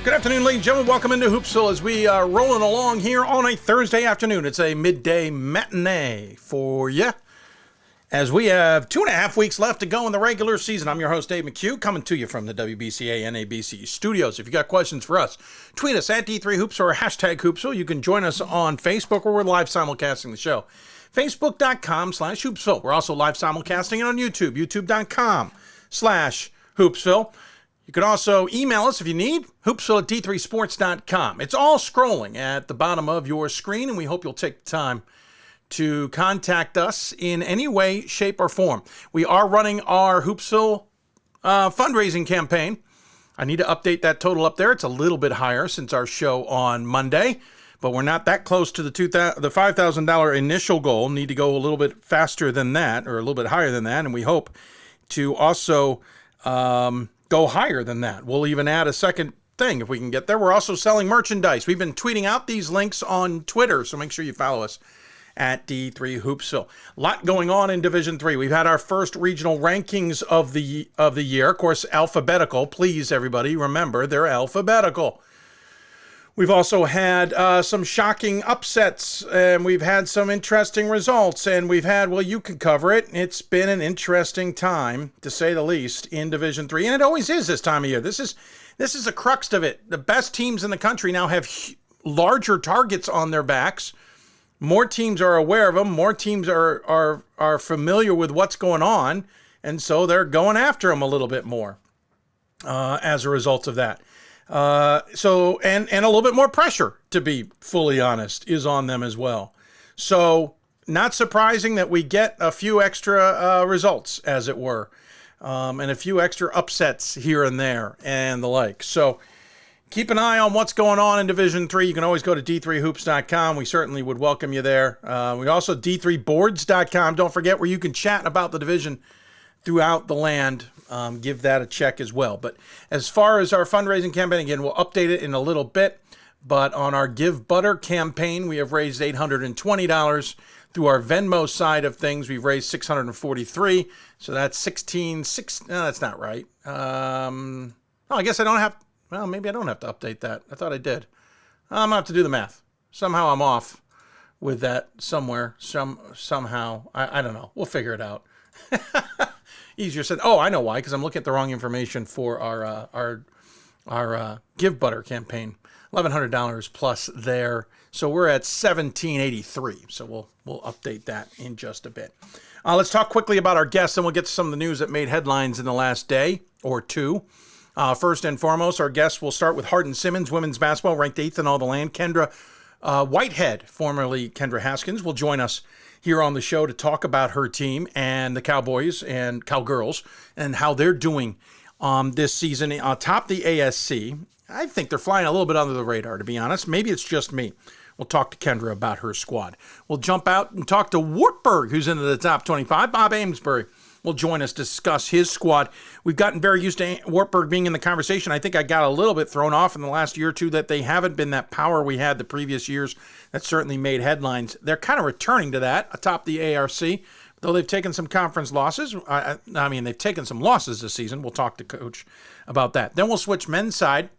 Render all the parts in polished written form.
Good afternoon, ladies and gentlemen. Welcome into Hoopsville as we are rolling along here on a Thursday afternoon. It's a midday matinee for you as we have 2.5 weeks left to go in the regular season. I'm your host, Dave McHugh, coming to you from the WBCA NABC Studios. If you got questions for us, tweet us at D3Hoops or hashtag Hoopsville. You can join us on Facebook where we're live simulcasting the show. Facebook.com/Hoopsville. We're also live simulcasting it on YouTube, YouTube.com/Hoopsville. You can also email us if you need, hoopsville@d3sports.com. It's all scrolling at the bottom of your screen, and we hope you'll take the time to contact us in any way, shape, or form. We are running our Hoopsville fundraising campaign. I need to update that total up there. It's a little bit higher since our show on Monday, but we're not that close to the $5,000 initial goal. Need to go a little bit faster than that, or a little bit higher than that, and we hope to also go higher than that. We'll even add a second thing if we can get there. We're also selling merchandise. We've been tweeting out these links on Twitter, so make sure you follow us at D3Hoopsville. A lot going on in Division III. We've had our first regional rankings of the year. Of course, alphabetical. Please, everybody, remember, they're alphabetical. We've also had some shocking upsets, and we've had some interesting results, and we've had, well, you can cover it. It's been an interesting time, to say the least, in Division III, and it always is this time of year. This is the crux of it. The best teams in the country now have larger targets on their backs. More teams are aware of them. More teams are familiar with what's going on, and so they're going after them a little bit more as a result of that. So a little bit more pressure, to be fully honest, is on them as well. So not surprising that we get a few extra results, as it were, and a few extra upsets here and there and the like. So keep an eye on what's going on in Division III. You can always go to d3hoops.com. We certainly would welcome you there. We also d3boards.com. Don't forget, where you can chat about the division throughout the land. Give that a check as well. But as far as our fundraising campaign, again, we'll update it in a little bit. But on our Give Butter campaign, we have raised $820. Through our Venmo side of things, we've raised $643. So that's 16.6. No, that's not right. I guess I don't have. Well, maybe I don't have to update that. I thought I did. I'm gonna have to do the math. Somehow I'm off with that somewhere. Somehow. I don't know. We'll figure it out. Easier said. Oh, I know why, because I'm looking at the wrong information for our Give Butter campaign. $1,100 plus there, so we're at $1,783. So we'll update that in just a bit. Let's talk quickly about our guests, and we'll get to some of the news that made headlines in the last day or two. First and foremost, our guests will start with Hardin-Simmons women's basketball, ranked 8th in all the land. Kendra Whitehead, formerly Kendra Haskins, will join us here on the show to talk about her team and the Cowboys and Cowgirls and how they're doing this season atop the ASC. I think they're flying a little bit under the radar, to be honest. Maybe it's just me. We'll talk to Kendra about her squad. We'll jump out and talk to Wartburg, who's into the top 25. Bob Amsberry will join us to discuss his squad. We've gotten very used to Wartburg being in the conversation. I think I got a little bit thrown off in the last year or two that they haven't been that power we had the previous years. That certainly made headlines. They're kind of returning to that atop the ARC, though they've taken some conference losses. They've taken some losses this season. We'll talk to Coach about that. Then we'll switch men's side.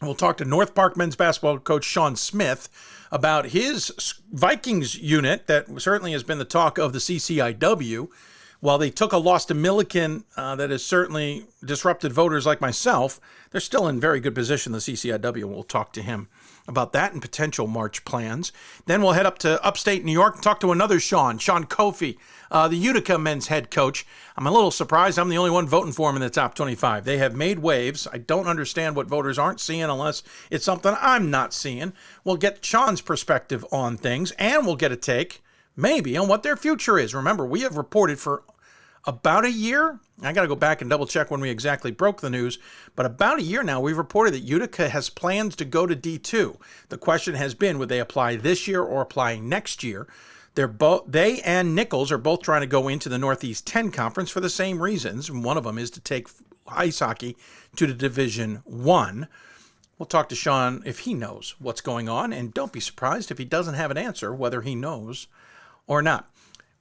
We'll talk to North Park men's basketball coach Sean Smith about his Vikings unit that certainly has been the talk of the CCIW. While they took a loss to Milliken that has certainly disrupted voters like myself, they're still in very good position, the CCIW. We'll talk to him about that and potential March plans. Then we'll head up to upstate New York and talk to another Sean Coffey, the Utica men's head coach. I'm a little surprised I'm the only one voting for him in the top 25. They have made waves. I don't understand what voters aren't seeing unless it's something I'm not seeing. We'll get Sean's perspective on things, and we'll get a take, maybe, on what their future is. Remember, we have reported for about a year. I got to go back and double check when we exactly broke the news, but about a year now, we've reported that Utica has plans to go to D2. The question has been, would they apply this year or apply next year? They and Nichols are both trying to go into the Northeast 10 Conference for the same reasons. One of them is to take ice hockey to the Division 1. We'll talk to Sean if he knows what's going on, and don't be surprised if he doesn't have an answer, whether he knows or not.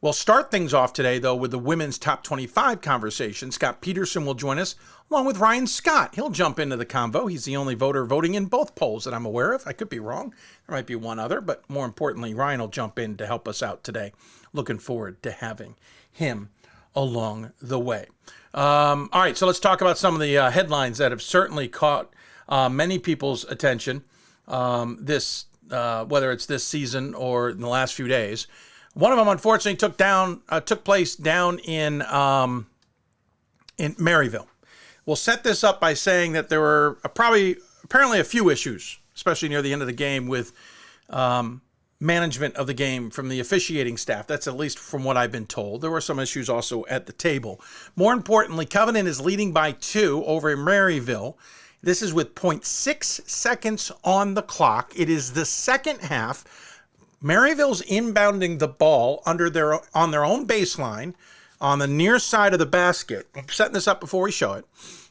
We'll start things off today, though, with the women's top 25 conversation. Scott Peterson will join us, along with Ryan Scott. He'll jump into the convo. He's the only voter voting in both polls that I'm aware of. I could be wrong. There might be one other, but more importantly, Ryan will jump in to help us out today. Looking forward to having him along the way. All right, so let's talk about some of the headlines that have certainly caught many people's attention whether it's this season or in the last few days. One of them, unfortunately, took place down in Maryville. We'll set this up by saying that there were apparently a few issues, especially near the end of the game, with management of the game from the officiating staff. That's at least from what I've been told. There were some issues also at the table. More importantly, Covenant is leading by 2 over in Maryville. This is with 0.6 seconds on the clock. It is the second half. Maryville's inbounding the ball on their own baseline on the near side of the basket. I'm setting this up before we show it.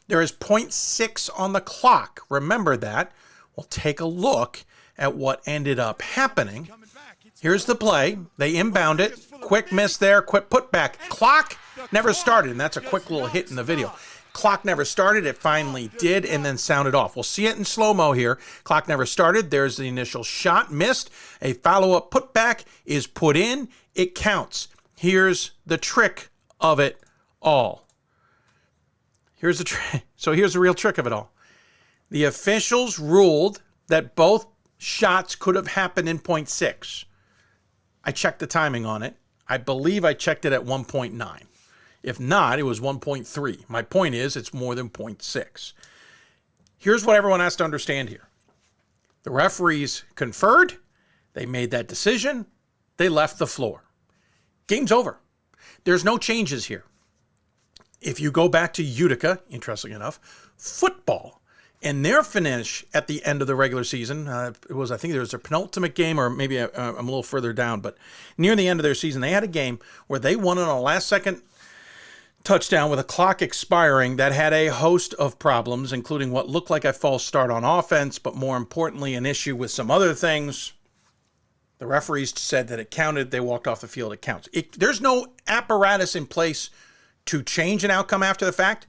There is 0.6 on the clock. Remember that. We'll take a look at what ended up happening. Here's the play. They inbound it. Quick miss there. Quick putback. Clock never started, and that's a quick little hit in the video. Clock never started. It finally did, and then sounded off. We'll see it in slow-mo here. Clock never started. There's the initial shot. Missed. A follow-up putback is put in. It counts. Here's the trick of it all. Here's the trick. So here's the real trick of it all. The officials ruled that both shots could have happened in 0.6. I checked the timing on it. I believe I checked it at 1.9. If not, it was 1.3. My point is, it's more than 0.6. Here's what everyone has to understand here. The referees conferred. They made that decision. They left the floor. Game's over. There's no changes here. If you go back to Utica, interestingly enough, football, and their finish at the end of the regular season, I think there was their penultimate game, or maybe I'm a little further down, but near the end of their season, they had a game where they won on a last-second touchdown with a clock expiring that had a host of problems, including what looked like a false start on offense, but more importantly, an issue with some other things. The referees said that it counted. They walked off the field. It counts. There's no apparatus in place to change an outcome after the fact.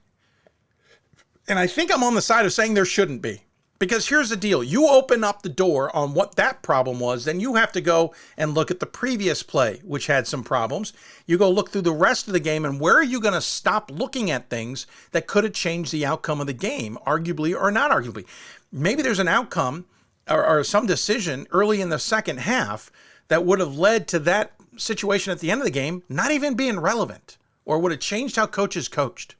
And I think I'm on the side of saying there shouldn't be. Because here's the deal. You open up the door on what that problem was, then you have to go and look at the previous play, which had some problems. You go look through the rest of the game, and where are you going to stop looking at things that could have changed the outcome of the game, arguably or not arguably? Maybe there's an outcome or some decision early in the second half that would have led to that situation at the end of the game not even being relevant, or would have changed how coaches coached.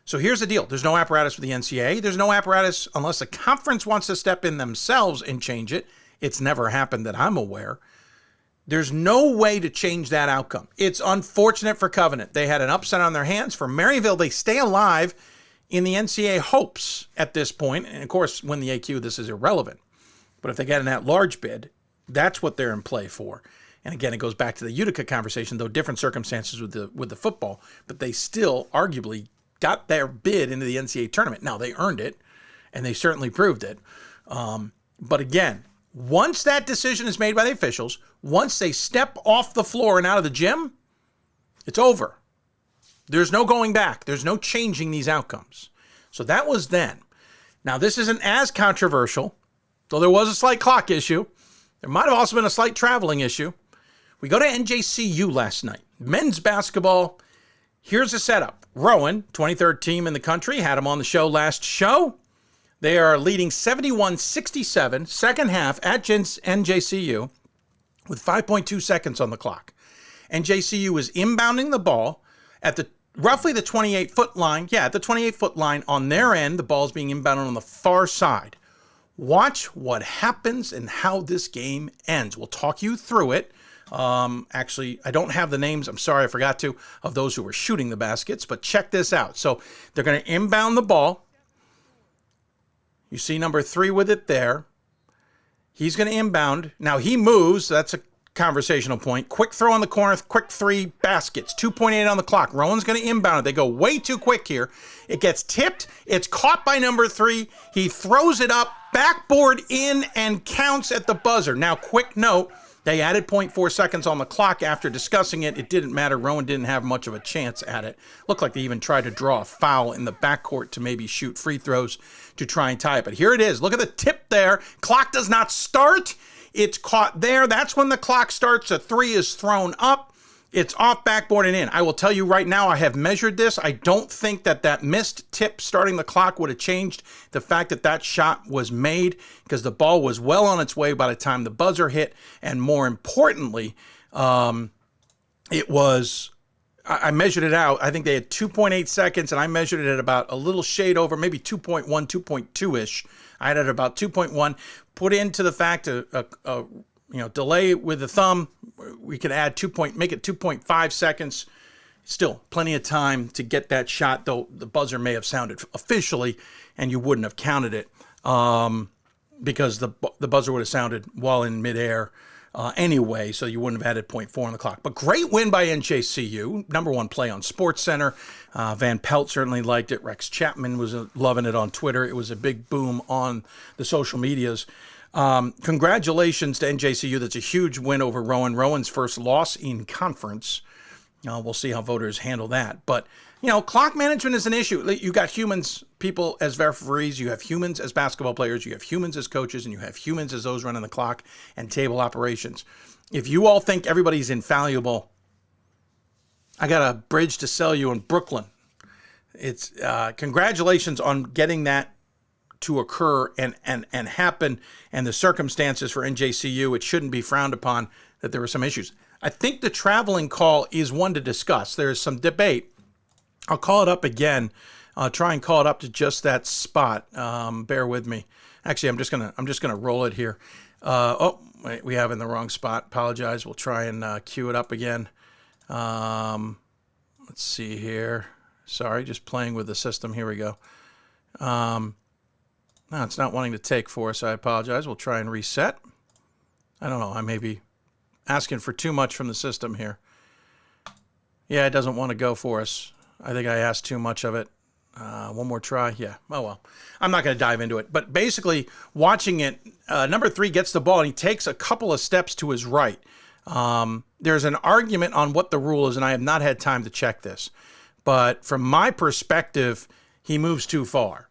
So here's the deal. There's no apparatus for the NCAA. There's no apparatus unless the conference wants to step in themselves and change it. It's never happened that I'm aware. There's no way to change that outcome. It's unfortunate for Covenant. They had an upset on their hands. For Maryville, they stay alive in the NCAA hopes at this point. And of course, win the AQ, this is irrelevant. But if they get an at-large bid, that's what they're in play for. And again, it goes back to the Utica conversation, though different circumstances with the football. But they still arguably got their bid into the NCAA tournament. Now, they earned it, and they certainly proved it. But again, once that decision is made by the officials, once they step off the floor and out of the gym, it's over. There's no going back. There's no changing these outcomes. So that was then. Now, this isn't as controversial, though there was a slight clock issue. There might have also been a slight traveling issue. We go to NJCU last night. Men's basketball. Here's the setup. Rowan, 23rd team in the country, had them on the show last show. They are leading 71-67, second half at NJCU with 5.2 seconds on the clock. NJCU is inbounding the ball at roughly the 28-foot line. Yeah, at the 28-foot line on their end. The ball's being inbounded on the far side. Watch what happens and how this game ends. We'll talk you through it. Actually, I don't have the names. I'm sorry, I forgot to, of those who were shooting the baskets, but check this out. So they're going to inbound the ball. You see number 3 with it there. He's going to inbound. Now he moves. That's a conversational point. Quick throw on the corner, quick 3 baskets, 2.8 on the clock. Rowan's going to inbound it. They go way too quick here. It gets tipped. It's caught by number 3. He throws it up, backboard in, and counts at the buzzer. Now, quick note. They added 0.4 seconds on the clock. After discussing it, it didn't matter. Rowan didn't have much of a chance at it. Looked like they even tried to draw a foul in the backcourt to maybe shoot free throws to try and tie it. But here it is. Look at the tip there. Clock does not start. It's caught there. That's when the clock starts. A three is thrown up. It's off backboard and in. I will tell you right now, I have measured this. I don't think that missed tip starting the clock would have changed the fact that shot was made, because the ball was well on its way by the time the buzzer hit. And more importantly, it was, I measured it out. I think they had 2.8 seconds, and I measured it at about a little shade over, maybe 2.1, 2.2-ish. I had it at about 2.1. Put into the fact delay with the thumb, we could add make it 2.5 seconds. Still plenty of time to get that shot, though the buzzer may have sounded officially and you wouldn't have counted it because the buzzer would have sounded while in midair anyway, so you wouldn't have added 0.4 on the clock. But great win by NJCU. Number one play on SportsCenter. Van Pelt certainly liked it. Rex Chapman was loving it on Twitter. It was a big boom on the social medias. Congratulations to NJCU. That's a huge win over Rowan. Rowan's first loss in conference. We'll see how voters handle that. But, clock management is an issue. You got humans, people as referees. You have humans as basketball players. You have humans as coaches. And you have humans as those running the clock and table operations. If you all think everybody's infallible, I got a bridge to sell you in Brooklyn. It's congratulations on getting that to occur and happen, and the circumstances for NJCU. It shouldn't be frowned upon that there were some issues. I think the traveling call is one to discuss. There is some debate. I'll call it up again. I'll try and call it up to just that spot. Bear with me. Actually, I'm just gonna roll it here. Wait, we have it in the wrong spot. Apologize. We'll try and cue it up again. Let's see here. Sorry, just playing with the system. Here we go. No, it's not wanting to take for us. I apologize. We'll try and reset. I don't know. I may be asking for too much from the system here. Yeah, it doesn't want to go for us. I think I asked too much of it. One more try. Yeah. Oh, well. I'm not going to dive into it. But basically, watching it, number 3 gets the ball, and he takes a couple of steps to his right. There's an argument on what the rule is, and I have not had time to check this. But from my perspective, he moves too far.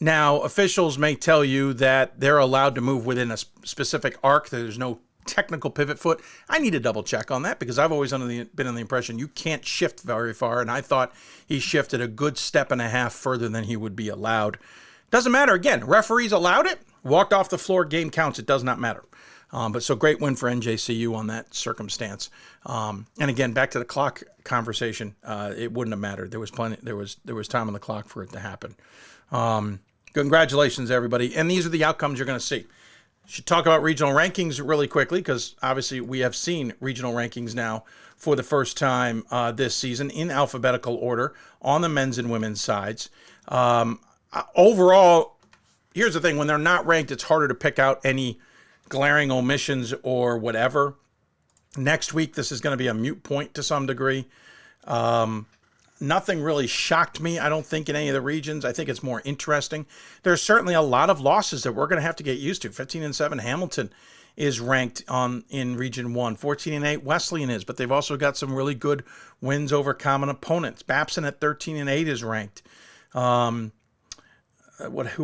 Now, officials may tell you that they're allowed to move within a specific arc. There's no technical pivot foot. I need to double check on that because I've always been under the impression you can't shift very far, and I thought he shifted a good step and a half further than he would be allowed. Doesn't matter. Again, referees allowed it. Walked off the floor. Game counts. It does not matter. But so great win for NJCU on that circumstance. And again, back to the clock conversation. It wouldn't have mattered. There was plenty. There was time on the clock for it to happen. Congratulations, everybody. And these are the outcomes you're going to see. Should talk about regional rankings really quickly because obviously we have seen regional rankings now for the first time this season in alphabetical order on the men's and women's sides. Overall, here's the thing. When they're not ranked, it's harder to pick out any glaring omissions or whatever. Next week, this is going to be a moot point to some degree. Nothing really shocked me, I don't think, in any of the regions. I think it's more interesting. There's certainly a lot of losses that we're going to have to get used to. 15-7 Hamilton is ranked in Region 1. 14-8 Wesleyan is, but they've also got some really good wins over common opponents. Babson at 13-8 is ranked. Who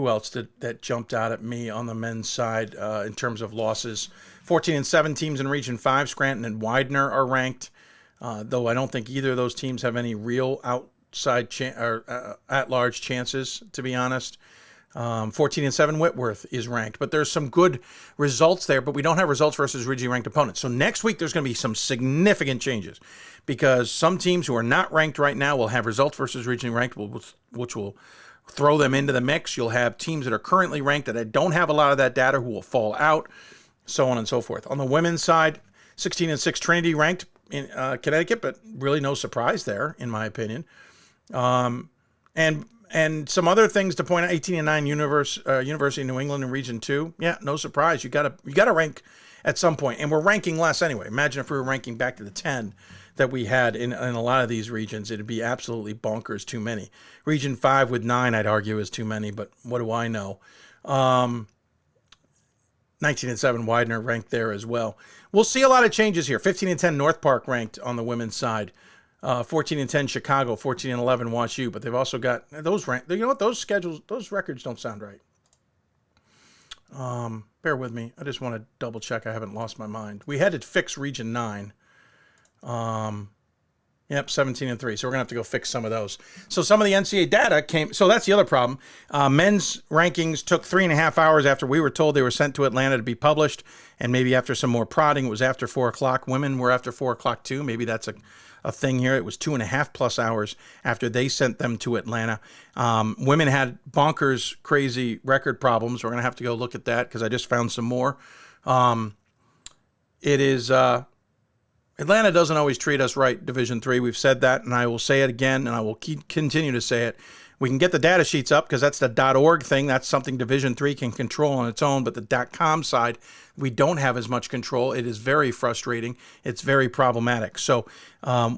else that jumped out at me on the men's side in terms of losses? 14-7 teams in Region 5, Scranton and Widener are ranked. Though I don't think either of those teams have any real outside at-large chances, to be honest. 14-7 Whitworth is ranked, but there's some good results there, but we don't have results versus regionally ranked opponents. So next week there's going to be some significant changes because some teams who are not ranked right now will have results versus regionally ranked, which will throw them into the mix. You'll have teams that are currently ranked that don't have a lot of that data who will fall out, so on and so forth. On the women's side, 16-6 Trinity ranked in Connecticut, but really no surprise there, in my opinion. And some other things to point out: 18-9 University of New England in Region 2. Yeah, no surprise. You gotta rank at some point, and we're ranking less anyway. Imagine if we were ranking back to the 10 that we had in a lot of these regions. It'd be absolutely bonkers too many. Region 5 with 9, I'd argue, is too many, but what do I know? 19-7 Widener ranked there as well. We'll see a lot of changes here. 15-10 North Park ranked on the women's side. 14-10 Chicago, 14-11 Wash U. But they've also got those ranked. You know what? Those records don't sound right. Bear with me. I just want to double check I haven't lost my mind. We had to fix Region 9. Yep, 17-3. So we're going to have to go fix some of those. So some of the NCAA data came. So that's the other problem. Men's rankings took 3.5 hours after we were told they were sent to Atlanta to be published. And maybe after some more prodding, it was after 4 o'clock. Women were after 4 o'clock too. Maybe that's a thing here. It was 2.5+ hours after they sent them to Atlanta. Women had bonkers, crazy record problems. We're going to have to go look at that because I just found some more. It is... Atlanta doesn't always treat us right, Division III. We've said that, and I will say it again, and I will continue to say it. We can get the data sheets up because that's the .org thing. That's something Division III can control on its own, but the .com side, we don't have as much control. It is very frustrating. It's very problematic. So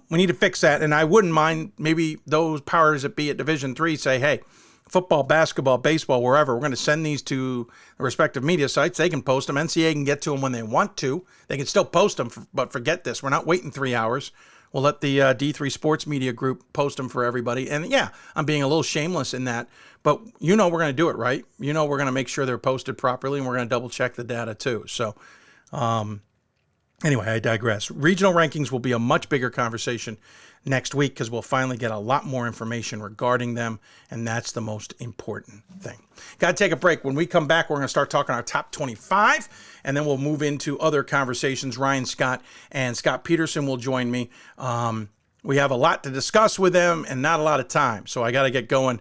we need to fix that, and I wouldn't mind maybe those powers that be at Division III say, hey, football, basketball, baseball, wherever, we're going to send these to the respective media sites. They can post them. NCAA can get to them when they want to. They can still post them, but forget this. We're not waiting 3 hours. We'll let the D3 Sports Media Group post them for everybody. And, yeah, I'm being a little shameless in that. But we're going to do it right. We're going to make sure they're posted properly, and we're going to double-check the data too. So, anyway, I digress. Regional rankings will be a much bigger conversation next week because we'll finally get a lot more information regarding them, and that's the most important thing. Got to take a break. When we come back, we're going to start talking our top 25, and then we'll move into other conversations. Ryan Scott and Scott Peterson will join me. We have a lot to discuss with them and not a lot of time, so I got to get going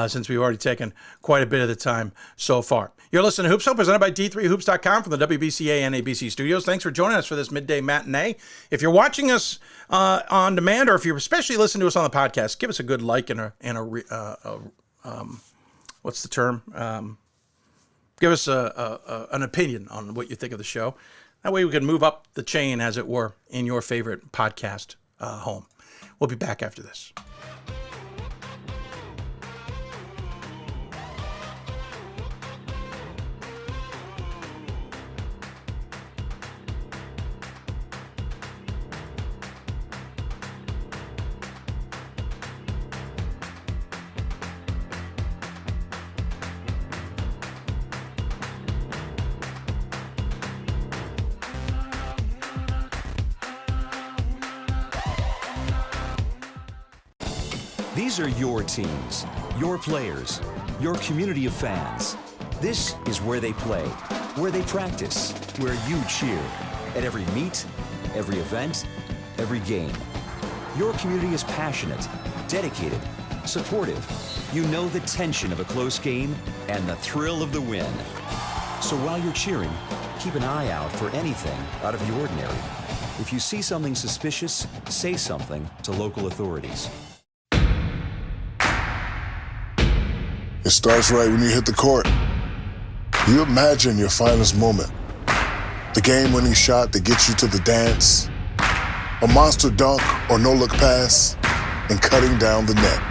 since we've already taken quite a bit of the time so far. You're listening to Hoopsville, presented by D3Hoops.com from the WBCA and NABC Studios. Thanks for joining us for this midday matinee. If you're watching us on demand, or if you're especially listening to us on the podcast, give us a good like and what's the term? Give us an opinion on what you think of the show. That way we can move up the chain, as it were, in your favorite podcast home. We'll be back after this. These are your teams, your players, your community of fans. This is where they play, where they practice, where you cheer. At every meet, every event, every game. Your community is passionate, dedicated, supportive. You know the tension of a close game and the thrill of the win. So while you're cheering, keep an eye out for anything out of the ordinary. If you see something suspicious, say something to local authorities. It starts right when you hit the court. You imagine your finest moment. The game-winning shot that gets you to the dance. A monster dunk or no-look pass, and cutting down the net.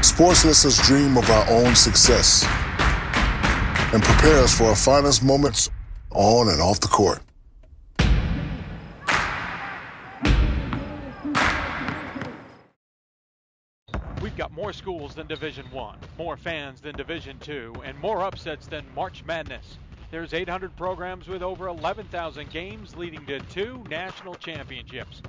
Sports lets us dream of our own success and prepare us for our finest moments on and off the court. We've got more schools than Division I, more fans than Division II, and more upsets than March Madness. There's 800 programs with over 11,000 games leading to 2 national championships.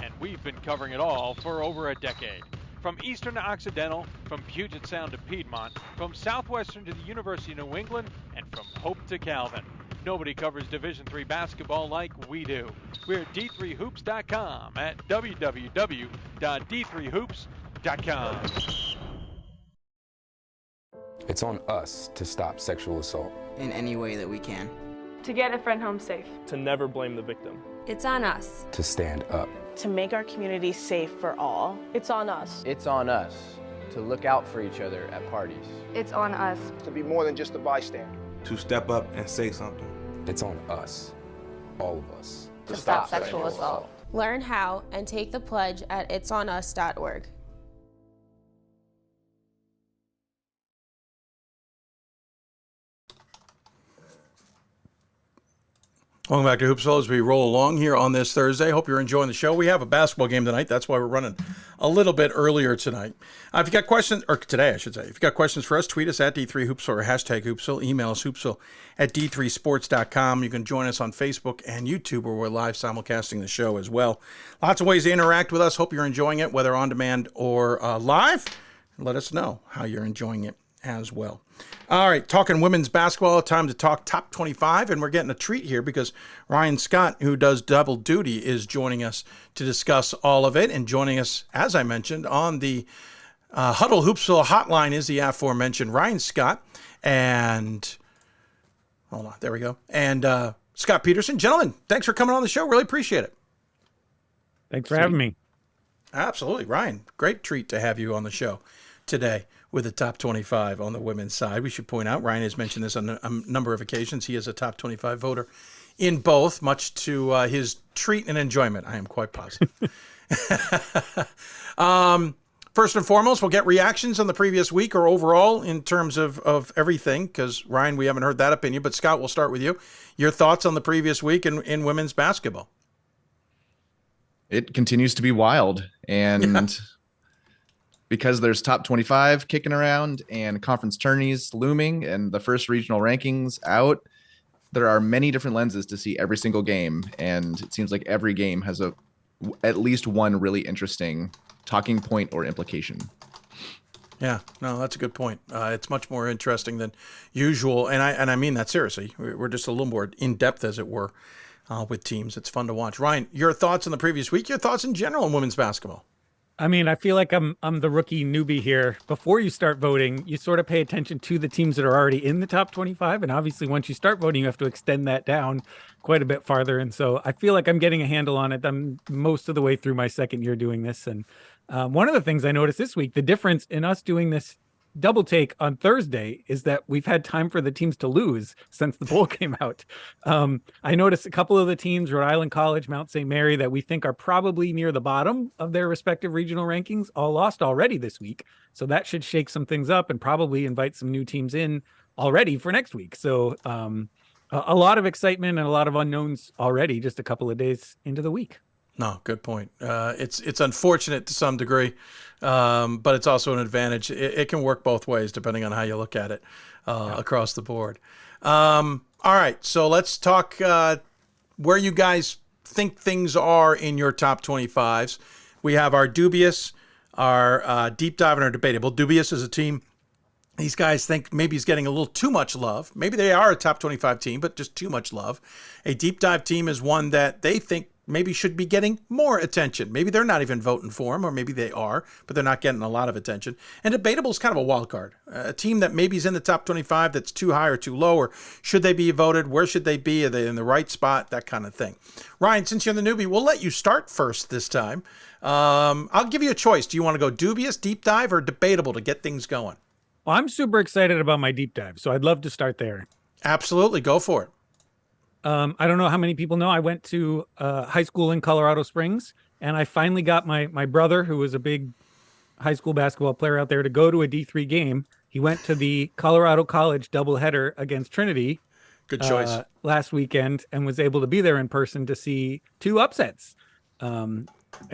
And we've been covering it all for over a decade. From Eastern to Occidental, from Puget Sound to Piedmont, from Southwestern to the University of New England, and from Hope to Calvin. Nobody covers Division III basketball like we do. We're at D3Hoops.com at www.d3hoops.com. It's on us to stop sexual assault. In any way that we can. To get a friend home safe. To never blame the victim. It's on us. To stand up. To make our community safe for all. It's on us. It's on us to look out for each other at parties. It's on us. To be more than just a bystander. To step up and say something. It's on us. All of us. To stop sexual assault. Learn how and take the pledge at itsonus.org. Welcome back to Hoopsville as we roll along here on this Thursday. Hope you're enjoying the show. We have a basketball game tonight. That's why we're running a little bit earlier tonight. If you got questions, or today I should say, if you got questions for us, tweet us at D3Hoopsville or hashtag Hoopsville. Email us hoopsville@d3sports.com. You can join us on Facebook and YouTube where we're live simulcasting the show as well. Lots of ways to interact with us. Hope you're enjoying it, whether on demand or live. Let us know how you're enjoying it as well. All right, talking women's basketball, time to talk top 25, and we're getting a treat here because Ryan Scott, who does double duty, is joining us to discuss all of it, and joining us, as I mentioned, on the Hudl Hoopsville Hotline is the aforementioned Ryan Scott, and hold on, there we go, and Scott Peterson. Gentlemen, thanks for coming on the show. Really appreciate it. Thanks for having me. Absolutely, Ryan. Great treat to have you on the show today with the top 25 on the women's side. We should point out, Ryan has mentioned this on a number of occasions. He is a top 25 voter in both, much to his treat and enjoyment, I am quite positive. First and foremost, we'll get reactions on the previous week or overall in terms of everything, because, Ryan, we haven't heard that opinion. But, Scott, we'll start with you. Your thoughts on the previous week in women's basketball? It continues to be wild. And because there's top 25 kicking around and conference tourneys looming and the first regional rankings out, there are many different lenses to see every single game. And it seems like every game has at least one really interesting talking point or implication. Yeah, no, that's a good point. It's much more interesting than usual. And I mean that seriously. We're just a little more in depth, as it were, with teams. It's fun to watch. Ryan, your thoughts on the previous week, your thoughts in general on women's basketball? I mean, I feel like I'm the rookie newbie here. Before you start voting, you sort of pay attention to the teams that are already in the top 25. And obviously, once you start voting, you have to extend that down quite a bit farther. And so I feel like I'm getting a handle on it. I'm most of the way through my second year doing this. And one of the things I noticed this week, the difference in us doing this double take on Thursday is that we've had time for the teams to lose since the poll came out. I noticed a couple of the teams, Rhode Island College, Mount St. Mary, that we think are probably near the bottom of their respective regional rankings, all lost already this week. So that should shake some things up and probably invite some new teams in already for next week. So a lot of excitement and a lot of unknowns already just a couple of days into the week. No, good point. It's unfortunate to some degree, but it's also an advantage. It can work both ways depending on how you look at it across the board. All right, so let's talk where you guys think things are in your top 25s. We have our dubious, our deep dive, and our debatable. Dubious is a team these guys think maybe he's getting a little too much love. Maybe they are a top 25 team, but just too much love. A deep dive team is one that they think maybe should be getting more attention. Maybe they're not even voting for him, or maybe they are, but they're not getting a lot of attention. And debatable is kind of a wild card. A team that maybe is in the top 25 that's too high or too low, or should they be voted? Where should they be? Are they in the right spot? That kind of thing. Ryan, since you're the newbie, we'll let you start first this time. I'll give you a choice. Do you want to go dubious, deep dive, or debatable to get things going? Well, I'm super excited about my deep dive, so I'd love to start there. Absolutely. Go for it. I don't know how many people know I went to high school in Colorado Springs, and I finally got my brother, who was a big high school basketball player out there, to go to a D3 game. He went to the Colorado College doubleheader against Trinity. Good choice. Last weekend, and was able to be there in person to see two upsets. And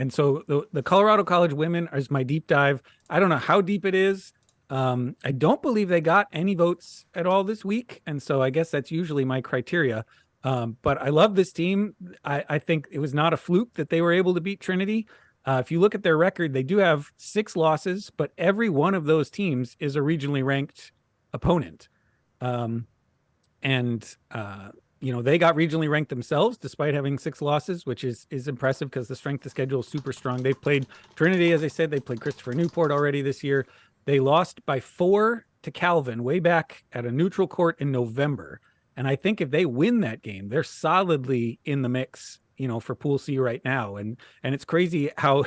so the Colorado College women is my deep dive. I don't know how deep it is. I don't believe they got any votes at all this week. And so I guess that's usually my criteria. But I love this team. I think it was not a fluke that they were able to beat Trinity. If you look at their record, they do have 6 losses, but every one of those teams is a regionally ranked opponent. They got regionally ranked themselves despite having 6 losses, which is impressive because the strength of schedule is super strong. They played Trinity, as I said, they played Christopher Newport already this year. They lost by 4 to Calvin way back at a neutral court in November. And I think if they win that game, they're solidly in the mix, for Pool C right now. And it's crazy how,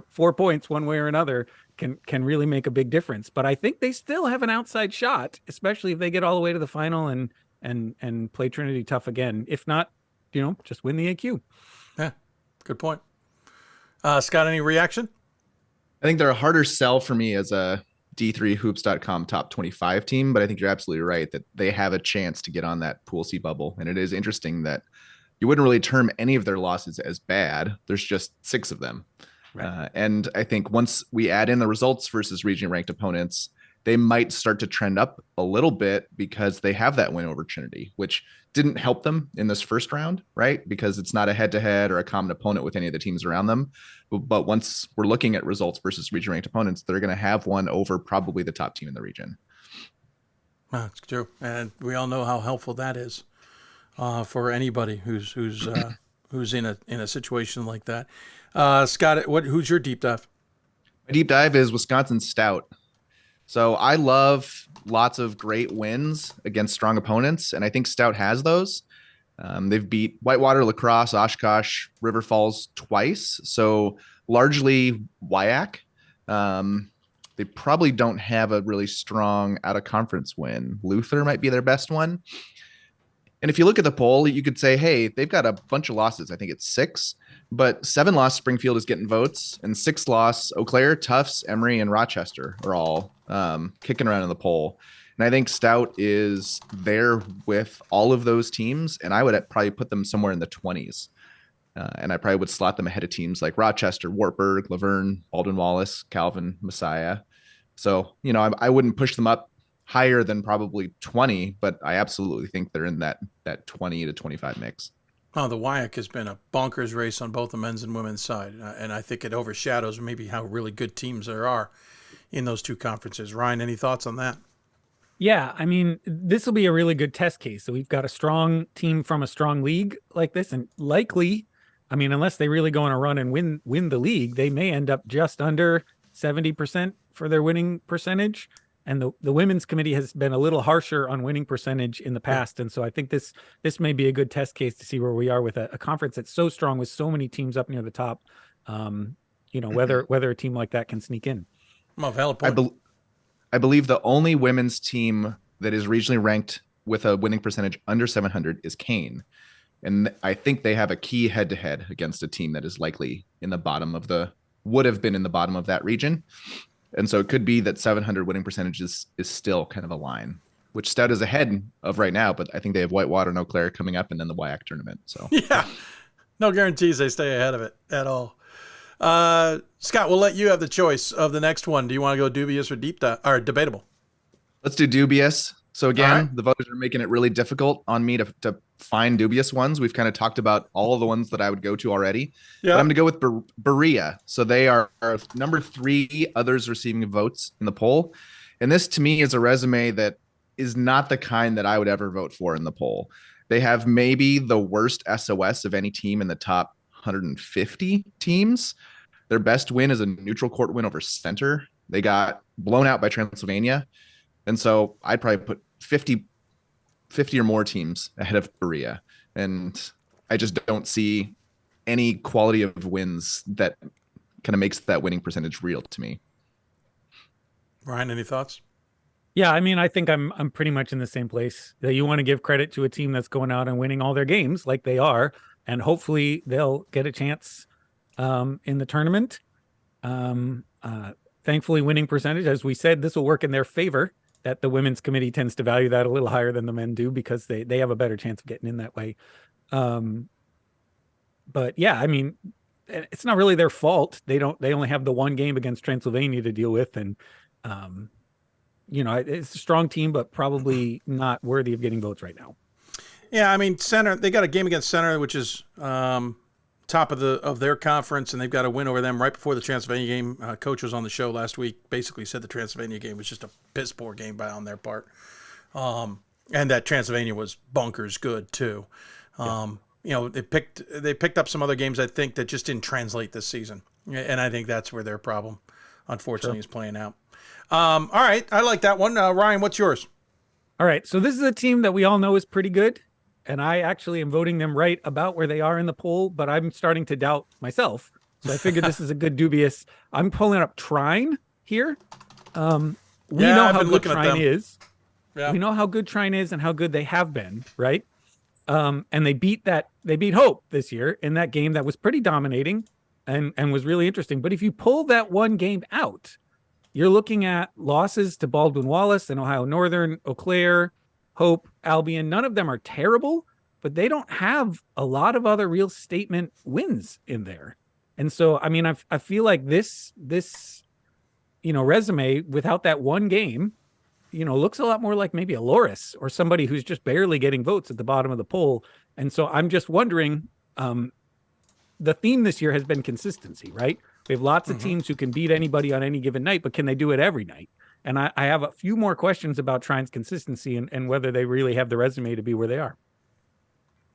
4 points one way or another can really make a big difference. But I think they still have an outside shot, especially if they get all the way to the final and play Trinity tough again. If not, just win the AQ. Yeah, good point. Scott, any reaction? I think they're a harder sell for me as a D3Hoops.com top 25 team, but I think you're absolutely right that they have a chance to get on that Pool C bubble. And it is interesting that you wouldn't really term any of their losses as bad. There's just 6 of them. Right. And I think once we add in the results versus regionally ranked opponents, they might start to trend up a little bit because they have that win over Trinity, which didn't help them in this first round, right? Because it's not a head-to-head or a common opponent with any of the teams around them. But once we're looking at results versus regionally ranked opponents, they're going to have one over probably the top team in the region. That's true. And we all know how helpful that is for anybody who's in a situation like that. Scott, who's your deep dive? My deep dive is Wisconsin Stout. So I love lots of great wins against strong opponents, and I think Stout has those. They've beat Whitewater, La Crosse, Oshkosh, River Falls twice, so largely WIAC. They probably don't have a really strong out-of-conference win. Luther might be their best one. And if you look at the poll, you could say, hey, they've got a bunch of losses. I think it's 6, but 7 loss Springfield is getting votes, and 6 loss Eau Claire, Tufts, Emory, and Rochester are all kicking around in the poll. And I think Stout is there with all of those teams, and I would probably put them somewhere in the 20s. And I probably would slot them ahead of teams like Rochester, Wartburg, Laverne, Baldwin Wallace, Calvin, Messiah. So, I wouldn't push them up higher than probably 20, but I absolutely think they're in that 20 to 25 mix. Oh, the WIAC has been a bonkers race on both the men's and women's side, and I think it overshadows maybe how really good teams there are in those two conferences. Ryan, any thoughts on that? Yeah, I mean, this will be a really good test case. So we've got a strong team from a strong league like this, and likely, I mean, unless they really go on a run and win the league, they may end up just under 70% for their winning percentage. And the women's committee has been a little harsher on winning percentage in the past. And so I think this may be a good test case to see where we are with a conference that's so strong with so many teams up near the top, whether a team like that can sneak in. Well, valid point. I believe the only women's team that is regionally ranked with a winning percentage under 700 is Kane. And I think they have a key head-to-head against a team that is likely would have been in the bottom of that region. And so it could be that 700 winning percentage is still kind of a line, which Stout is ahead of right now, but I think they have Whitewater and Eau Claire coming up and then the WIAC tournament. So yeah, no guarantees they stay ahead of it at all. Scott, we'll let you have the choice of the next one. Do you want to go dubious or deep dive or debatable? Let's do dubious. So again, The voters are making it really difficult on me to find dubious ones. We've kind of talked about all of the ones that I would go to already. Yeah. But I'm going to go with Berea. So they are number 3 others receiving votes in the poll. And this to me is a resume that is not the kind that I would ever vote for in the poll. They have maybe the worst SOS of any team in the top 150 teams. Their best win is a neutral court win over Center. They got blown out by Transylvania. And so I'd probably put 50 or more teams ahead of Berea. And I just don't see any quality of wins that kind of makes that winning percentage real to me. Ryan, any thoughts? Yeah, I mean, I think I'm pretty much in the same place. That you want to give credit to a team that's going out and winning all their games like they are, and hopefully they'll get a chance in the tournament. Thankfully, winning percentage, as we said, this will work in their favor. That the women's committee tends to value that a little higher than the men do because they have a better chance of getting in that way. But yeah, I mean, it's not really their fault. They only have the one game against Transylvania to deal with. And, it's a strong team, but probably not worthy of getting votes right now. Yeah. I mean, Center, they got a game against Center, which is top of their conference, and they've got a win over them right before the Transylvania game. Coach was on the show last week, basically said the Transylvania game was just a piss poor game on their part. And that Transylvania was bonkers good too. They picked up some other games, I think, that just didn't translate this season. And I think that's where their problem, unfortunately, is playing out. All right. I like that one. Ryan, what's yours? All right. So this is a team that we all know is pretty good. And I actually am voting them right about where they are in the poll, but I'm starting to doubt myself. So I figured this is a good dubious. I'm pulling up Trine here. We know how good Trine is. Yeah. We know how good Trine is and how good they have been, right? And they beat Hope this year in that game that was pretty dominating and was really interesting. But if you pull that one game out, you're looking at losses to Baldwin Wallace and Ohio Northern, Eau Claire, Hope, Albion. None of them are terrible, but they don't have a lot of other real statement wins in there. And so, I mean, I feel like this, resume without that one game, looks a lot more like maybe a Loris or somebody who's just barely getting votes at the bottom of the poll. And so I'm just wondering, the theme this year has been consistency, right? We have lots of teams who can beat anybody on any given night, but can they do it every night? And I have a few more questions about Trine's consistency and whether they really have the resume to be where they are.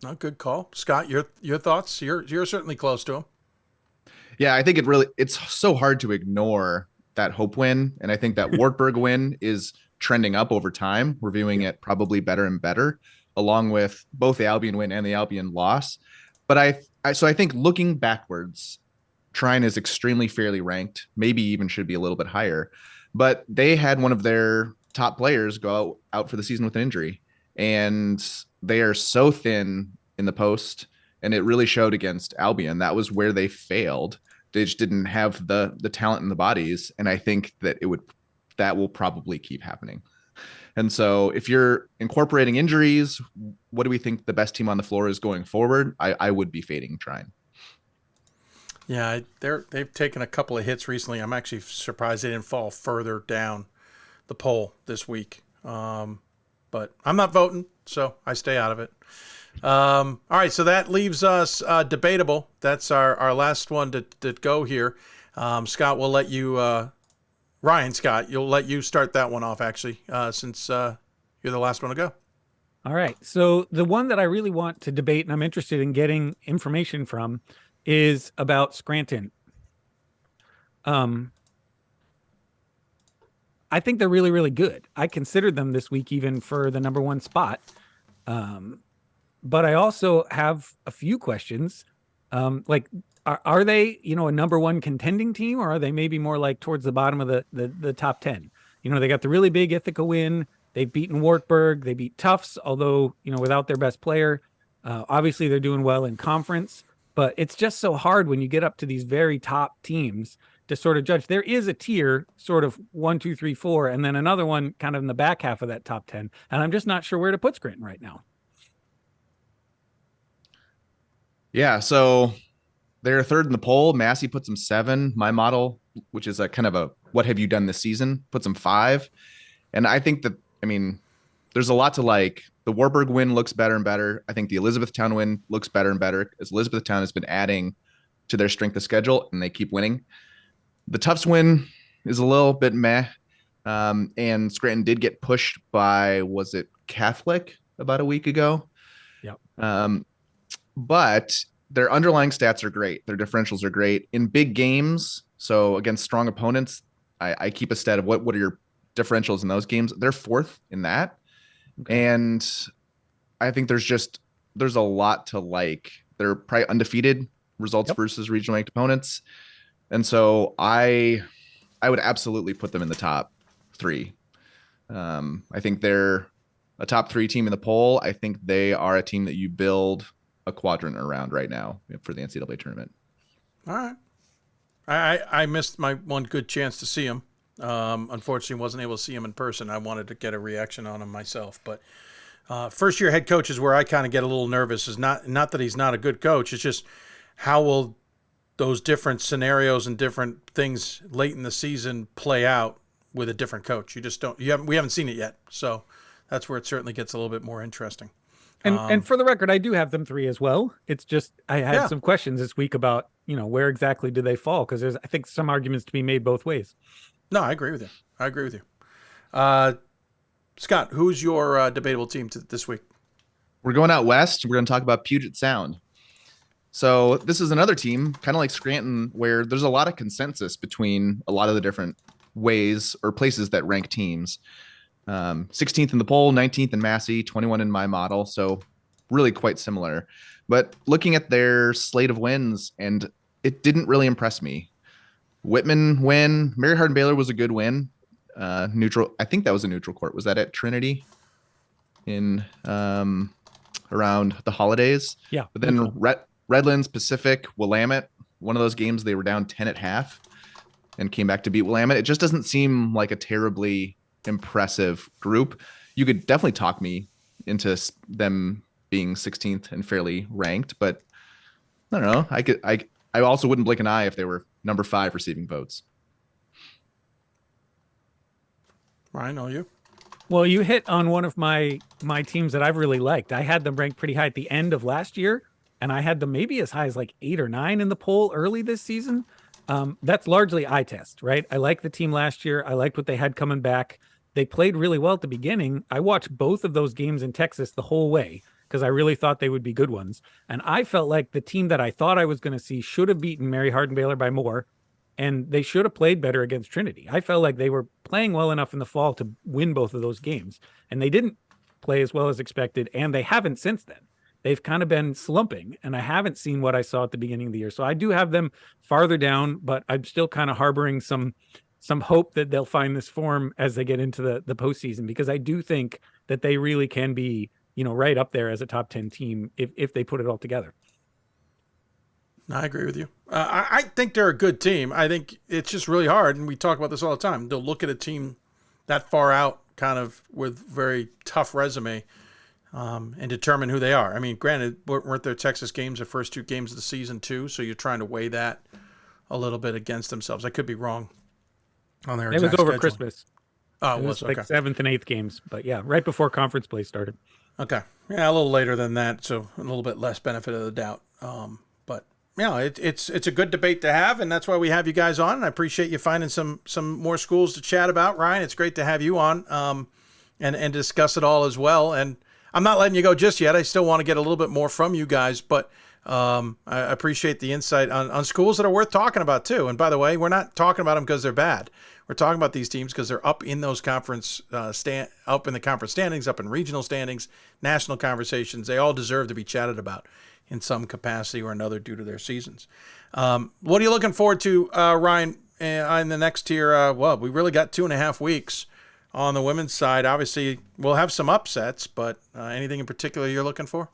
Oh, good call. Scott, your thoughts? You're certainly close to him. Yeah, I think it's so hard to ignore that Hope win. And I think that Wartburg win is trending up over time. We're viewing it probably better and better, along with both the Albion win and the Albion loss. But I think looking backwards, Trine is extremely fairly ranked, maybe even should be a little bit higher. But they had one of their top players go out for the season with an injury. And they are so thin in the post. And it really showed against Albion. That was where they failed. They just didn't have the talent in the bodies. And I think that that will probably keep happening. And so if you're incorporating injuries, what do we think the best team on the floor is going forward? I would be fading Trine. Yeah, they've taken a couple of hits recently. I'm actually surprised they didn't fall further down the poll this week. But I'm not voting, so I stay out of it. All right, so that leaves us debatable. That's our last one to go here. Scott, we'll let you Ryan, Scott, you'll let you start that one off, actually, since you're the last one to go. All right. So the one that I really want to debate and I'm interested in getting information from is about Scranton. I think they're really, really good. I considered them this week even for the number one spot. But I also have a few questions. Are they, a number one contending team, or are they maybe more like towards the bottom of the top 10? They got the really big Ithaca win. They've beaten Wartburg. They beat Tufts, although, without their best player. Obviously, they're doing well in conference. But it's just so hard when you get up to these very top teams to sort of judge. There is a tier sort of 1, 2, 3, 4, and then another one kind of in the back half of that top 10. And I'm just not sure where to put Scranton right now. Yeah, so they're third in the poll. Massey puts them 7. My model, which is a kind of a what have you done this season, puts them 5. And I think that, there's a lot to like. The Wartburg win looks better and better. I think the Elizabethtown win looks better and better as Elizabethtown has been adding to their strength of schedule and they keep winning. The Tufts win is a little bit meh. And Scranton did get pushed by, was it Catholic about a week ago? Yep. But their underlying stats are great. Their differentials are great in big games. So against strong opponents, I keep a stat of what are your differentials in those games. They're 4th in that. Okay. And I think there's a lot to like. They're probably undefeated results versus regional ranked opponents. And so I would absolutely put them in the top 3. I think they're a top 3 team in the poll. I think they are a team that you build a quadrant around right now for the NCAA tournament. All right. I missed my one good chance to see him. Unfortunately, wasn't able to see him in person. I wanted to get a reaction on him myself. But first-year head coach is where I kind of get a little nervous. Is not that he's not a good coach. It's just how will those different scenarios and different things late in the season play out with a different coach. You just don't. We haven't seen it yet. So that's where it certainly gets a little bit more interesting. And for the record, I do have them 3 as well. It's just I had some questions this week about where exactly do they fall, because there's I think some arguments to be made both ways. No, I agree with you. Scott, who's your debatable team this week? We're going out west. We're going to talk about Puget Sound. So this is another team, kind of like Scranton, where there's a lot of consensus between a lot of the different ways or places that rank teams. 16th in the poll, 19th in Massey, 21 in my model. So really quite similar. But looking at their slate of wins, and it didn't really impress me. Whitman win. Mary Hardin Baylor was a good win. Neutral. I think that was a neutral court. Was that at Trinity in around the holidays? Yeah. But then Redlands, Pacific, Willamette, one of those games they were down 10 at half and came back to beat Willamette. It just doesn't seem like a terribly impressive group. You could definitely talk me into them being 16th and fairly ranked, but I don't know. I also wouldn't blink an eye if they were number 5 receiving votes. Ryan, are you? Well, you hit on one of my teams that I've really liked. I had them ranked pretty high at the end of last year, and I had them maybe as high as like 8 or 9 in the poll early this season. That's largely eye test, right? I liked the team last year. I liked what they had coming back. They played really well at the beginning. I watched both of those games in Texas the whole way because I really thought they would be good ones. And I felt like the team that I thought I was going to see should have beaten Mary Hardin-Baylor by more, and they should have played better against Trinity. I felt like they were playing well enough in the fall to win both of those games, and they didn't play as well as expected, and they haven't since then. They've kind of been slumping, and I haven't seen what I saw at the beginning of the year. So I do have them farther down, but I'm still kind of harboring some hope that they'll find this form as they get into the postseason, because I do think that they really can be, right up there as a top 10 team if they put it all together. I agree with you. I think they're a good team. I think it's just really hard, and we talk about this all the time. They'll look at a team that far out, kind of with very tough resume, and determine who they are. I mean, granted, weren't their Texas games the first 2 games of the season too? So you're trying to weigh that a little bit against themselves. I could be wrong on their exact schedule. It was over scheduling. Christmas. Oh, it was okay. like 7th and 8th games, but yeah, right before conference play started. Okay. Yeah, a little later than that, so a little bit less benefit of the doubt. But it's a good debate to have, and that's why we have you guys on. And I appreciate you finding some more schools to chat about. Ryan, it's great to have you on and discuss it all as well. And I'm not letting you go just yet. I still want to get a little bit more from you guys, but I appreciate the insight on schools that are worth talking about too. And by the way, we're not talking about them because they're bad. We're talking about these teams because they're up in those conference up in the conference standings, up in regional standings, national conversations. They all deserve to be chatted about in some capacity or another due to their seasons. What are you looking forward to, Ryan, in the next tier? Well, we really got 2.5 weeks on the women's side. Obviously, we'll have some upsets, but anything in particular you're looking for?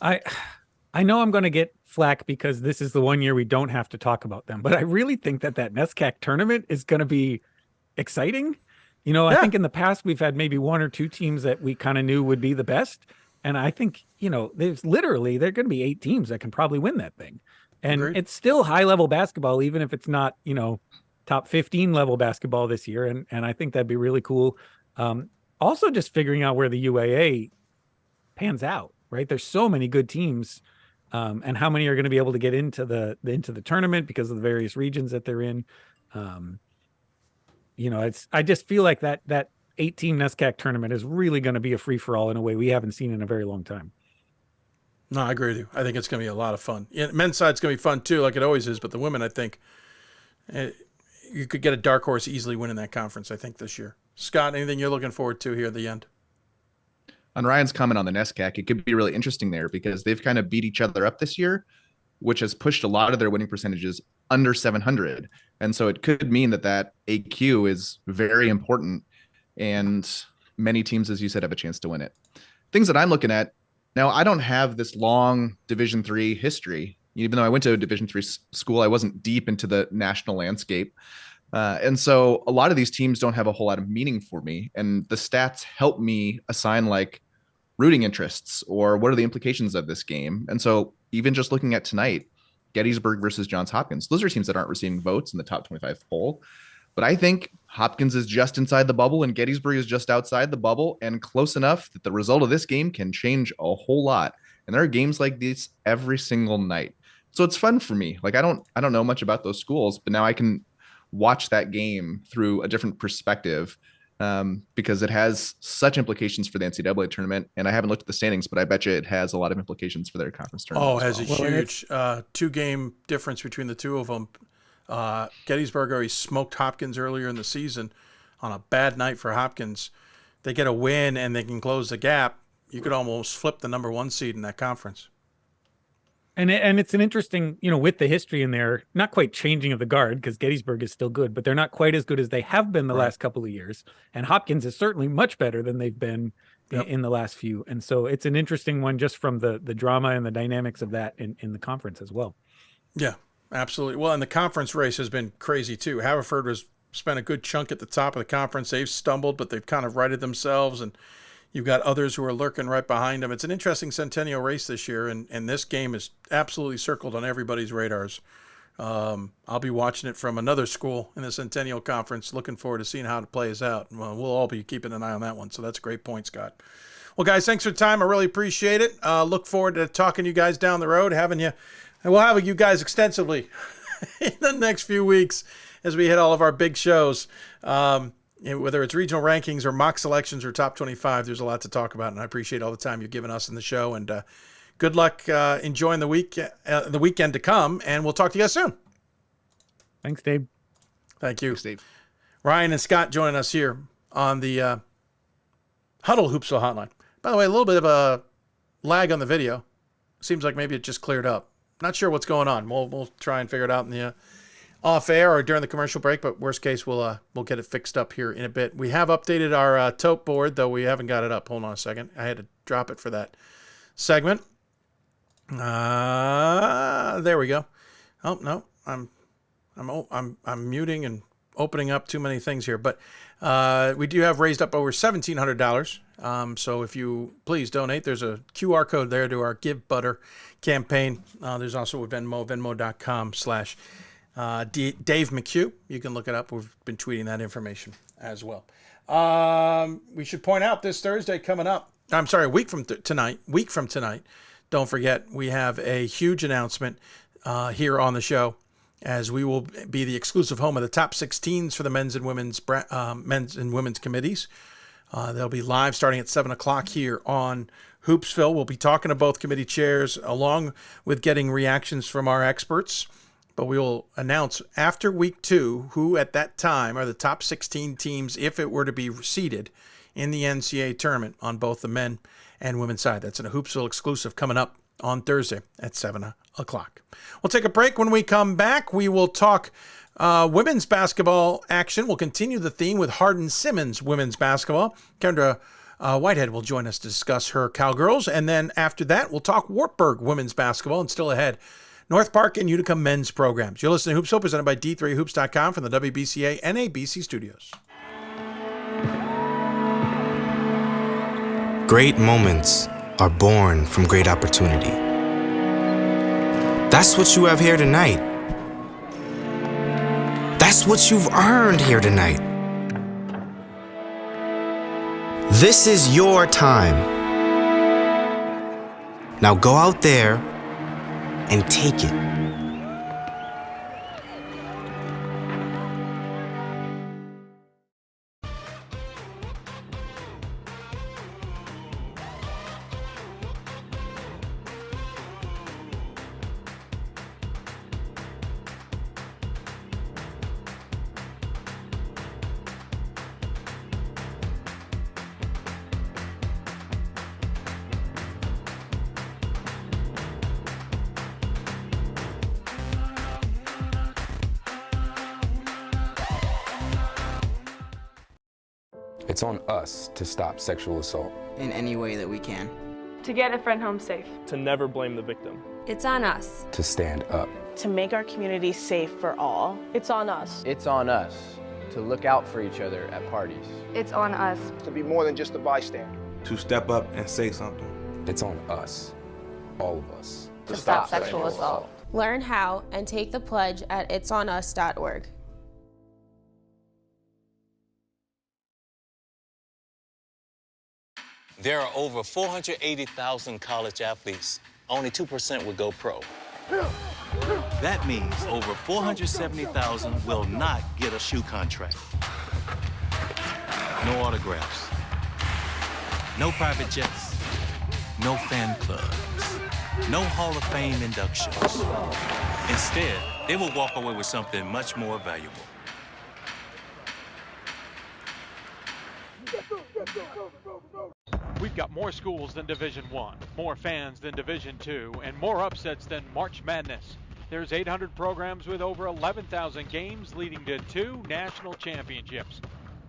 I know I'm going to get flack because this is the one year we don't have to talk about them, but I really think that NESCAC tournament is going to be exciting. I think in the past we've had maybe 1 or 2 teams that we kind of knew would be the best. And I think, there are going to be 8 teams that can probably win that thing. And Agreed. It's still high level basketball, even if it's not, top 15 level basketball this year. And I think that'd be really cool. Also just figuring out where the UAA pans out, right? There's so many good teams. And how many are going to be able to get into the tournament because of the various regions that they're in. I just feel like that 8-team NESCAC tournament is really going to be a free for all in a way we haven't seen in a very long time. No, I agree with you. I think it's going to be a lot of fun. Yeah, men's side's going to be fun too, like it always is. But the women, I think, you could get a dark horse easily winning that conference, I think, this year. Scott, anything you're looking forward to here at the end? On Ryan's comment on the NESCAC, it could be really interesting there because they've kind of beat each other up this year, which has pushed a lot of their winning percentages under 700. And so it could mean that AQ is very important, and many teams, as you said, have a chance to win it. Things that I'm looking at now, I don't have this long Division III history. Even though I went to a Division III school, I wasn't deep into the national landscape. And so a lot of these teams don't have a whole lot of meaning for me. And the stats help me assign like rooting interests or what are the implications of this game. And so even just looking at tonight, Gettysburg versus Johns Hopkins, those are teams that aren't receiving votes in the top 25 poll. But I think Hopkins is just inside the bubble and Gettysburg is just outside the bubble and close enough that the result of this game can change a whole lot. And there are games like these every single night. So it's fun for me. Like I don't know much about those schools, but now I can watch that game through a different perspective because it has such implications for the NCAA tournament. And I haven't looked at the standings, but I bet you it has a lot of implications for their conference tournament. Oh, it has a huge 2-game difference between the two of them. Gettysburg already smoked Hopkins earlier in the season on a bad night for Hopkins. They get a win and they can close the gap. You could almost flip the number 1 seed in that conference. And it's an interesting, with the history in there, not quite changing of the guard because Gettysburg is still good, but they're not quite as good as they have been the last couple of years. And Hopkins is certainly much better than they've been in the last few. And so it's an interesting one just from the drama and the dynamics of that in the conference as well. Yeah, absolutely. Well, and the conference race has been crazy too. Haverford spent a good chunk at the top of the conference. They've stumbled, but they've kind of righted themselves. And you've got others who are lurking right behind them. It's an interesting Centennial race this year, and this game is absolutely circled on everybody's radars. I'll be watching it from another school in the Centennial Conference, looking forward to seeing how it plays out. Well, we'll all be keeping an eye on that one, so that's a great point, Scott. Well, guys, thanks for the time. I really appreciate it. Look forward to talking to you guys down the road, we'll have you guys extensively in the next few weeks as we hit all of our big shows. Whether it's regional rankings or mock selections or top 25, there's a lot to talk about, and I appreciate all the time you've given us in the show. And good luck enjoying the weekend to come, and we'll talk to you guys soon. Thanks, Dave. Thank you. Thanks, Dave. Ryan and Scott joining us here on the Hudl Hoopsville Hotline. By the way, a little bit of a lag on the video. Seems like maybe it just cleared up. Not sure what's going on. We'll try and figure it out in the off air or during the commercial break, but worst case, we'll get it fixed up here in a bit. We have updated our tote board, though we haven't got it up. Hold on a second. I had to drop it for that segment. There we go. Oh no, I'm muting and opening up too many things here, but we do have raised up over $1,700. So if you please donate, there's a QR code there to our Give Butter campaign. There's also a Venmo, venmo.com/Dave McHugh. You can look it up. We've been tweeting that information as well. We should point out this Thursday coming up. I'm sorry, a week from tonight. Don't forget, we have a huge announcement here on the show, as we will be the exclusive home of the top 16s for the men's and women's committees. They'll be live starting at 7 o'clock here on Hoopsville. We'll be talking to both committee chairs along with getting reactions from our experts. But we will announce after week 2 who at that time are the top 16 teams if it were to be seeded in the NCAA tournament on both the men and women's side. That's a Hoopsville exclusive coming up on Thursday at 7 o'clock. We'll take a break. When we come back, we will talk women's basketball action. We'll continue the theme with Hardin-Simmons women's basketball. Kendra Whitehead will join us to discuss her Cowgirls. And then after that, we'll talk Wartburg women's basketball, and still ahead, North Park and Utica men's programs. You're listening to Hoopsville, presented by D3Hoops.com from the WBCA NABC Studios. Great moments are born from great opportunity. That's what you have here tonight. That's what you've earned here tonight. This is your time. Now go out there and take it. It's on us to stop sexual assault. In any way that we can. To get a friend home safe. To never blame the victim. It's on us. To stand up. To make our community safe for all. It's on us. It's on us to look out for each other at parties. It's on us. To be more than just a bystander. To step up and say something. It's on us. All of us. To stop sexual assault. Learn how and take the pledge at itsonus.org. There are over 480,000 college athletes. Only 2% would go pro. That means over 470,000 will not get a shoe contract. No autographs. No private jets. No fan clubs. No Hall of Fame inductions. Instead, they will walk away with something much more valuable. We've got more schools than Division I, more fans than Division II, and more upsets than March Madness. There's 800 programs with over 11,000 games leading to 2 national championships.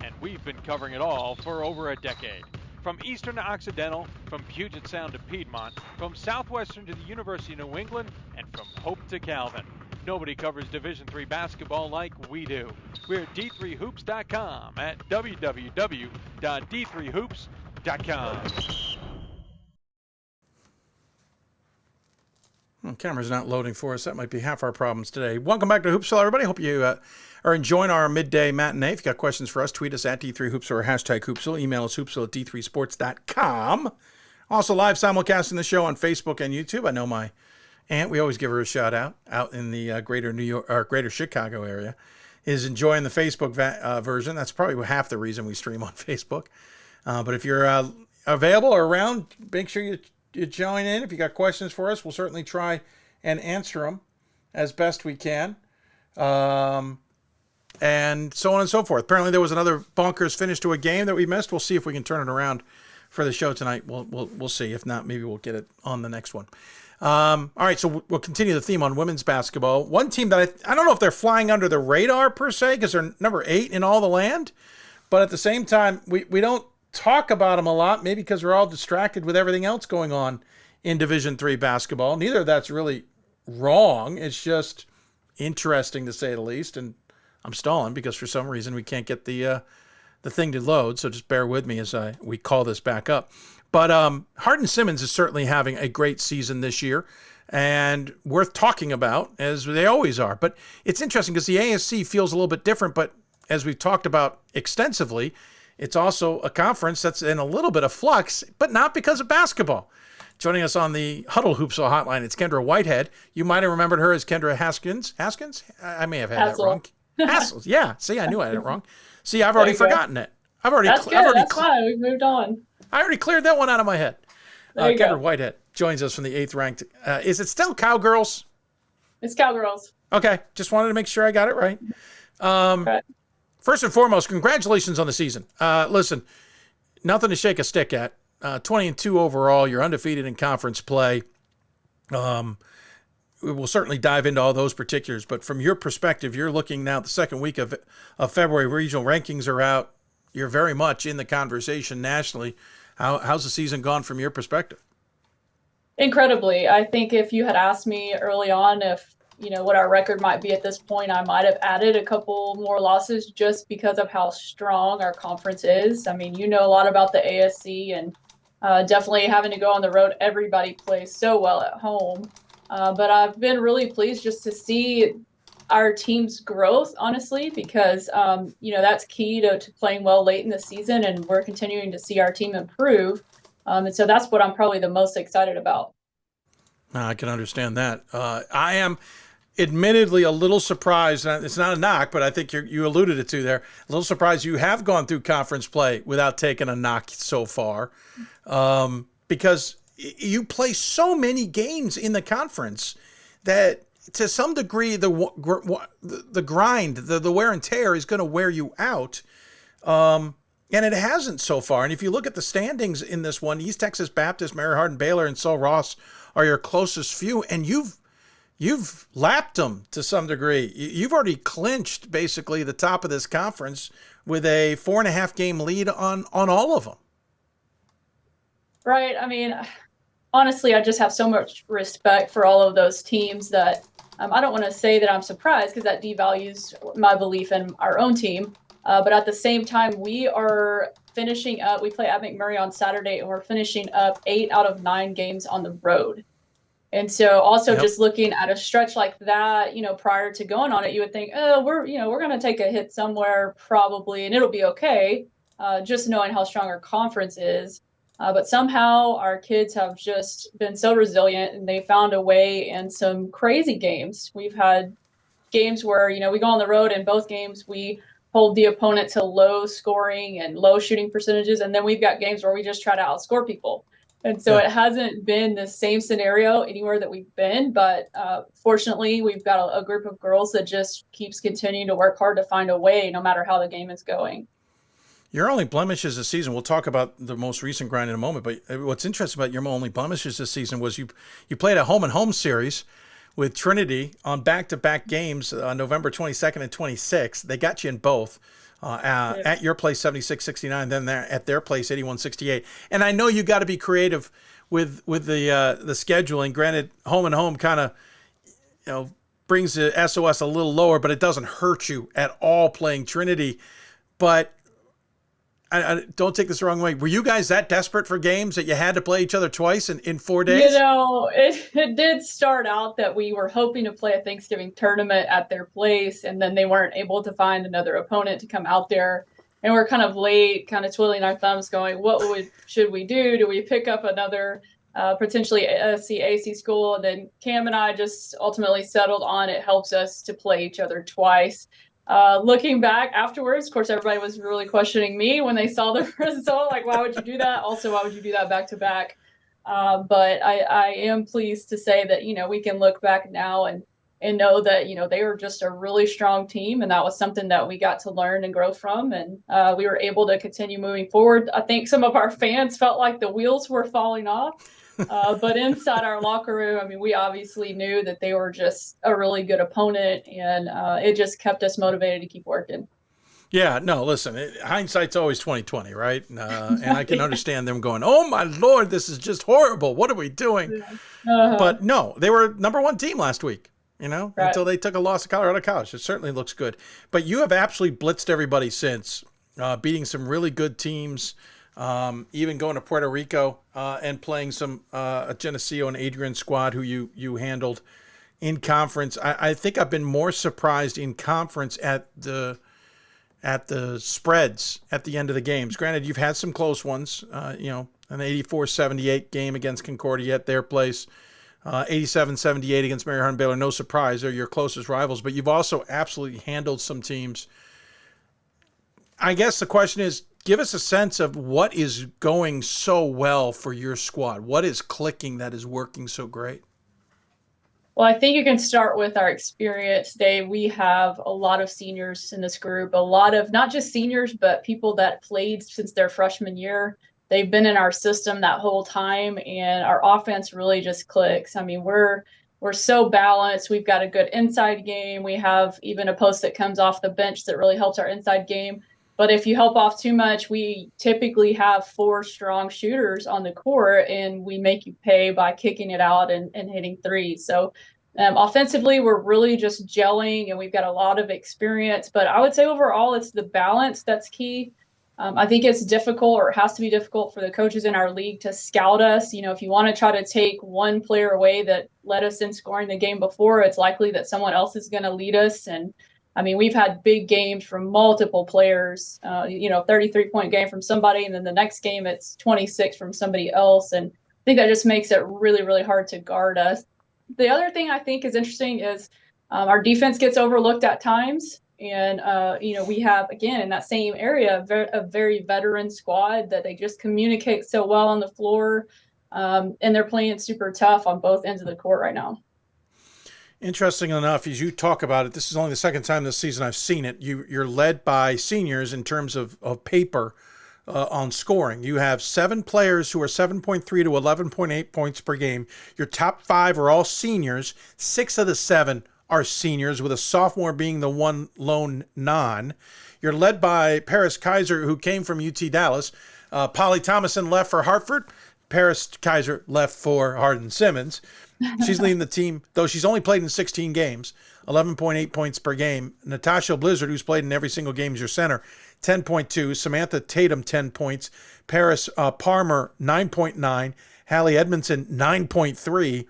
And we've been covering it all for over a decade. From Eastern to Occidental, from Puget Sound to Piedmont, from Southwestern to the University of New England, and from Hope to Calvin. Nobody covers Division III basketball like we do. We're at D3Hoops.com at www.d3hoops.com. WBCA.com. Well, camera's not loading for us. That might be half our problems today. Welcome back to Hoopsville, everybody. Hope you are enjoying our midday matinee. If you got questions for us, tweet us at D3Hoopsville or hashtag Hoopsville. Email us hoopsville at D3sports.com. Also live simulcasting the show on Facebook and YouTube. I know my aunt, we always give her a shout out in the greater New York or greater Chicago area, is enjoying the Facebook version. That's probably half the reason we stream on Facebook. But if you're available or around, make sure you join in. If you got questions for us, we'll certainly try and answer them as best we can. And so on and so forth. Apparently there was another bonkers finish to a game that we missed. We'll see if we can turn it around for the show tonight. We'll see. If not, maybe we'll get it on the next one. All right, so we'll continue the theme on women's basketball. One team that I don't know if they're flying under the radar per se because they're number 8 in all the land, but at the same time, we don't talk about them a lot, maybe because we're all distracted with everything else going on in Division III basketball. Neither of that's really wrong. It's just interesting to say the least. And I'm stalling because for some reason we can't get the thing to load. So just bear with me as we call this back up. But Hardin-Simmons is certainly having a great season this year and worth talking about, as they always are. But it's interesting because the ASC feels a little bit different. But as we've talked about extensively, it's also a conference that's in a little bit of flux, but not because of basketball. Joining us on the Hudl Hoopsville Hotline, it's Kendra Whitehead. You might have remembered her as Kendra Haskins. Haskins? I may have had that wrong. Hassel. Yeah. See, I knew I had it wrong. See, I've already forgotten it. That's good. That's fine. We've moved on. I already cleared that one out of my head. Kendra Whitehead joins us from the 8th ranked. Is it still Cowgirls? It's Cowgirls. Okay. Just wanted to make sure I got it right. First and foremost, congratulations on the season. Listen, nothing to shake a stick at. 20-2 overall. You're undefeated in conference play. We'll certainly dive into all those particulars, but from your perspective, you're looking now at the second week of February. Regional rankings are out. You're very much in the conversation nationally. How's the season gone from your perspective? Incredibly. I think if you had asked me early on if what our record might be at this point, I might have added a couple more losses just because of how strong our conference is. I mean, a lot about the ASC and definitely having to go on the road. Everybody plays so well at home. But I've been really pleased just to see our team's growth, honestly, because, that's key to playing well late in the season, and we're continuing to see our team improve. And so that's what I'm probably the most excited about. I can understand that. I am admittedly a little surprised. It's not a knock, but I think you alluded it to there. A little surprised you have gone through conference play without taking a knock so far, because you play so many games in the conference that to some degree the grind, the wear and tear is going to wear you out. And it hasn't so far. And if you look at the standings in this one, East Texas Baptist, Mary Hardin, Baylor, and Sul Ross are your closest few, and you've lapped them to some degree. You've already clinched basically the top of this conference with a 4.5 game lead on all of them. Right. I mean, honestly, I just have so much respect for all of those teams that I don't want to say that I'm surprised because that devalues my belief in our own team. But at the same time, we are finishing up. We play at McMurray on Saturday, and we're finishing up 8 out of 9 games on the road. And so also just looking at a stretch like that, prior to going on it, you would think, oh, we're going to take a hit somewhere probably, and it'll be okay, just knowing how strong our conference is. But somehow our kids have just been so resilient, and they found a way in some crazy games. We've had games where, we go on the road, and both games we hold the opponent to low scoring and low shooting percentages. And then we've got games where we just try to outscore people. And so it hasn't been the same scenario anywhere that we've been. But fortunately, we've got a group of girls that just keeps continuing to work hard to find a way, no matter how the game is going. Your only blemishes this season, we'll talk about the most recent grind in a moment, but what's interesting about your only blemishes this season was you played a home-and-home series with Trinity on back-to-back games on November 22nd and 26th. They got you in both. At your place, 76-69, then at their place, 81-68. And I know you got to be creative with the scheduling. Granted, home and home kind of brings the SOS a little lower, but it doesn't hurt you at all playing Trinity. But I don't take this the wrong way. Were you guys that desperate for games that you had to play each other twice in 4 days? You know, it did start out that we were hoping to play a Thanksgiving tournament at their place, and then they weren't able to find another opponent to come out there. And we're kind of late, kind of twiddling our thumbs going, should we do? Do we pick up another potentially AC school? And then Cam and I just ultimately settled on it helps us to play each other twice. Looking back afterwards, of course, everybody was really questioning me when they saw the result. Like, why would you do that? Also, why would you do that back to back? But I am pleased to say that, you know, we can look back now and know that, you know, they were just a really strong team. And that was something that we got to learn and grow from. And we were able to continue moving forward. I think some of our fans felt like the wheels were falling off. But inside our locker room, I mean, we obviously knew that they were just a really good opponent, and it just kept us motivated to keep working. Yeah, no, listen, hindsight's always 20/20, right? And I can understand them going, "Oh my Lord, this is just horrible. What are we doing?" But no, they were #1 team last week, you know, until they took a loss to Colorado College. It certainly looks good. But you have absolutely blitzed everybody since, beating some really good teams. Even going to Puerto Rico and playing some Geneseo and Adrian squad who you handled in conference. I think I've been more surprised in conference at the spreads at the end of the games. Granted, you've had some close ones, you know, an 84-78 game against Concordia at their place, 87-78 against Mary Hardin Baylor. No surprise, they're your closest rivals, but you've also absolutely handled some teams. I guess the question is, give us a sense of what is going so well for your squad. What is clicking that is working so great? Well, I think you can start with our experience, Dave. We have a lot of seniors in this group, a lot of not just seniors, but people that played since their freshman year. They've been in our system that whole time, and our offense really just clicks. I mean, we're so balanced. We've got a good inside game. We have even a post that comes off the bench that really helps our inside game. But if you help off too much, we typically have 4 strong shooters on the court, and we make you pay by kicking it out and hitting threes. So offensively, we're really just gelling, and we've got a lot of experience. But I would say overall, it's the balance that's key. I think it's difficult, or it has to be difficult, for the coaches in our league to scout us. You know, if you want to try to take one player away that led us in scoring the game before, it's likely that someone else is going to lead us. And I mean, we've had big games from multiple players, 33-point game from somebody, and then the next game it's 26 from somebody else. And I think that just makes it really, really hard to guard us. The other thing I think is interesting is our defense gets overlooked at times. And, we have, again, in that same area, a very veteran squad that they just communicate so well on the floor. And they're playing super tough on both ends of the court right now. Interesting enough, as you talk about it, this is only the second time this season I've seen it. You're led by seniors in terms of paper on scoring. You have 7 players who are 7.3 to 11.8 points per game. Your top 5 are all seniors. 6 of the 7 are seniors, with a sophomore being the one lone non. You're led by Paris Kaiser, who came from UT Dallas. Polly Thomason left for Hartford. Paris Kaiser left for Hardin-Simmons. She's leading the team, though she's only played in 16 games, 11.8 points per game. Natasha Blizzard, who's played in every single game, is your center, 10.2. Samantha Tatum, 10 points. Paris Palmer, 9.9. Hallie Edmondson, 9.3.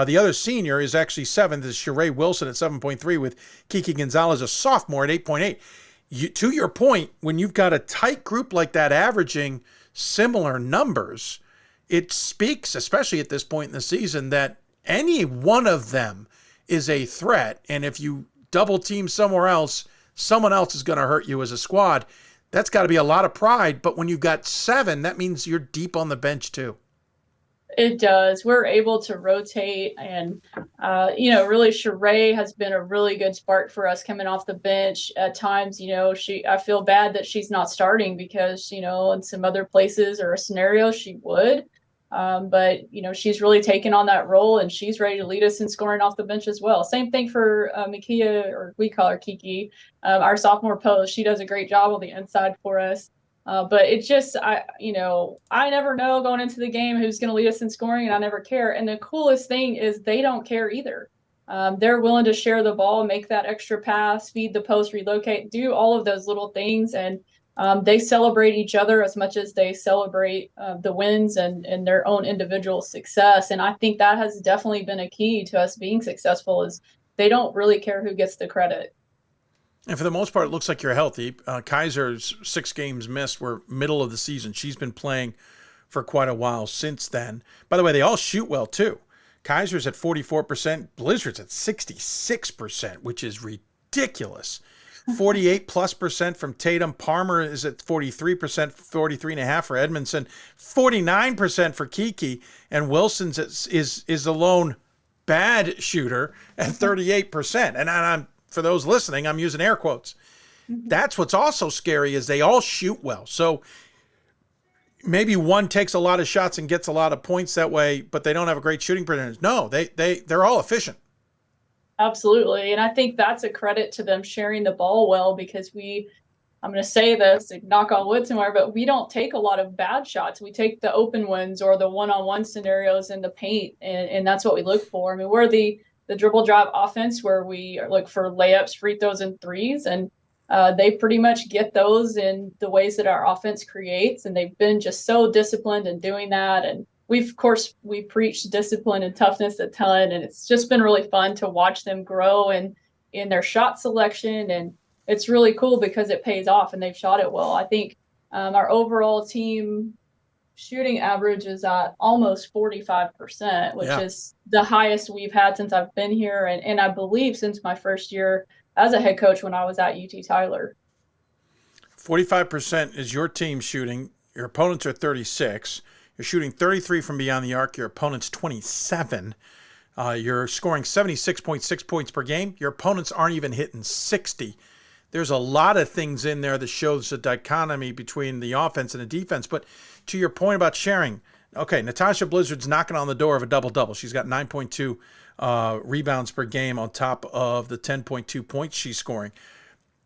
The other senior is actually 7th, is Sheree Wilson at 7.3, with Kiki Gonzalez, a sophomore, at 8.8. To your point, when you've got a tight group like that averaging similar numbers, it speaks, especially at this point in the season, that any one of them is a threat. And if you double team somewhere else, someone else is going to hurt you as a squad. That's got to be a lot of pride. But when you've got 7, that means you're deep on the bench too. It does. We're able to rotate, and really Sheree has been a really good spark for us coming off the bench. At times, I feel bad that she's not starting, because, in some other places or a scenario she would. But she's really taken on that role, and she's ready to lead us in scoring off the bench as well. Same thing for McHugh, or we call her Kiki, our sophomore post. She does a great job on the inside for us. But it's just, I never know going into the game who's going to lead us in scoring, and I never care. And the coolest thing is they don't care either. They're willing to share the ball, make that extra pass, feed the post, relocate, do all of those little things. And they celebrate each other as much as they celebrate the wins and their own individual success. And I think that has definitely been a key to us being successful is they don't really care who gets the credit. And for the most part, it looks like you're healthy. Kaiser's 6 games missed were middle of the season. She's been playing for quite a while since then. By the way, they all shoot well, too. Kaiser's at 44%, Blizzard's at 66%, which is ridiculous. 48+% from Tatum. Palmer is at 43%, 43.5% for Edmondson, 49% for Kiki, and Wilson's is the lone bad shooter at 38%. And I'm for those listening, I'm using air quotes. That's what's also scary is they all shoot well. So maybe one takes a lot of shots and gets a lot of points that way, but they don't have a great shooting percentage. No, they're all efficient. Absolutely. And I think that's a credit to them sharing the ball well because I'm going to say this, knock on wood somewhere, but we don't take a lot of bad shots. We take the open ones or the one-on-one scenarios in the paint, and that's what we look for. I mean, we're the dribble drive offense where we look for layups, free throws, and threes, and they pretty much get those in the ways that our offense creates, and they've been just so disciplined in doing that. And we preach discipline and toughness a ton, and it's just been really fun to watch them grow in their shot selection, and it's really cool because it pays off, and they've shot it well. I think our overall team shooting average is at almost 45%, which is the highest we've had since I've been here, and I believe since my first year as a head coach when I was at UT Tyler. 45% is your team shooting. Your opponents are 36. You're shooting 33 from beyond the arc. Your opponent's 27. You're scoring 76.6 points per game. Your opponents aren't even hitting 60. There's a lot of things in there that shows the dichotomy between the offense and the defense. But to your point about sharing, okay, Natasha Blizzard's knocking on the door of a double-double. She's got 9.2 rebounds per game on top of the 10.2 points she's scoring.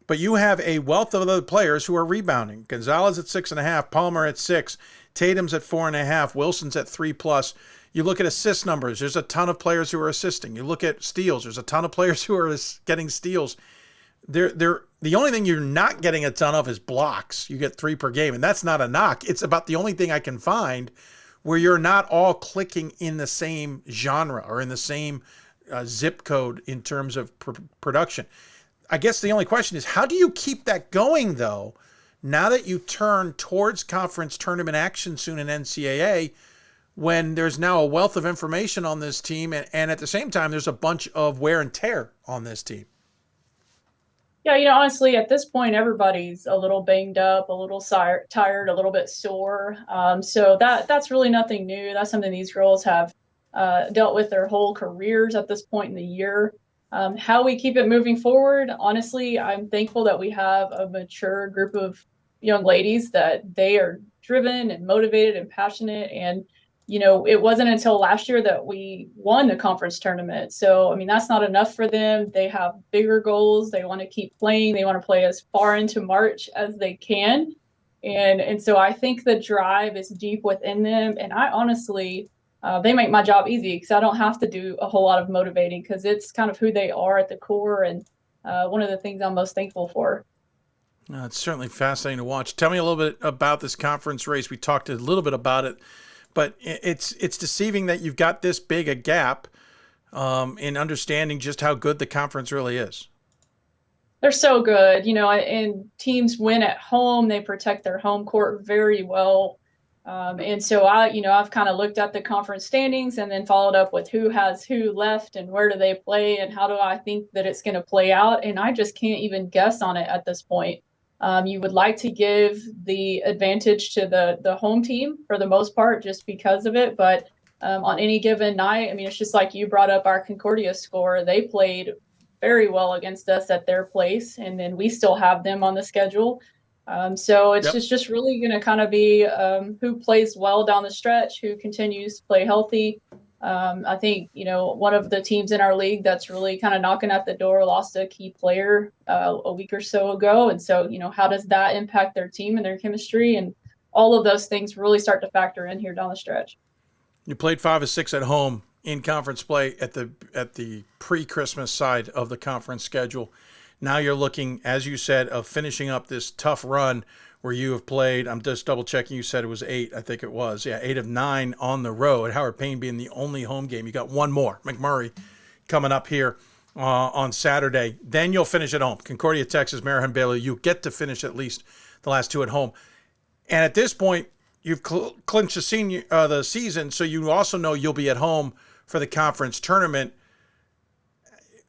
But you have a wealth of other players who are rebounding. Gonzalez at 6.5, Palmer at 6, Tatum's at 4.5, Wilson's at 3+. You look at assist numbers, there's a ton of players who are assisting. You look at steals, there's a ton of players who are getting steals. The only thing you're not getting a ton of is blocks. You get 3 per game, and that's not a knock. It's about the only thing I can find where you're not all clicking in the same genre or in the same zip code in terms of production. I guess the only question is, how do you keep that going, though, now that you turn towards conference tournament action soon in NCAA, when there's now a wealth of information on this team, and at the same time, there's a bunch of wear and tear on this team? Yeah, honestly, at this point, everybody's a little banged up, a little tired, a little bit sore. So that's really nothing new. That's something these girls have dealt with their whole careers at this point in the year. How we keep it moving forward, honestly, I'm thankful that we have a mature group of young ladies that they are driven and motivated and passionate. And, it wasn't until last year that we won the conference tournament. So, I mean, that's not enough for them. They have bigger goals. They want to keep playing. They want to play as far into March as they can. And so I think the drive is deep within them. And I honestly, they make my job easy because I don't have to do a whole lot of motivating because it's kind of who they are at the core. And one of the things I'm most thankful for. It's certainly fascinating to watch. Tell me a little bit about this conference race. We talked a little bit about it, but it's deceiving that you've got this big a gap in understanding just how good the conference really is. They're so good, and teams win at home. They protect their home court very well. And so I've kind of looked at the conference standings and then followed up with who has who left and where do they play and how do I think that it's going to play out. And I just can't even guess on it at this point. You would like to give the advantage to the home team for the most part, just because of it. But on any given night, I mean, it's just like you brought up our Concordia score. They played very well against us at their place, and then we still have them on the schedule. So it's just really going to kind of be who plays well down the stretch, who continues to play healthy. I think, one of the teams in our league that's really kind of knocking at the door lost a key player a week or so ago. And so, how does that impact their team and their chemistry? And all of those things really start to factor in here down the stretch. You played 5 of 6 at home in conference play at the pre-Christmas side of the conference schedule. Now you're looking, as you said, of finishing up this tough run where you have played. I'm just double checking. You said it was 8. I think it was. Yeah, 8 of 9 on the road. Howard Payne being the only home game. You got one more, McMurray, coming up here on Saturday. Then you'll finish at home. Concordia, Texas, Marathon, Baylor. You get to finish at least the last 2 at home. And at this point, you've clinched the season, so you also know you'll be at home for the conference tournament.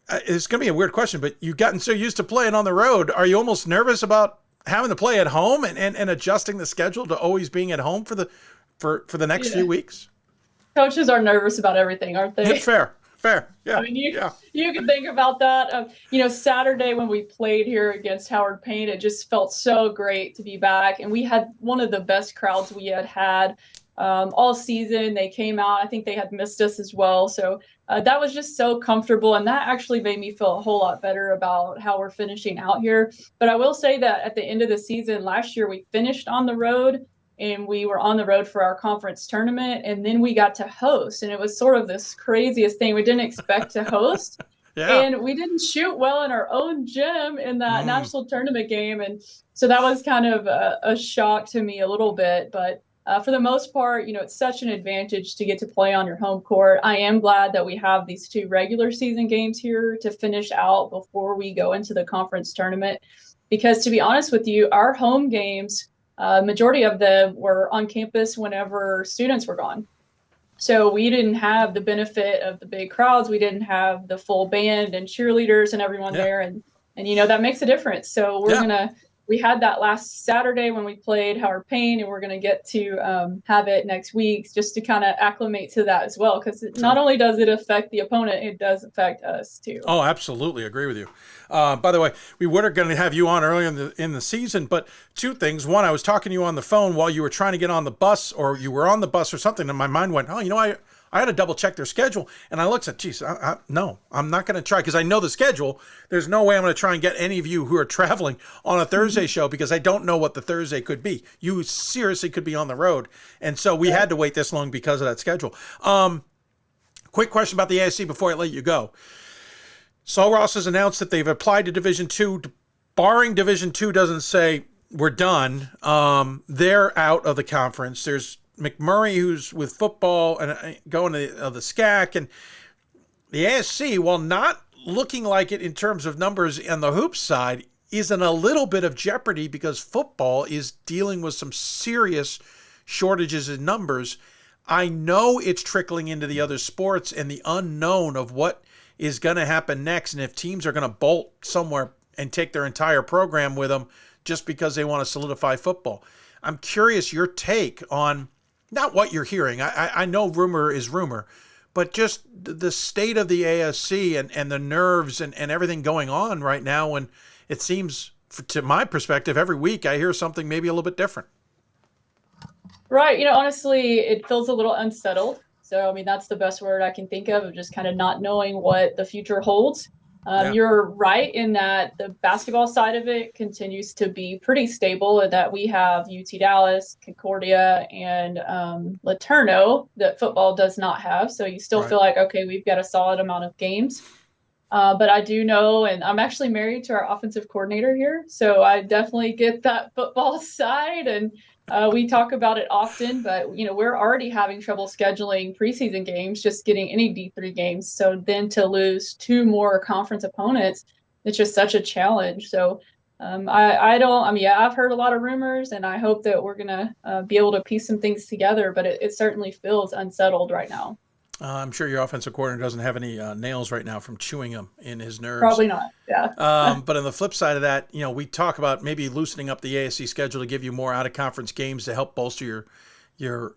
It's going to be a weird question, but you've gotten so used to playing on the road. Are you almost nervous about having to play at home and adjusting the schedule to always being at home for the next few weeks? Coaches are nervous about everything, aren't they? Fair. Yeah. I mean, you can think about that. Saturday when we played here against Howard Payne, it just felt so great to be back. And we had one of the best crowds we had all season. They came out. I think they had missed us as well. So that was just so comfortable. And that actually made me feel a whole lot better about how we're finishing out here. But I will say that at the end of the season last year, we finished on the road. And we were on the road for our conference tournament, and then we got to host. And it was sort of this craziest thing. We didn't expect to host. And we didn't shoot well in our own gym in that national tournament game. And so that was kind of a shock to me a little bit. But for the most part, it's such an advantage to get to play on your home court. I am glad that we have these 2 regular season games here to finish out before we go into the conference tournament. Because to be honest with you, our home games, majority of them were on campus whenever students were gone. So we didn't have the benefit of the big crowds. We didn't have the full band and cheerleaders and everyone there. And that makes a difference. So we had that last Saturday when we played Howard Payne, and we're going to get to have it next week just to kind of acclimate to that as well. Because not only does it affect the opponent, it does affect us too. Oh, absolutely. Agree with you. By the way, we were going to have you on earlier in the season, but 2 things. One, I was talking to you on the phone while you were trying to get on the bus, or you were on the bus or something, and my mind went, I had to double check their schedule. And I looked at, no, I'm not going to try, because I know the schedule. There's no way I'm going to try and get any of you who are traveling on a Thursday show, because I don't know what the Thursday could be. You seriously could be on the road. And so we had to wait this long because of that schedule. Quick question about the ASC before I let you go. Sul Ross has announced that they've applied to Division II. Barring Division II doesn't say we're done, they're out of the conference. There's McMurray, who's with football and going to the SCAC, and the ASC, while not looking like it in terms of numbers on the hoops side, is in a little bit of jeopardy because football is dealing with some serious shortages in numbers. I know it's trickling into the other sports and the unknown of what is going to happen next, and if teams are going to bolt somewhere and take their entire program with them just because they want to solidify football. I'm curious your take on not what you're hearing. I know rumor is rumor, but just the state of the ASC and the nerves and everything going on right now. When it seems, to my perspective, every week I hear something maybe a little bit different. Right. Honestly, it feels a little unsettled. So, that's the best word I can think of just kind of not knowing what the future holds. You're right in that the basketball side of it continues to be pretty stable, and that we have UT Dallas, Concordia, and Laterno that football does not have. So you still feel like, okay, we've got a solid amount of games. But I do know, and I'm actually married to our offensive coordinator here, so I definitely get that football side, and we talk about it often, but we're already having trouble scheduling preseason games, just getting any D3 games. So then to lose 2 more conference opponents, it's just such a challenge. So I've heard a lot of rumors, and I hope that we're going to be able to piece some things together, but it certainly feels unsettled right now. I'm sure your offensive coordinator doesn't have any nails right now from chewing them in his nerves. Probably not, yeah. But on the flip side of that, we talk about maybe loosening up the ASC schedule to give you more out-of-conference games to help bolster your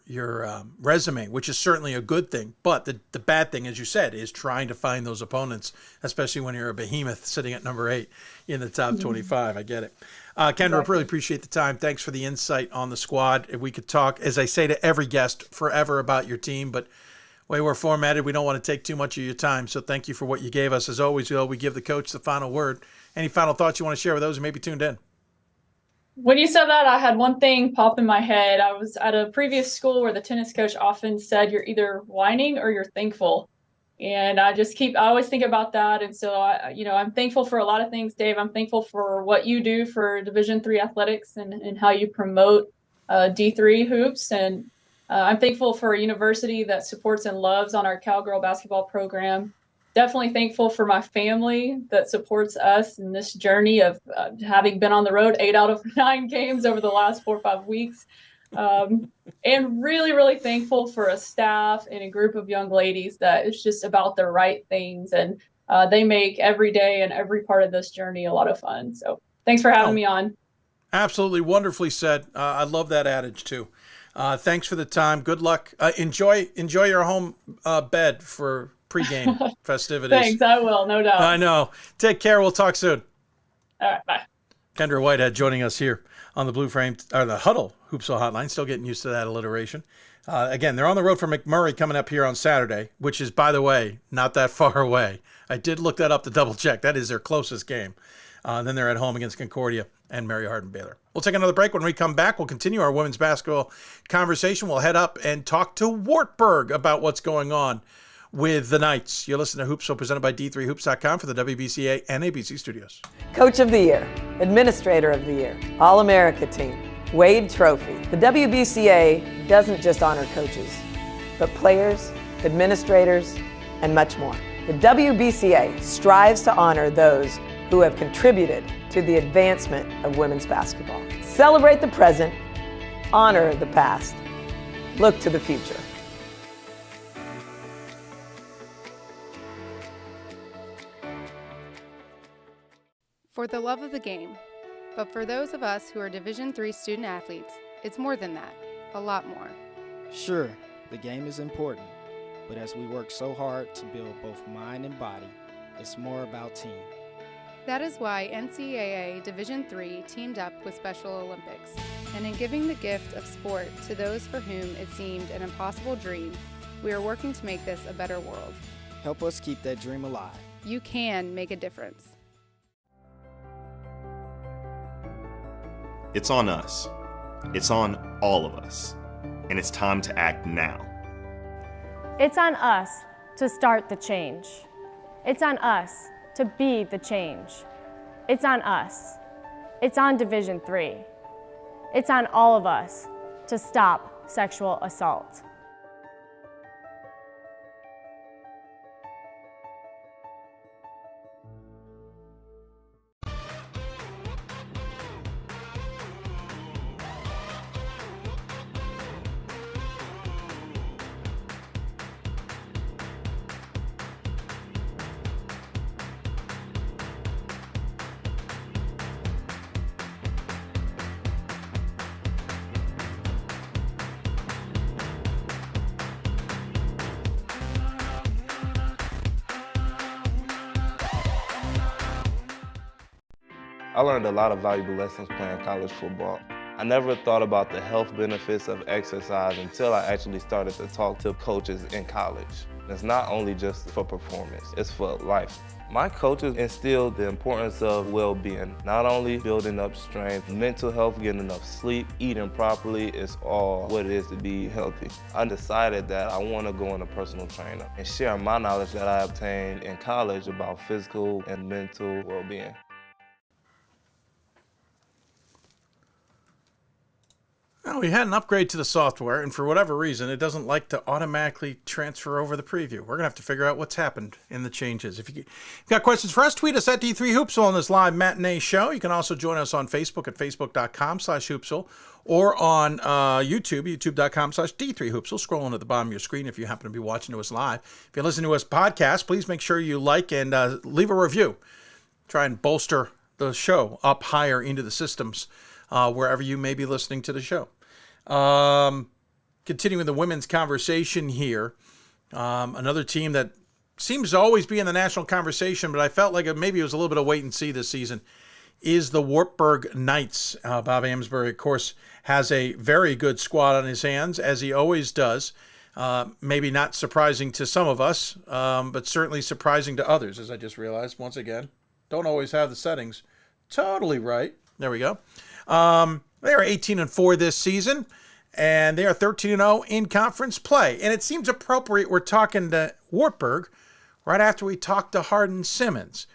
resume, which is certainly a good thing. But the bad thing, as you said, is trying to find those opponents, especially when you're a behemoth sitting at number 8 in the top 25. I get it. Kendra, really appreciate the time. Thanks for the insight on the squad. If we could talk, as I say to every guest, forever about your team, but way we're formatted, we don't want to take too much of your time. So thank you for what you gave us. As always, we give the coach the final word. Any final thoughts you want to share with those who may be tuned in? When you said that, I had one thing pop in my head. I was at a previous school where the tennis coach often said, you're either whining or you're thankful. And I always think about that. And so I'm thankful for a lot of things, Dave. I'm thankful for what you do for Division III athletics and how you promote D3 hoops. And I'm thankful for a university that supports and loves on our Cowgirl basketball program. Definitely thankful for my family that supports us in this journey of having been on the road 8 out of 9 games over the last 4 or 5 weeks. And really, really thankful for a staff and a group of young ladies that it's just about the right things. And they make every day and every part of this journey a lot of fun. So thanks for having me on. Absolutely wonderfully said. I love that adage too. Thanks for the time. Good luck. Enjoy your home bed for pregame festivities. Thanks, I will, no doubt. I know. Take care. We'll talk soon. All right, bye. Kendra Whitehead joining us here on the the Hudl Hoopsville Hotline. Still getting used to that alliteration. Again, they're on the road for McMurray coming up here on Saturday, which is, by the way, not that far away. I did look that up to double check. That is their closest game. Then they're at home against Concordia and Mary Hardin Baylor. We'll take another break. When we come back, we'll continue our women's basketball conversation. We'll head up and talk to Wartburg about what's going on with the Knights. You're listening to Hoopsville, presented by D3Hoops.com for the WBCA and NABC Studios. Coach of the Year, Administrator of the Year, All-America Team, Wade Trophy. The WBCA doesn't just honor coaches, but players, administrators, and much more. The WBCA strives to honor those who have contributed to the advancement of women's basketball. Celebrate the present, honor the past, look to the future. For the love of the game, but for those of us who are Division III student athletes, it's more than that, a lot more. Sure, the game is important, but as we work so hard to build both mind and body, it's more about team. That is why NCAA Division III teamed up with Special Olympics, and in giving the gift of sport to those for whom it seemed an impossible dream, we are working to make this a better world. Help us keep that dream alive. You can make a difference. It's on us. It's on all of us. And it's time to act now. It's on us to start the change. It's on us to be the change. It's on us. It's on Division III. It's on all of us to stop sexual assault. I learned a lot of valuable lessons playing college football. I never thought about the health benefits of exercise until I actually started to talk to coaches in college. It's not only just for performance, it's for life. My coaches instilled the importance of well-being, not only building up strength, mental health, getting enough sleep, eating properly is all what it is to be healthy. I decided that I want to go into personal trainer and share my knowledge that I obtained in college about physical and mental well-being. Well, we had an upgrade to the software, and for whatever reason, it doesn't like to automatically transfer over the preview. We're going to have to figure out what's happened in the changes. If you've got questions for us, tweet us at D3Hoopsville on this live matinee show. You can also join us on Facebook at facebook.com/Hoopsville or on YouTube, youtube.com/D3Hoopsville. Scrolling at the bottom of your screen if you happen to be watching to us live. If you listen to us podcast, please make sure you like and leave a review. Try and bolster the show up higher into the systems wherever you may be listening to the show. Continuing the women's conversation here, another team that seems to always be in the national conversation, but I felt like maybe it was a little bit of wait and see this season, is the Wartburg Knights. Bob Amsberry, of course, has a very good squad on his hands, as he always does. Maybe not surprising to some of us, but certainly surprising to others, as I just realized once again. Don't always have the settings totally right. There we go. They are 18-4 this season, and they are 13-0 in conference play. And it seems appropriate we're talking to Wartburg right after we talked to Hardin-Simmons,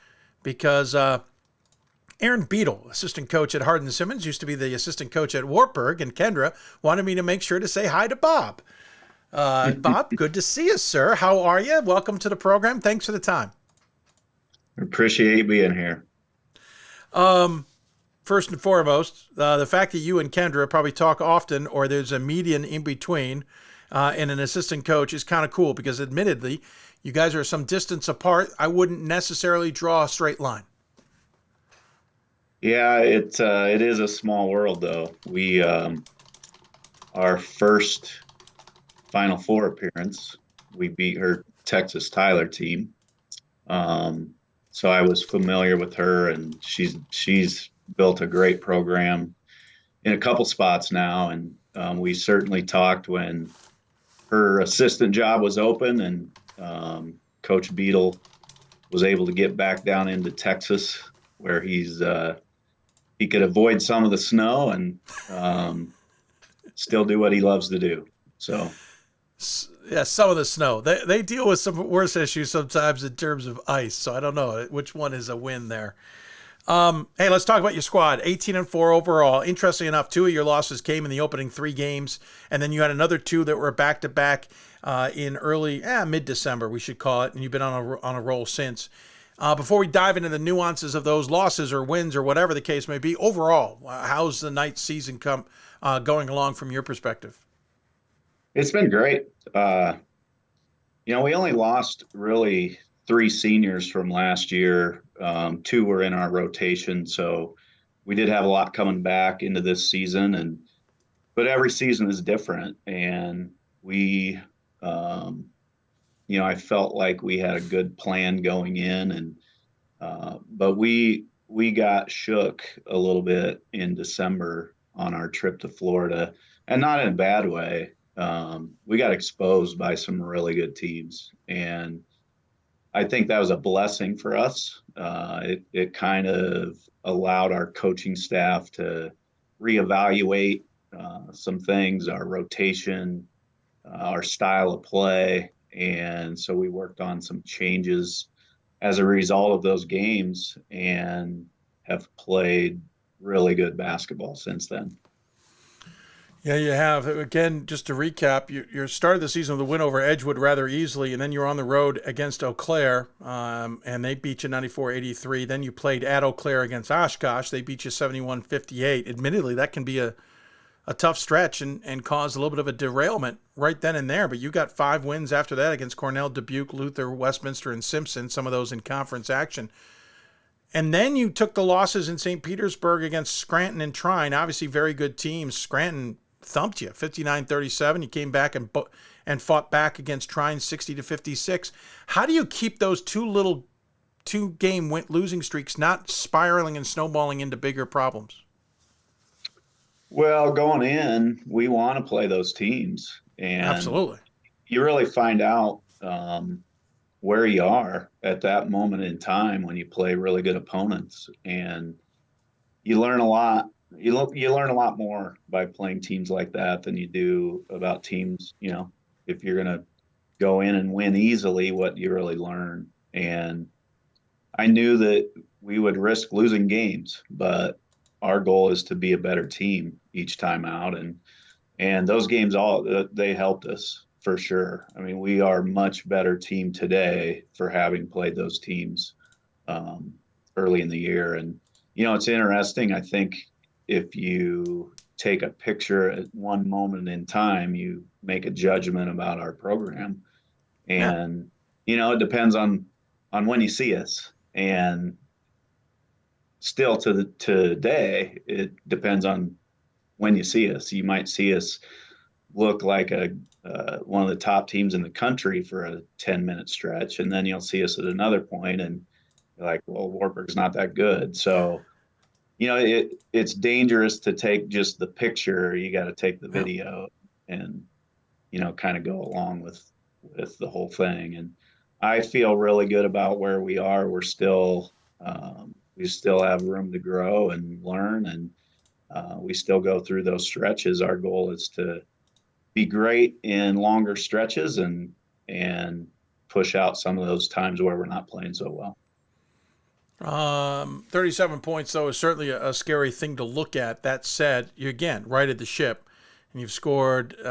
because Aaron Beadle, assistant coach at Hardin-Simmons, used to be the assistant coach at Wartburg, and Kendra wanted me to make sure to say hi to Bob. Bob, good to see you, sir. How are you? Welcome to the program. Thanks for the time. Appreciate being here. First and foremost, the fact that you and Kendra probably talk often, or there's a median in between, and an assistant coach is kind of cool, because admittedly, you guys are some distance apart. I wouldn't necessarily draw a straight line. Yeah, it is a small world, though. We our first Final Four appearance, we beat her Texas Tyler team. So I was familiar with her, and she's built a great program in a couple spots now, and we certainly talked when her assistant job was open, and Coach Beadle was able to get back down into Texas, where he could avoid some of the snow and still do what he loves to do. So, yeah, some of the snow. They deal with some worse issues sometimes in terms of ice. So I don't know which one is a win there. Hey, let's talk about your squad. 18-4 overall. Interesting enough, 2 of your losses came in the opening 3 games, and then you had another 2 that were back-to-back in early, mid-December, we should call it, and you've been on a roll since. Before we dive into the nuances of those losses or wins or whatever the case may be, overall, how's the Knights season going along from your perspective? It's been great. We only lost really 3 seniors from last year. 2 were in our rotation, so we did have a lot coming back into this season. But every season is different, and we, I felt like we had a good plan going in, but we got shook a little bit in December on our trip to Florida, and not in a bad way. We got exposed by some really good teams, and I think that was a blessing for us. It kind of allowed our coaching staff to reevaluate some things, our rotation, our style of play. And so we worked on some changes as a result of those games and have played really good basketball since then. Yeah, you have. Again, just to recap, you started the season with a win over Edgewood rather easily, and then you were on the road against Eau Claire, and they beat you 94-83. Then you played at Eau Claire against Oshkosh. They beat you 71-58. Admittedly, that can be a tough stretch and cause a little bit of a derailment right then and there, but you got 5 wins after that against Cornell, Dubuque, Luther, Westminster, and Simpson, some of those in conference action. And then you took the losses in St. Petersburg against Scranton and Trine, obviously very good teams. Scranton thumped you 59-37. You came back and fought back against Trine 60-56. How do you keep those 2-game losing streaks not spiraling and snowballing into bigger problems? Well, going in, we want to play those teams, and absolutely, you really find out where you are at that moment in time when you play really good opponents, and you learn a lot. You learn a lot more by playing teams like that than you do about teams. If you're going to go in and win easily, what you really learn. And I knew that we would risk losing games, but our goal is to be a better team each time out. And those games, they helped us for sure. I mean, we are a much better team today for having played those teams early in the year. And, it's interesting. I think if you take a picture at one moment in time, you make a judgment about our program. And, it depends on when you see us. And still to today, it depends on when you see us. You might see us look like one of the top teams in the country for a 10-minute stretch, and then you'll see us at another point, and you're like, well, Wartburg's not that good. So, it's dangerous to take just the picture. You got to take the video and, kind of go along with the whole thing. And I feel really good about where we are. We're still we still have room to grow and learn, and we still go through those stretches. Our goal is to be great in longer stretches and push out some of those times where we're not playing so well. 37 points, though, is certainly a scary thing to look at. That said, you again righted the ship, and you've scored, hold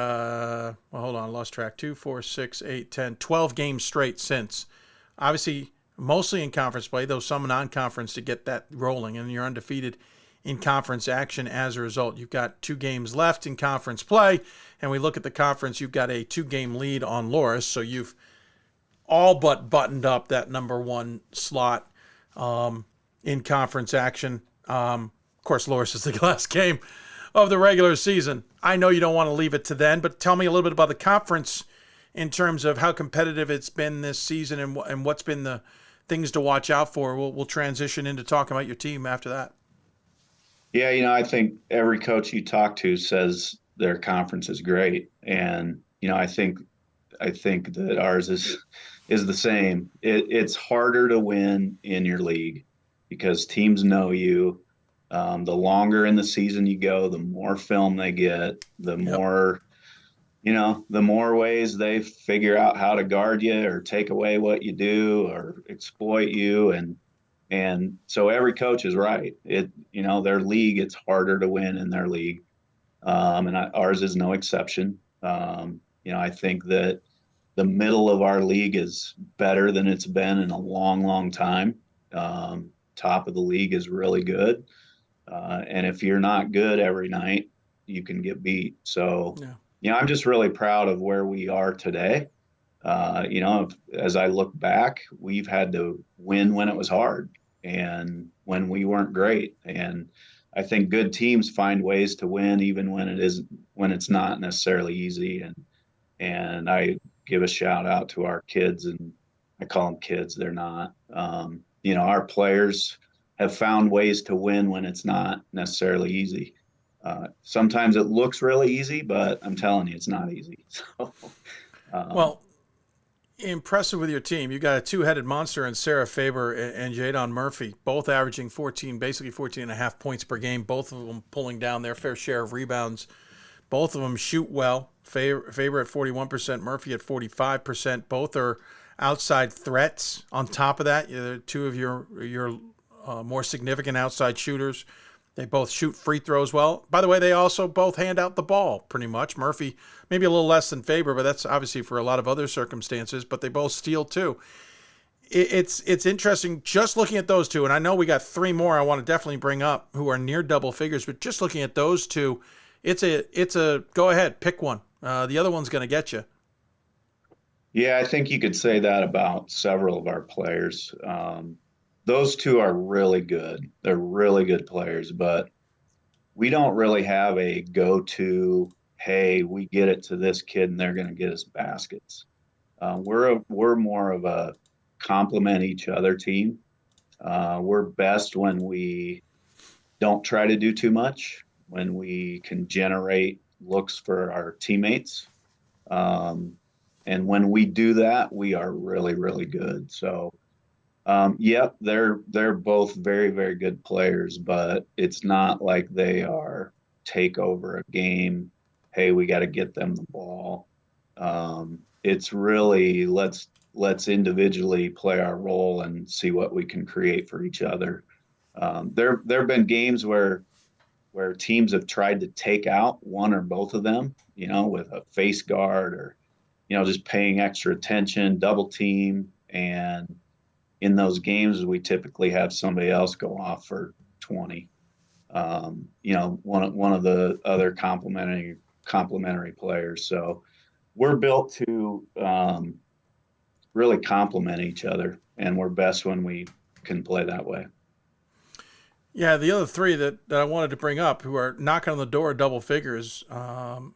on, I lost track, 2, 4, 6, 8, 10, 12 games straight since. Obviously, mostly in conference play, though some non-conference to get that rolling, and you're undefeated in conference action as a result. You've got 2 games left in conference play, and we look at the conference, you've got a 2-game lead on Loras, so you've all but buttoned up that number 1 slot in conference action. Of course, Loras is the last game of the regular season. I know you don't want to leave it to then, but tell me a little bit about the conference in terms of how competitive it's been this season and what's been the things to watch out for. We'll transition into talking about your team after that. Yeah, I think every coach you talk to says their conference is great, and I think that ours is the same. It's harder to win in your league because teams know you. The longer in the season you go, the more film they get, the more, the more ways they figure out how to guard you or take away what you do or exploit you. And so every coach is right. Their league, it's harder to win in their league. And ours is no exception. I think that the middle of our league is better than it's been in a long, long time. Top of the league is really good. And if you're not good every night, you can get beat. So, I'm just really proud of where we are today. As I look back, we've had to win when it was hard and when we weren't great. And I think good teams find ways to win even when it's not necessarily easy. And I give a shout out to our kids, and I call them kids. They're not. Our players have found ways to win when it's not necessarily easy. Sometimes it looks really easy, but I'm telling you, it's not easy. So, well, impressive with your team. You got a 2-headed monster in Sarah Faber and Jadon Murphy, both averaging 14 and a half points per game, both of them pulling down their fair share of rebounds. Both of them shoot well. Faber at 41%, Murphy at 45%. Both are outside threats. On top of that, 2 of your more significant outside shooters. They both shoot free throws well. By the way, they also both hand out the ball pretty much. Murphy maybe a little less than Faber, but that's obviously for a lot of other circumstances, but they both steal too. It's interesting just looking at those 2, and I know we got 3 more I want to definitely bring up who are near double figures, but just looking at those 2, it's a go ahead, pick one. The other one's going to get you. Yeah, I think you could say that about several of our players. Those 2 are really good. They're really good players, but we don't really have a go-to, hey, we get it to this kid and they're going to get us baskets. We're more of a complement each other team. We're best when we don't try to do too much, when we can generate looks for our teammates. And when we do that, we are really, really good. So, they're both very, very good players, but it's not like they are take over a game. Hey, we got to get them the ball. It's really let's individually play our role and see what we can create for each other. There have been games where teams have tried to take out one or both of them, with a face guard or, just paying extra attention, double team. And in those games, we typically have somebody else go off for 20. One of the other complementary players. So we're built to really complement each other, and we're best when we can play that way. Yeah, the other 3 that I wanted to bring up who are knocking on the door of double figures,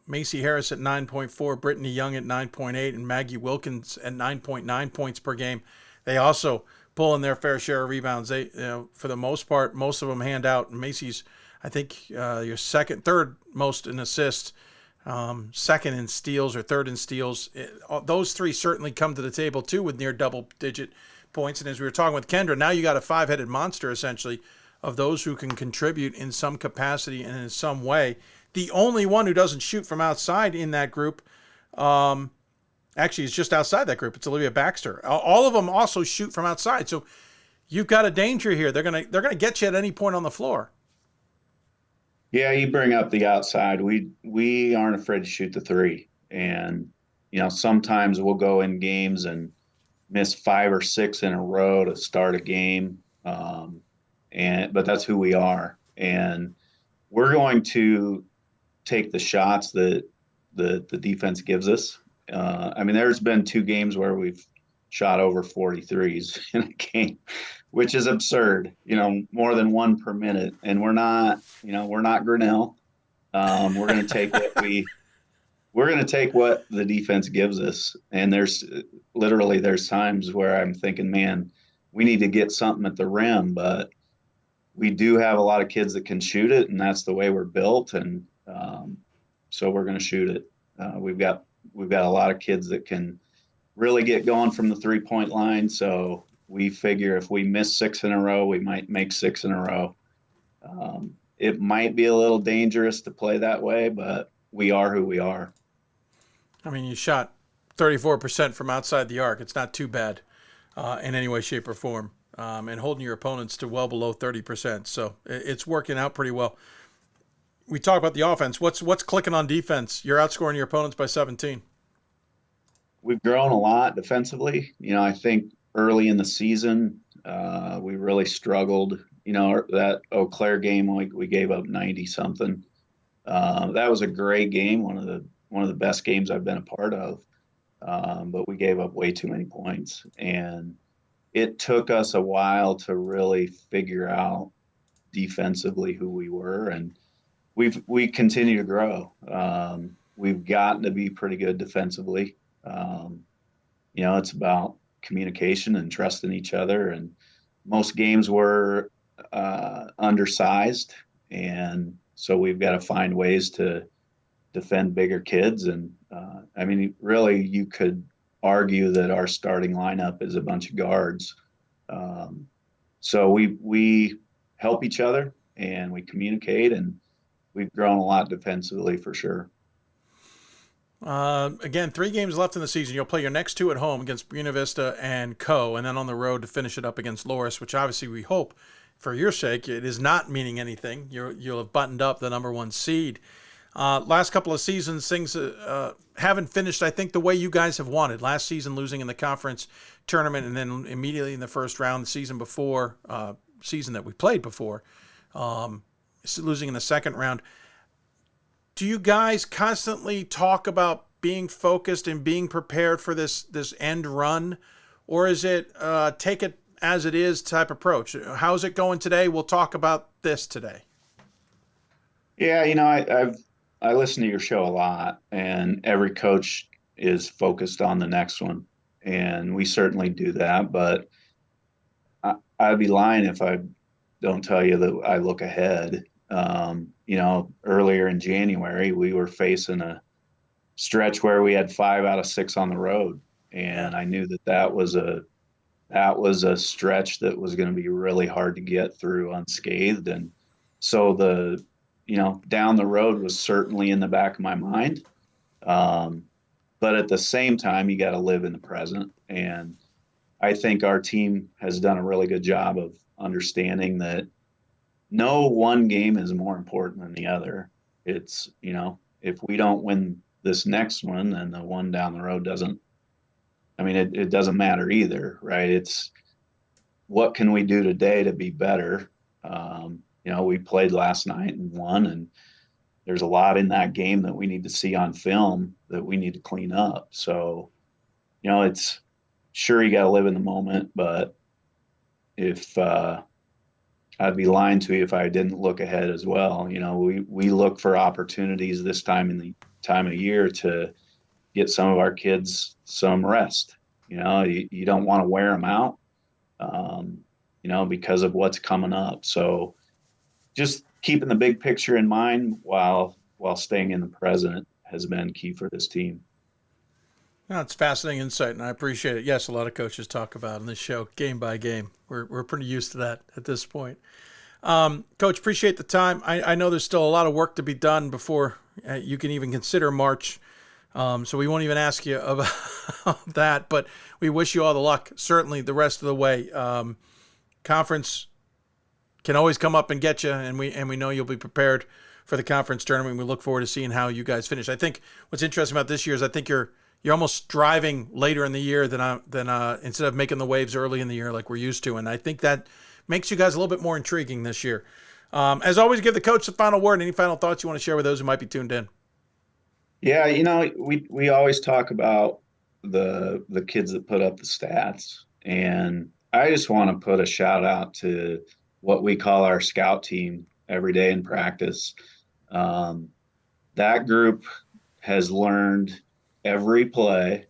Macy Harris at 9.4, Brittany Young at 9.8, and Maggie Wilkins at 9.9 points per game. They also pull in their fair share of rebounds. They, for the most part, most of them hand out. And Macy's, I think, your third most in assists, second in steals or third in steals. Those 3 certainly come to the table too with near double-digit points. And as we were talking with Kendra, now you got a 5-headed monster essentially of those who can contribute in some capacity and in some way. The only one who doesn't shoot from outside in that group Actually, it's just outside that group. It's Olivia Baxter. All of them also shoot from outside. So you've got a danger here. They're gonna get you at any point on the floor. Yeah, you bring up the outside. We aren't afraid to shoot the three, and sometimes we'll go in games and miss 5 or 6 in a row to start a game, but that's who we are, and we're going to take the shots that the defense gives us. There's been 2 games where we've shot over 43s in a game, which is absurd, more than 1 per minute. And we're not Grinnell. We're going to take what the defense gives us. And there's times where I'm thinking, man, we need to get something at the rim, but we do have a lot of kids that can shoot it, and that's the way we're built. And so we're going to shoot it. We've got a lot of kids that can really get going from the 3-point line. So we figure if we miss 6 in a row, we might make 6 in a row. It might be a little dangerous to play that way, but we are who we are. You shot 34% from outside the arc. It's not too bad in any way, shape, or form. And holding your opponents to well below 30%. So it's working out pretty well. We talk about the offense. What's clicking on defense? You're outscoring your opponents by 17. We've grown a lot defensively. I think early in the season, we really struggled. That Eau Claire game, we gave up 90 something. That was a great game, one of the best games I've been a part of. But we gave up way too many points, and it took us a while to really figure out defensively who we were, and we continue to grow. We've gotten to be pretty good defensively. It's about communication and trusting each other. And most games we're undersized, and so we've got to find ways to defend bigger kids. And really, you could argue that our starting lineup is a bunch of guards. So we help each other and we communicate, and we've grown a lot defensively for sure. Again, 3 games left in the season. You'll play your next 2 at home against Buena Vista and Co., and then on the road to finish it up against Loris, which obviously we hope, for your sake, it is not meaning anything. You'll have buttoned up the number 1 seed. Last couple of seasons, things haven't finished, I think, the way you guys have wanted. Last season, losing in the conference tournament, and then immediately in the first round, the season before, season that we played before, losing in the second round. Do you guys constantly talk about being focused and being prepared for this end run, or is it take it as it is type approach? How's it going today? We'll talk about this today. Yeah, I listen to your show a lot, and every coach is focused on the next one, and we certainly do that. But I'd be lying if I don't tell you that I look ahead. Earlier in January, we were facing a stretch where we had 5 out of 6 on the road, and I knew that was a stretch that was going to be really hard to get through unscathed. And so down the road was certainly in the back of my mind. But at the same time, you got to live in the present. And I think our team has done a really good job of understanding that no one game is more important than the other. It's, if we don't win this next one, then the one down the road doesn't, it doesn't matter either, right? It's what can we do today to be better? We played last night and won, and there's a lot in that game that we need to see on film that we need to clean up. So, it's sure you got to live in the moment, but if I'd be lying to you if I didn't look ahead as well. We look for opportunities this time in the time of year to get some of our kids some rest. You don't want to wear them out, because of what's coming up. So just keeping the big picture in mind while staying in the present has been key for this team. No, it's fascinating insight, and I appreciate it. Yes, a lot of coaches talk about on this show game by game. We're pretty used to that at this point. Coach, appreciate the time. I know there's still a lot of work to be done before you can even consider March So we won't even ask you about that, but we wish you all the luck, certainly the rest of the way. Conference can always come up and get you, and we know you'll be prepared for the conference tournament. We look forward to seeing how you guys finish. I think what's interesting about this year is I think you're almost driving later in the year than instead of making the waves early in the year like we're used to, and I think that makes you guys a little bit more intriguing this year. As always, give the coach the final word. Any final thoughts you want to share with those who might be tuned in? Yeah, we always talk about the kids that put up the stats, and I just want to put a shout out to what we call our scout team every day in practice. That group has learned every play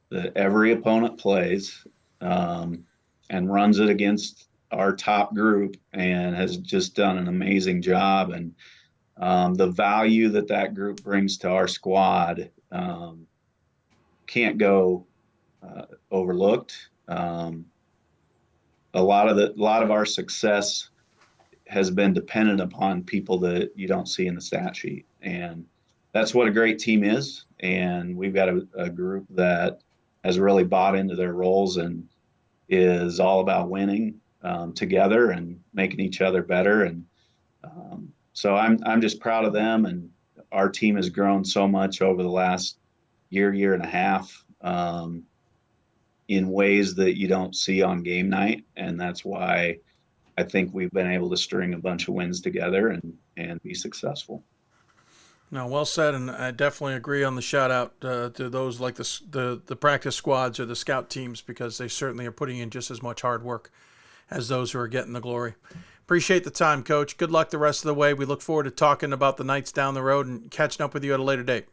that every opponent plays, and runs it against our top group, and has just done an amazing job. And the value that group brings to our squad can't go overlooked. A lot of our success has been dependent upon people that you don't see in the stat sheet, and that's what a great team is. And we've got a group that has really bought into their roles and is all about winning together and making each other better. And so I'm just proud of them, and our team has grown so much over the last year and a half in ways that you don't see on game night, and that's why I think we've been able to string a bunch of wins together and be successful. No, well said, and I definitely agree on the shout out to those like the practice squads or the scout teams, because they certainly are putting in just as much hard work as those who are getting the glory. Appreciate the time, Coach. Good luck the rest of the way. We look forward to talking about the Knights down the road and catching up with you at a later date.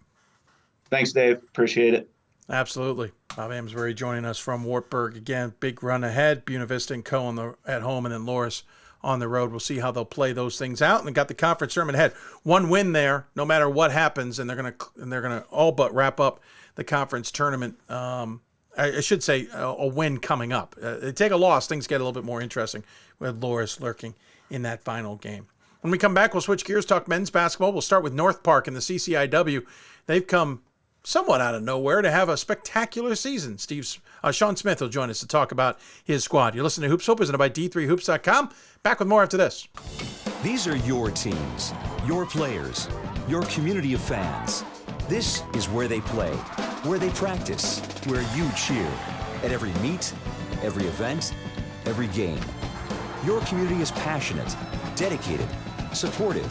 Thanks, Dave. Appreciate it. Absolutely. Bob Amsberry joining us from Wartburg. Again, big run ahead. Buena Vista and Co. at home, and then Loris on the road. We'll see how they'll play those things out. And they got the conference tournament ahead. One win there, no matter what happens, and they're gonna all but wrap up the conference tournament. I should say a win coming up. They take a loss, things get a little bit more interesting with Loris lurking in that final game. When we come back, we'll switch gears, talk men's basketball. We'll start with North Park and the CCIW. They've come somewhat out of nowhere to have a spectacular season. Sean Smith will join us to talk about his squad. You're listening to Hoopsville, presented by D3Hoops.com. Back with more after this. These are your teams, your players, your community of fans. This is where they play, where they practice, where you cheer. At every meet, every event, every game. Your community is passionate, dedicated, supportive.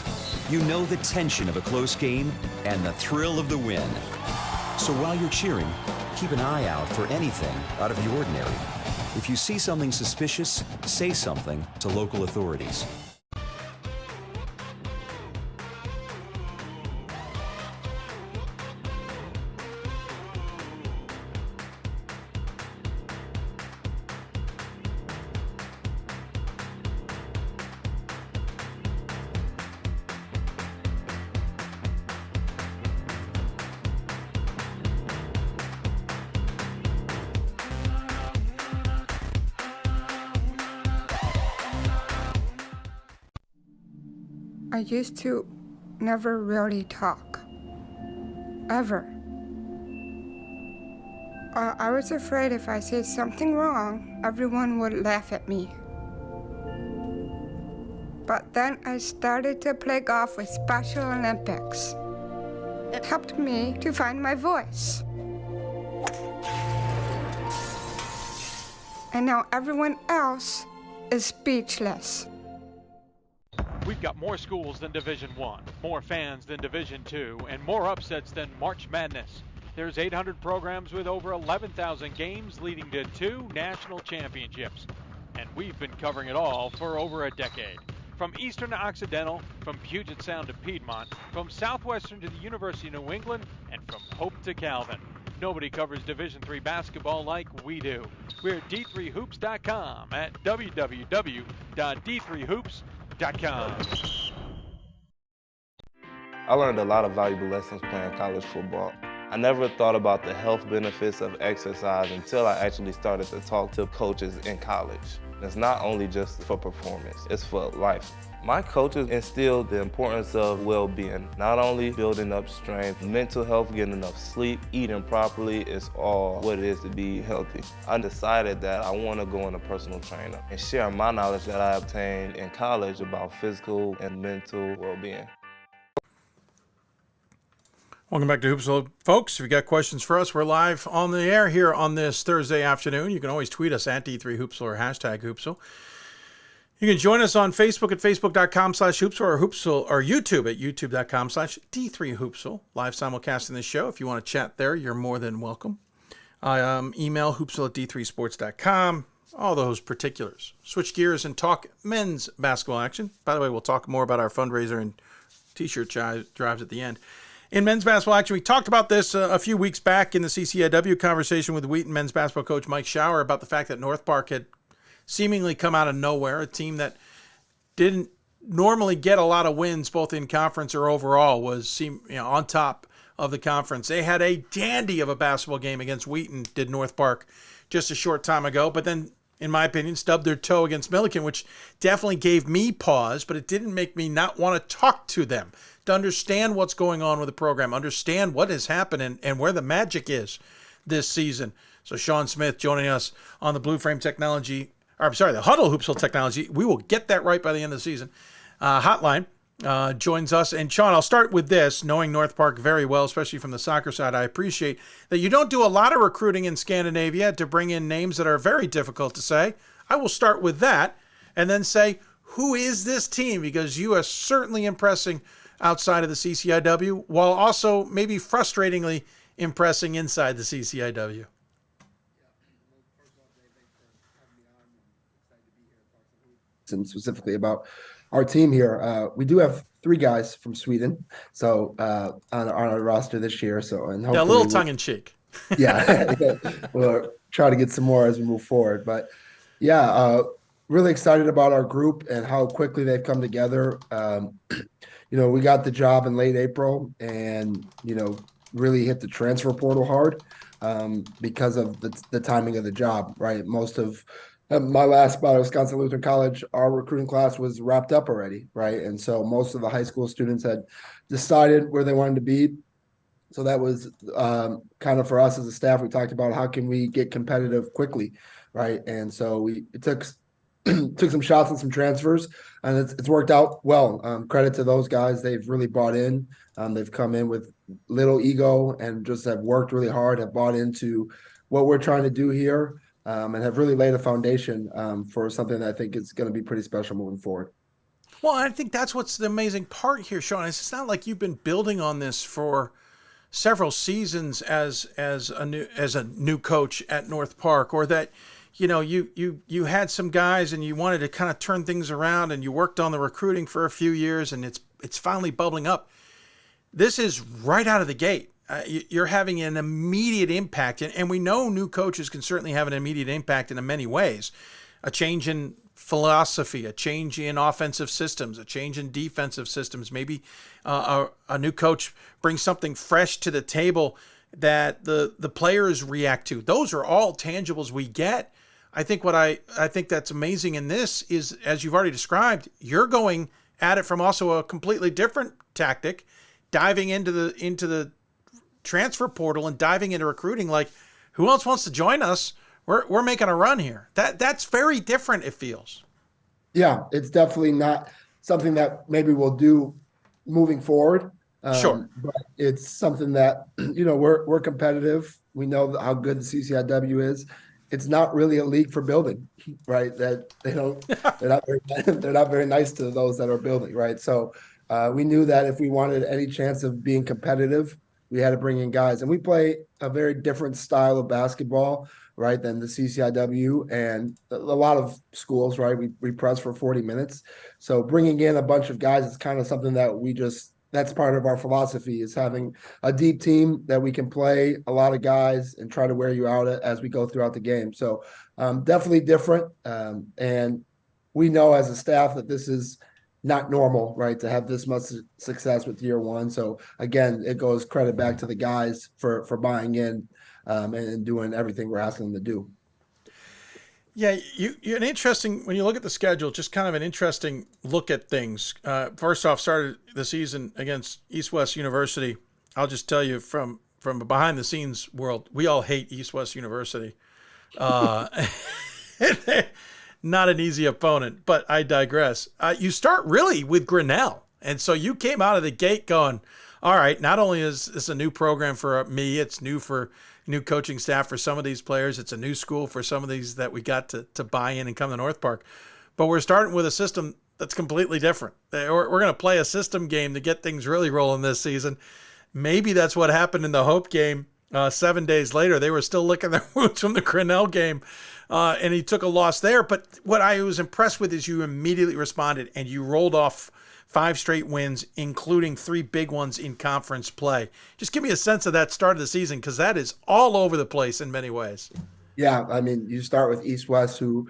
You know the tension of a close game and the thrill of the win. So while you're cheering, keep an eye out for anything out of the ordinary. If you see something suspicious, say something to local authorities. I used to never really talk, ever. I was afraid if I said something wrong, everyone would laugh at me. But then I started to play golf with Special Olympics. It helped me to find my voice. And now everyone else is speechless. We've got more schools than Division I, more fans than Division II, and more upsets than March Madness. There's 800 programs with over 11,000 games leading to 2 national championships. And we've been covering it all for over a decade. From Eastern to Occidental, from Puget Sound to Piedmont, from Southwestern to the University of New England, and from Hope to Calvin. Nobody covers Division III basketball like we do. We're at D3Hoops.com at www.d3hoops.com. I learned a lot of valuable lessons playing college football. I never thought about the health benefits of exercise until I actually started to talk to coaches in college. It's not only just for performance, it's for life. My coaches instilled the importance of well-being, not only building up strength, mental health, getting enough sleep, eating properly is all what it is to be healthy. I decided that I want to go into personal trainer and share my knowledge that I obtained in college about physical and mental well-being. Welcome back to Hoopsville, folks. If you got questions for us, we're live on the air here on this Thursday afternoon. You can always tweet us at D3Hoopsville or hashtag Hoopsville. You can join us on Facebook at facebook.com/Hoopsville or Hoopsville or YouTube at youtube.com/D3Hoopsville. Live simulcasting this show. If you want to chat there, you're more than welcome. Email hoopsville at D3sports.com. All those particulars. Switch gears and talk men's basketball action. By the way, we'll talk more about our fundraiser and t-shirt drives at the end. In men's basketball action, we talked about this a few weeks back in the CCIW conversation with Wheaton men's basketball coach Mike Schauer about the fact that North Park had seemingly come out of nowhere, a team that didn't normally get a lot of wins both in conference or overall, was on top of the conference. They had a dandy of a basketball game against Wheaton, did North Park, just a short time ago, but then, in my opinion, stubbed their toe against Milliken, which definitely gave me pause, but it didn't make me not want to talk to them, to understand what's going on with the program, understand what has happened and where the magic is this season. So Sean Smith joining us on the the Hudl Hoopsville Technology. We will get that right by the end of the season. Hotline joins us. And Sean, I'll start with this. Knowing North Park very well, especially from the soccer side, I appreciate that you don't do a lot of recruiting in Scandinavia to bring in names that are very difficult to say. I will start with that and then say, who is this team? Because you are certainly impressing outside of the CCIW, while also maybe frustratingly impressing inside the CCIW. And specifically about our team here, we do have 3 guys from Sweden, so on our roster this year. So and a little tongue in cheek. Yeah, we'll try to get some more as we move forward. But yeah, really excited about our group and how quickly they've come together. We got the job in late April and, really hit the transfer portal hard because of the timing of the job, right? Most of my last spot at Wisconsin Lutheran College, our recruiting class was wrapped up already, right? And so most of the high school students had decided where they wanted to be. So that was kind of for us as a staff, we talked about how can we get competitive quickly, right? And so it took some shots and some transfers, and it's worked out well. Credit to those guys. They've really bought in. They've come in with little ego and just have worked really hard, have bought into what we're trying to do here, and have really laid a foundation for something that I think is going to be pretty special moving forward. Well, I think that's what's the amazing part here, Sean. It's not like you've been building on this for several seasons as a new coach at North Park, or that you had some guys and you wanted to kind of turn things around and you worked on the recruiting for a few years and it's finally bubbling up. This is right out of the gate. You're having an immediate impact, and we know new coaches can certainly have an immediate impact in many ways. A change in philosophy, a change in offensive systems, a change in defensive systems. Maybe a new coach brings something fresh to the table that the players react to. Those are all tangibles we get. I think I think that's amazing in this is, as you've already described, you're going at it from also a completely different tactic, diving into the transfer portal and diving into recruiting. Like, who else wants to join us? We're making a run here. That's very different, it feels. Yeah, it's definitely not something that maybe we'll do moving forward. Sure. But it's something that, we're competitive. We know how good the CCIW is. It's not really a league for building, right? That they're not very nice to those that are building, right? So we knew that if we wanted any chance of being competitive, we had to bring in guys. And we play a very different style of basketball, right, than the CCIW and a lot of schools, right? We press for 40 minutes. So bringing in a bunch of guys is kind of something that that's part of our philosophy, is having a deep team that we can play a lot of guys and try to wear you out as we go throughout the game. So definitely different. And we know as a staff that this is not normal, right, to have this much success with year one. So again, it goes credit back to the guys for buying in and doing everything we're asking them to do. Yeah, you an interesting, when you look at the schedule, just kind of an interesting look at things. First off, started the season against East West University. I'll just tell you from a behind the scenes world, we all hate East West University. Not an easy opponent, but I digress. You start really with Grinnell. And so you came out of the gate going, all right, not only is this a new program for me, it's new for new coaching staff for some of these players. It's a new school for some of these that we got to buy in and come to North Park. But we're starting with a system that's completely different. We're going to play a system game to get things really rolling this season. Maybe that's what happened in the Hope game 7 days later. They were still licking their wounds from the Grinnell game, and he took a loss there. But what I was impressed with is you immediately responded, and you rolled off 5 straight wins, including 3 big ones in conference play. Just give me a sense of that start of the season, because that is all over the place in many ways. Yeah, I mean, you start with East West, who,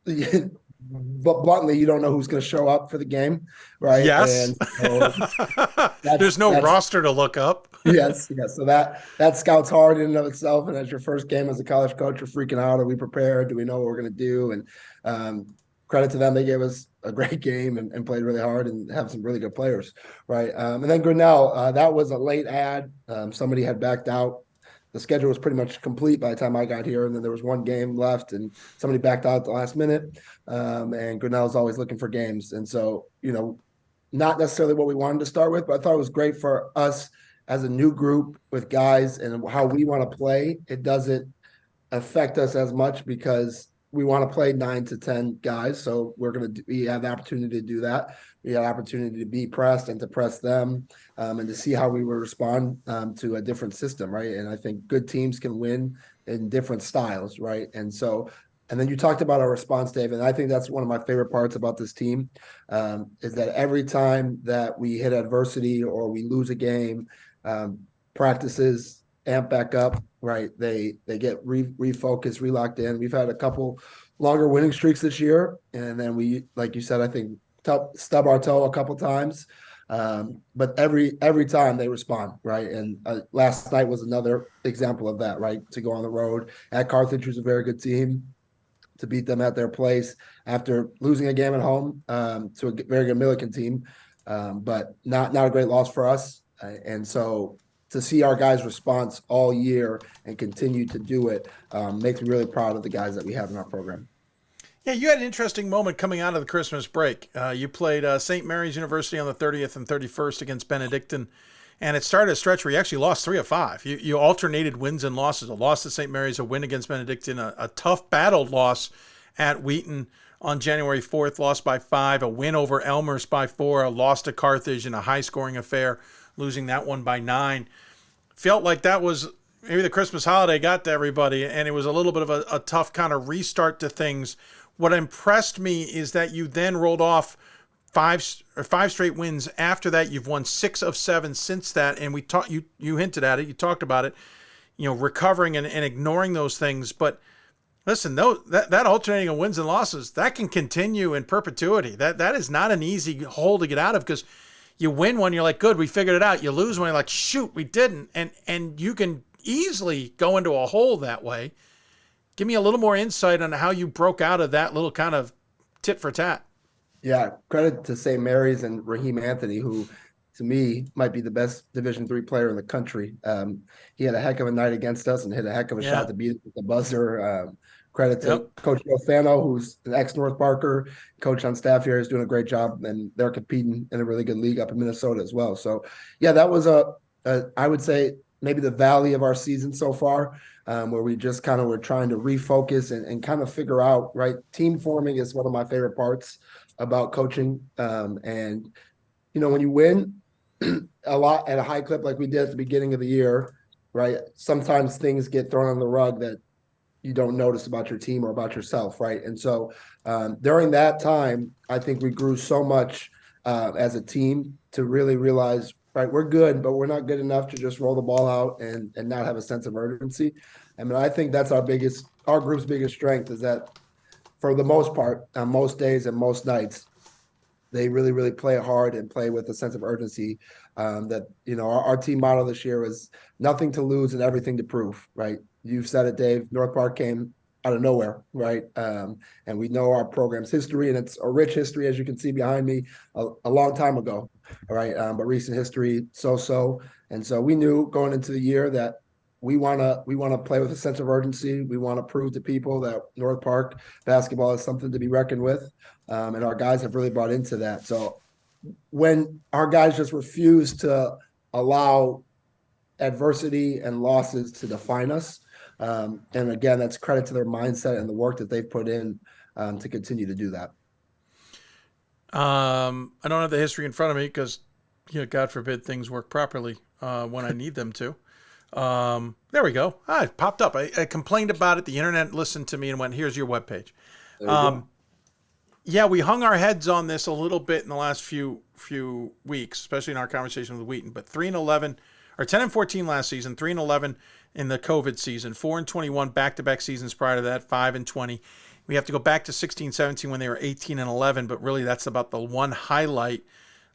but bluntly, you don't know who's going to show up for the game, right? Yes. And so there's no roster to look up. yes. So that scouts hard in and of itself. And as your first game as a college coach, you're freaking out. Are we prepared? Do we know what we're going to do? And credit to them, they gave us a great game and played really hard and have some really good players, right? And then Grinnell, that was a late ad. Somebody had backed out. The schedule was pretty much complete by the time I got here, and then there was one game left, and somebody backed out at the last minute. And Grinnell's always looking for games, and so not necessarily what we wanted to start with, but I thought it was great for us as a new group with guys and how we want to play. It doesn't affect us as much because we want to play 9 to 10 guys. So we have the opportunity to do that. We have the opportunity to be pressed and to press them and to see how we will respond to a different system, right? And I think good teams can win in different styles, right? And then you talked about our response, Dave, and I think that's one of my favorite parts about this team is that every time that we hit adversity or we lose a game, practices amp back up, right? They get refocused, relocked in. We've had a couple longer winning streaks this year, and then we, like you said, I think stub our toe a couple times, but every time they respond, right? And last night was another example of that, right? To go on the road at Carthage, who's a very good team, to beat them at their place after losing a game at home to a very good Milliken team, but not a great loss for us, and so to see our guys' response all year and continue to do it makes me really proud of the guys that we have in our program. Yeah, you had an interesting moment coming out of the Christmas break. You played St. Mary's University on the 30th and 31st against Benedictine, and it started a stretch where you actually lost 3 of 5. You alternated wins and losses. A loss to St. Mary's, a win against Benedictine, a tough battled loss at Wheaton on January 4th, lost by 5, a win over Elmhurst by 4, a loss to Carthage in a high-scoring affair, losing that one by 9. Felt like that was maybe the Christmas holiday got to everybody, and it was a little bit of a tough kind of restart to things. What impressed me is that you then rolled off 5 straight wins. After that, you've won 6 of 7 since that, and you hinted at it, you talked about it, recovering and ignoring those things. But listen, that alternating of wins and losses, that can continue in perpetuity. That is not an easy hole to get out of, because you win one, you're like, good, we figured it out. You lose one, you're like, shoot, we didn't. And you can easily go into a hole that way. Give me a little more insight on how you broke out of that little kind of tit for tat. Yeah, credit to St. Mary's and Raheem Anthony, who to me might be the best Division III player in the country. He had a heck of a night against us and hit a heck of a shot to beat it with the buzzer. Credit to Coach Joe Fano, who's an ex-North Parker, coach on staff here, is doing a great job, and they're competing in a really good league up in Minnesota as well. So, yeah, that was I would say maybe the valley of our season so far, where we just kind of were trying to refocus and kind of figure out, right? Team forming is one of my favorite parts about coaching. And, when you win a lot at a high clip like we did at the beginning of the year, right? Sometimes things get thrown on the rug that you don't notice about your team or about yourself, right? And so during that time, I think we grew so much as a team to really realize, right, we're good, but we're not good enough to just roll the ball out and not have a sense of urgency. I mean, I think that's our group's biggest strength, is that for the most part, on most days and most nights, they really, really play hard and play with a sense of urgency. That, our team motto this year was nothing to lose and everything to prove, right? You've said it, Dave. North Park came of nowhere, right? And we know our program's history, and it's a rich history, as you can see behind me, a long time ago, all right? But recent history, so. And so we knew going into the year that we want to play with a sense of urgency. We want to prove to people that North Park basketball is something to be reckoned with, and our guys have really bought into that. So when our guys just refuse to allow adversity and losses to define us, and again, that's credit to their mindset and the work that they've put in to continue to do that. I don't have the history in front of me because, God forbid things work properly when I need them to. There we go. It popped up. I complained about it. The internet listened to me and went, here's your webpage. Yeah, we hung our heads on this a little bit in the last few weeks, especially in our conversation with Wheaton. But 3-11, or 10-14 last season, 3-11 in the COVID season, 4-21 back-to-back seasons prior to that, 5-20. We have to go back to 16-17 when they were 18-11, but really that's about the one highlight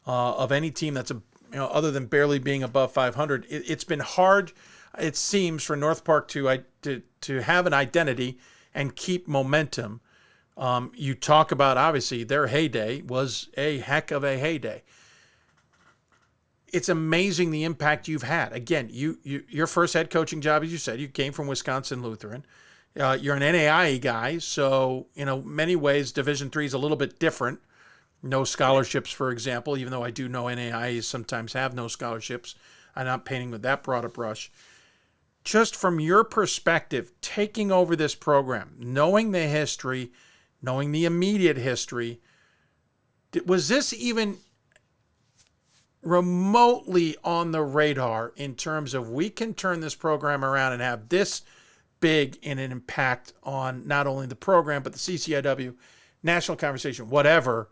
of any team that's other than barely being above 500. It's been hard, it seems, for North Park to have an identity and keep momentum. You talk about, obviously, their heyday was a heck of a heyday. It's amazing the impact you've had. Again, your first head coaching job, as you said, you came from Wisconsin Lutheran. You're an NAIA guy, so many ways Division III is a little bit different. No scholarships, for example, even though I do know NAIAs sometimes have no scholarships. I'm not painting with that broad a brush. Just from your perspective, taking over this program, knowing the history, knowing the immediate history, was this even remotely on the radar in terms of we can turn this program around and have this big in an impact on not only the program, but the CCIW, national conversation, whatever,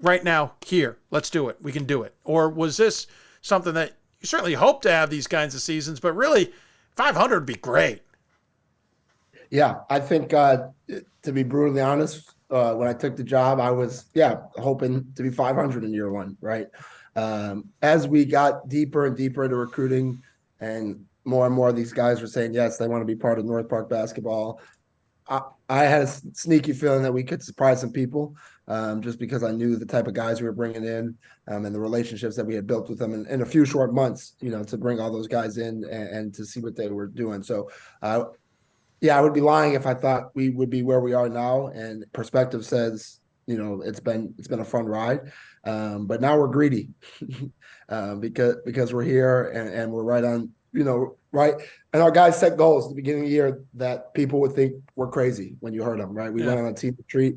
right now, here, let's do it. We can do it. Or was this something that you certainly hope to have these kinds of seasons, but really 500 would be great? Yeah, I think to be brutally honest, when I took the job, I was, hoping to be 500 in year one, right? As we got deeper and deeper into recruiting and more of these guys were saying, yes, they want to be part of North Park basketball, I had a sneaky feeling that we could surprise some people just because I knew the type of guys we were bringing in and the relationships that we had built with them in a few short months, to bring all those guys in and to see what they were doing. So, I would be lying if I thought we would be where we are now. And perspective says, it's been a fun ride. But now we're greedy because we're here and we're right on, right. And our guys set goals at the beginning of the year that people would think were crazy when you heard them, right? We went on a team retreat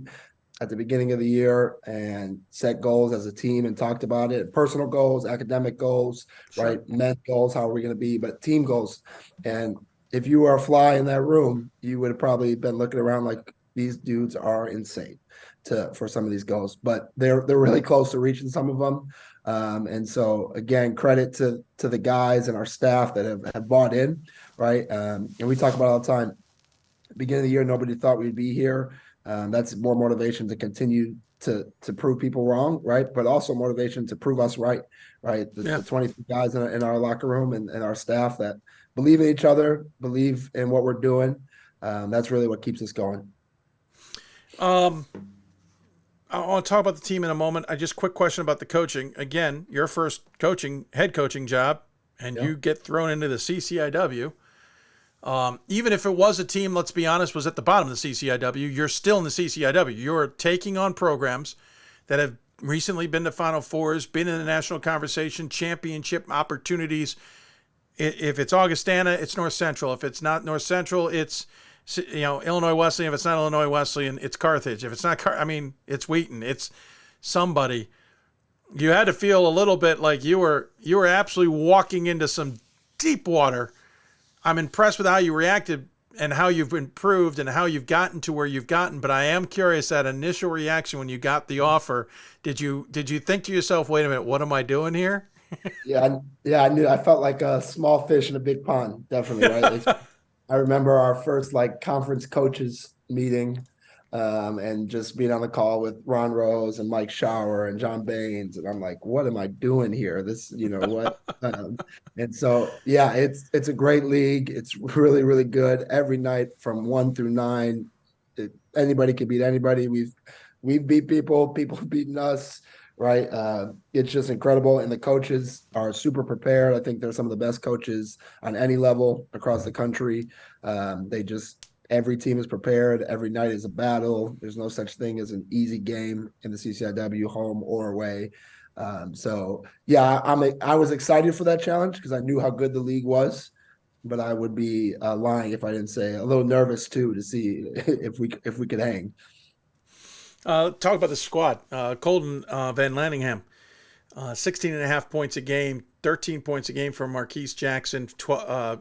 at the beginning of the year and set goals as a team and talked about it. Personal goals, academic goals, right? Men goals, how are we going to be, but team goals. And if you were a fly in that room, you would have probably been looking around like these dudes are insane for some of these goals, but they're really close to reaching some of them. And so again, credit to the guys and our staff that have bought in, right? And we talk about it all the time. Beginning of the year, nobody thought we'd be here. That's more motivation to continue to prove people wrong, right? But also motivation to prove us right? The 23 guys in our locker room and our staff that believe in each other, believe in what we're doing. That's really what keeps us going. I want to talk about the team in a moment. Quick question about the coaching. Again, your first head coaching job, and you get thrown into the CCIW. Even if it was a team, let's be honest, was at the bottom of the CCIW, you're still in the CCIW. You're taking on programs that have recently been to Final Fours, been in the national conversation, championship opportunities. If it's Augustana, it's North Central. If it's not North Central, it's Illinois Wesleyan. If it's not Illinois Wesleyan, it's Carthage. If it's not it's Wheaton. It's somebody. You had to feel a little bit like you were absolutely walking into some deep water. I'm impressed with how you reacted and how you've improved and how you've gotten to where you've gotten. But I am curious, that initial reaction when you got the offer, did you think to yourself, wait a minute, what am I doing here? I knew. I felt like a small fish in a big pond, definitely, right? I remember our first conference coaches meeting. and just being on the call with Ron Rose and Mike Shower and John Baines. And I'm like, what am I doing here? This, what? And so, yeah, it's a great league. It's really, really good every night from 1 through 9. Anybody can beat anybody. We've beat people have beaten us, right? It's just incredible. And the coaches are super prepared. I think they're some of the best coaches on any level across the country. Every team is prepared. Every night is a battle. There's no such thing as an easy game in the CCIW, home or away. So yeah, I was excited for that challenge because I knew how good the league was, but I would be lying if I didn't say a little nervous too to see if we could hang. Talk about the squad. Colton Van Lanningham, 16.5 points a game, 13 points a game for Marquise Jackson,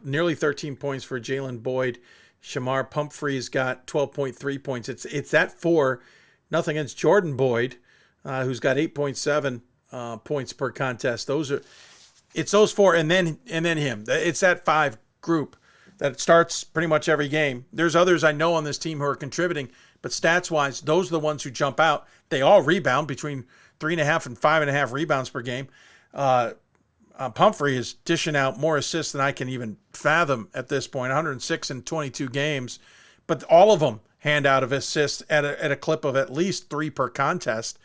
nearly 13 points for Jalen Boyd. Shamar Pumphrey's got 12.3 points. It's that 4, nothing against Jordan Boyd, who's got 8.7 points per contest. It's those 4, and then him. It's that 5 group that starts pretty much every game. There's others I know on this team who are contributing, but stats-wise, those are the ones who jump out. They all rebound between 3.5 and 5.5 rebounds per game. Pumphrey is dishing out more assists than I can even fathom at this point, 106 in 22 games. But all of them hand out of assists at a clip of at least 3 per contest.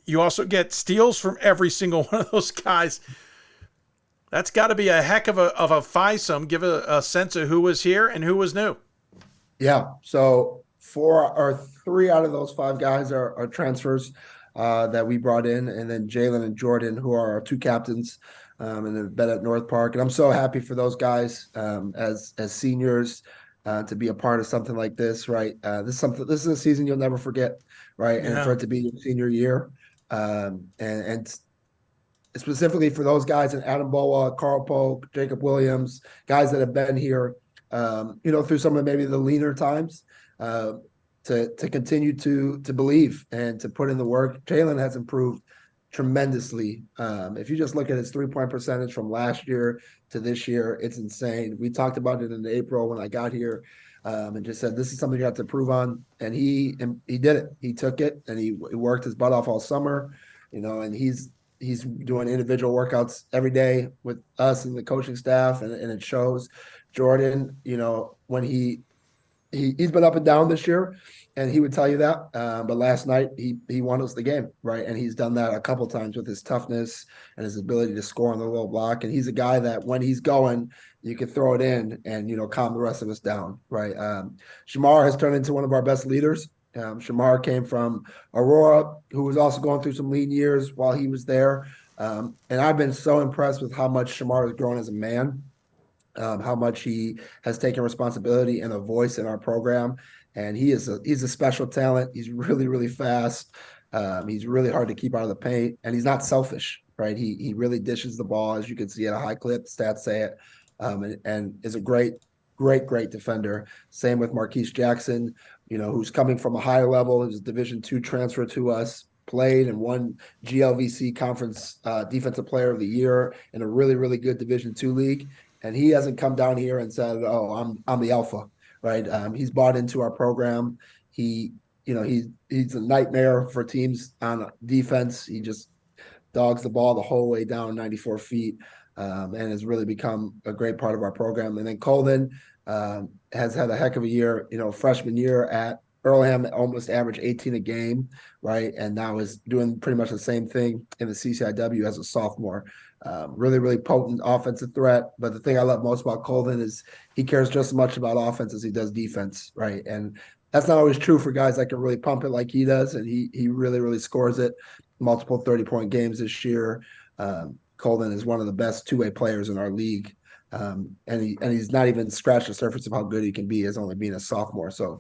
You also get steals from every single one of those guys. That's got to be a heck of a FISOM. Give a sense of who was here and who was new. Yeah, so 3 out of those 5 guys are transfers that we brought in, and then Jalen and Jordan, who are our 2 captains, and have been at North Park. And I'm so happy for those guys as seniors to be a part of something like this, right? This is a season you'll never forget, right? Yeah. And for it to be your senior year, and specifically for those guys in Adam Boa, Carl Polk, Jacob Williams, guys that have been here, through some of maybe the leaner times. To continue to believe and to put in the work. Jalen has improved tremendously. If you just look at his 3-point percentage from last year to this year, it's insane. We talked about it in April when I got here, and just said, this is something you have to improve on. And he did it. He took it and he worked his butt off all summer, and he's doing individual workouts every day with us and the coaching staff, and it shows. Jordan, when he's been up and down this year, and he would tell you that. But last night he won us the game, right? And he's done that a couple times with his toughness and his ability to score on the low block. And he's a guy that when he's going, you can throw it in and calm the rest of us down, right? Shamar has turned into one of our best leaders. Shamar came from Aurora, who was also going through some lean years while he was there. And I've been so impressed with how much Shamar has grown as a man. How much he has taken responsibility and a voice in our program. And he's a special talent. He's really, really fast. He's really hard to keep out of the paint, and he's not selfish, right? He really dishes the ball, as you can see at a high clip. Stats say it, and is a great defender. Same with Marquise Jackson, who's coming from a higher level. He's a Division II transfer to us. Played and won GLVC Conference Defensive Player of the Year in a really, really good Division II league. And he hasn't come down here and said, "Oh, I'm the alpha," right? He's bought into our program. He's a nightmare for teams on defense. He just dogs the ball the whole way down 94 feet, and has really become a great part of our program. And then Colvin has had a heck of a year. Freshman year at Earlham, almost averaged 18 a game, right? And now is doing pretty much the same thing in the CCIW as a sophomore. Really, really potent offensive threat. But the thing I love most about Colvin is he cares just as much about offense as he does defense, right? And that's not always true for guys that can really pump it like he does. And he really, really scores it. Multiple 30-point games this year. Colvin is one of the best two-way players in our league. And he's not even scratched the surface of how good he can be as only being a sophomore. So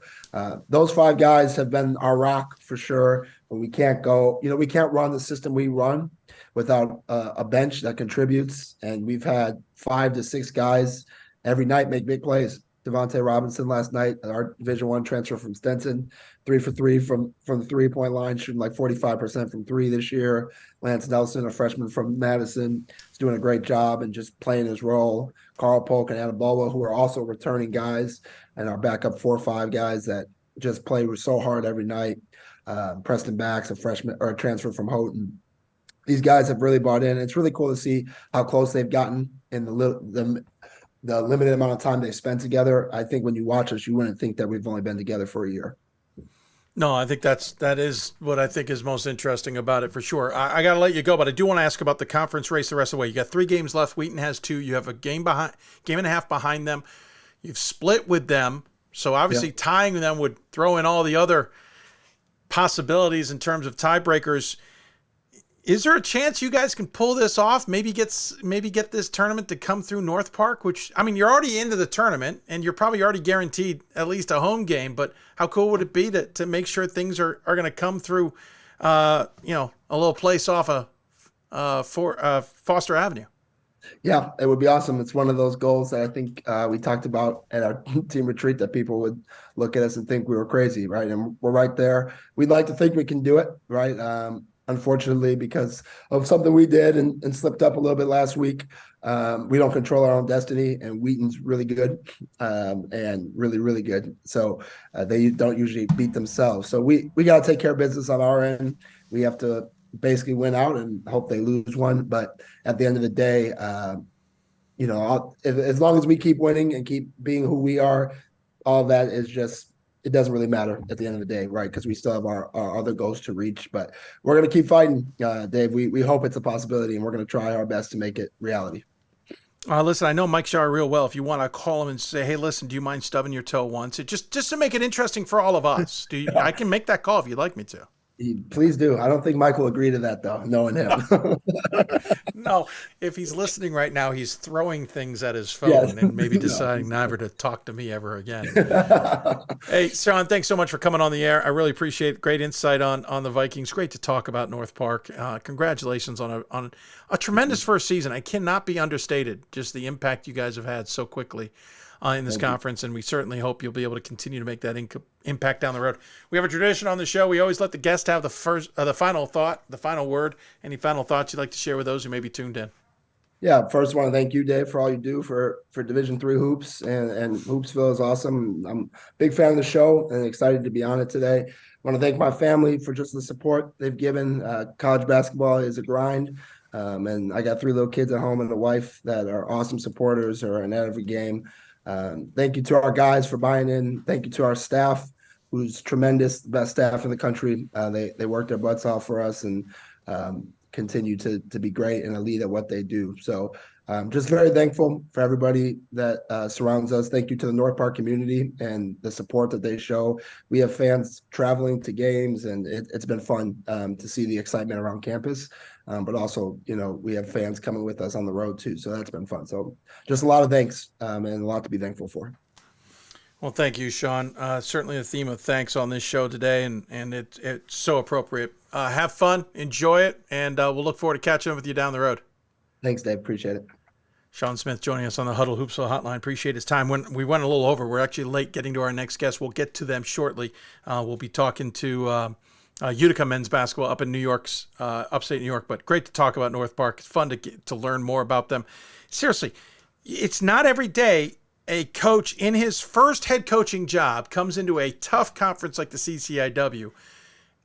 those 5 guys have been our rock for sure. But we can't run the system we run without a bench that contributes. And we've had 5 to 6 guys every night make big plays. Devontae Robinson last night, our Division I transfer from Stetson, 3 for 3 from the 3-point line, shooting like 45% from 3 this year. Lance Nelson, a freshman from Madison, is doing a great job and just playing his role. Carl Polk and Adam Boa, who are also returning guys, and our backup 4 or 5 guys that just play so hard every night. Preston Bax, a freshman or a transfer from Houghton. These guys have really bought in. It's really cool to see how close they've gotten in the limited amount of time they've spent together. I think when you watch us, you wouldn't think that we've only been together for a year. No, I think that is what I think is most interesting about it for sure. I got to let you go, but I do want to ask about the conference race the rest of the way. You got 3 games left. Wheaton has 2. You have a game and a half behind them. You've split with them, so obviously tying them would throw in all the other possibilities in terms of tiebreakers. Is there a chance you guys can pull this off? Maybe get this tournament to come through North Park, which, I mean, you're already into the tournament and you're probably already guaranteed at least a home game, but how cool would it be to make sure things are going to come through, a little place off Foster Avenue? Yeah, it would be awesome. It's one of those goals that I think we talked about at our team retreat, that people would look at us and think we were crazy, right? And we're right there. We'd like to think we can do it, right? Unfortunately, because of something we did and slipped up a little bit last week, we don't control our own destiny, and Wheaton's really good and really, really good. So they don't usually beat themselves. So we got to take care of business on our end. We have to basically win out and hope they lose one. But at the end of the day, as long as we keep winning and keep being who we are, all that is just, it doesn't really matter at the end of the day, right? Because we still have our other goals to reach. But we're going to keep fighting, Dave. We hope it's a possibility, and we're going to try our best to make it reality. Listen, I know Mike Shaw real well. If you want to call him and say, hey, listen, do you mind stubbing your toe once? Just to make it interesting for all of us. I can make that call if you'd like me to. Please do. I don't think Mike will agree to that, though, knowing him. No, if he's listening right now, he's throwing things at his phone and maybe deciding never to talk to me ever again. Hey, Sean, thanks so much for coming on the air. I really appreciate it. Great insight on the Vikings. Great to talk about North Park. Congratulations on a tremendous first season. I cannot be understated, just the impact you guys have had so quickly in this conference, and we certainly hope you'll be able to continue to make that impact down the road. We have a tradition on the show. We always let the guest have the final thought, the final word. Any final thoughts you'd like to share with those who may be tuned in? Yeah, first I want to thank you, Dave, for all you do for Division III hoops, and Hoopsville is awesome. I'm a big fan of the show and excited to be on it today. I want to thank my family for just the support they've given. College basketball is a grind, and I got 3 little kids at home and a wife that are awesome supporters, are in every game. Thank you to our guys for buying in. Thank you to our staff, who's tremendous, the best staff in the country. They work their butts off for us and continue to be great and a lead at what they do. So just very thankful for everybody that surrounds us. Thank you to the North Park community and the support that they show. We have fans traveling to games, and it's been fun to see the excitement around campus. But also, we have fans coming with us on the road too. So that's been fun. So just a lot of thanks and a lot to be thankful for. Well, thank you, Sean. Certainly a theme of thanks on this show today, and it's so appropriate. Have fun, enjoy it, and we'll look forward to catching up with you down the road. Thanks, Dave. Appreciate it. Sean Smith joining us on the Hudl Hoopsville Hotline. Appreciate his time. When we went a little over, we're actually late getting to our next guest. We'll get to them shortly. We'll be talking to Utica men's basketball up in New York's upstate New York. But great to talk about North Park. It's fun to learn more about them. Seriously, it's not every day a coach in his first head coaching job comes into a tough conference like the CCIW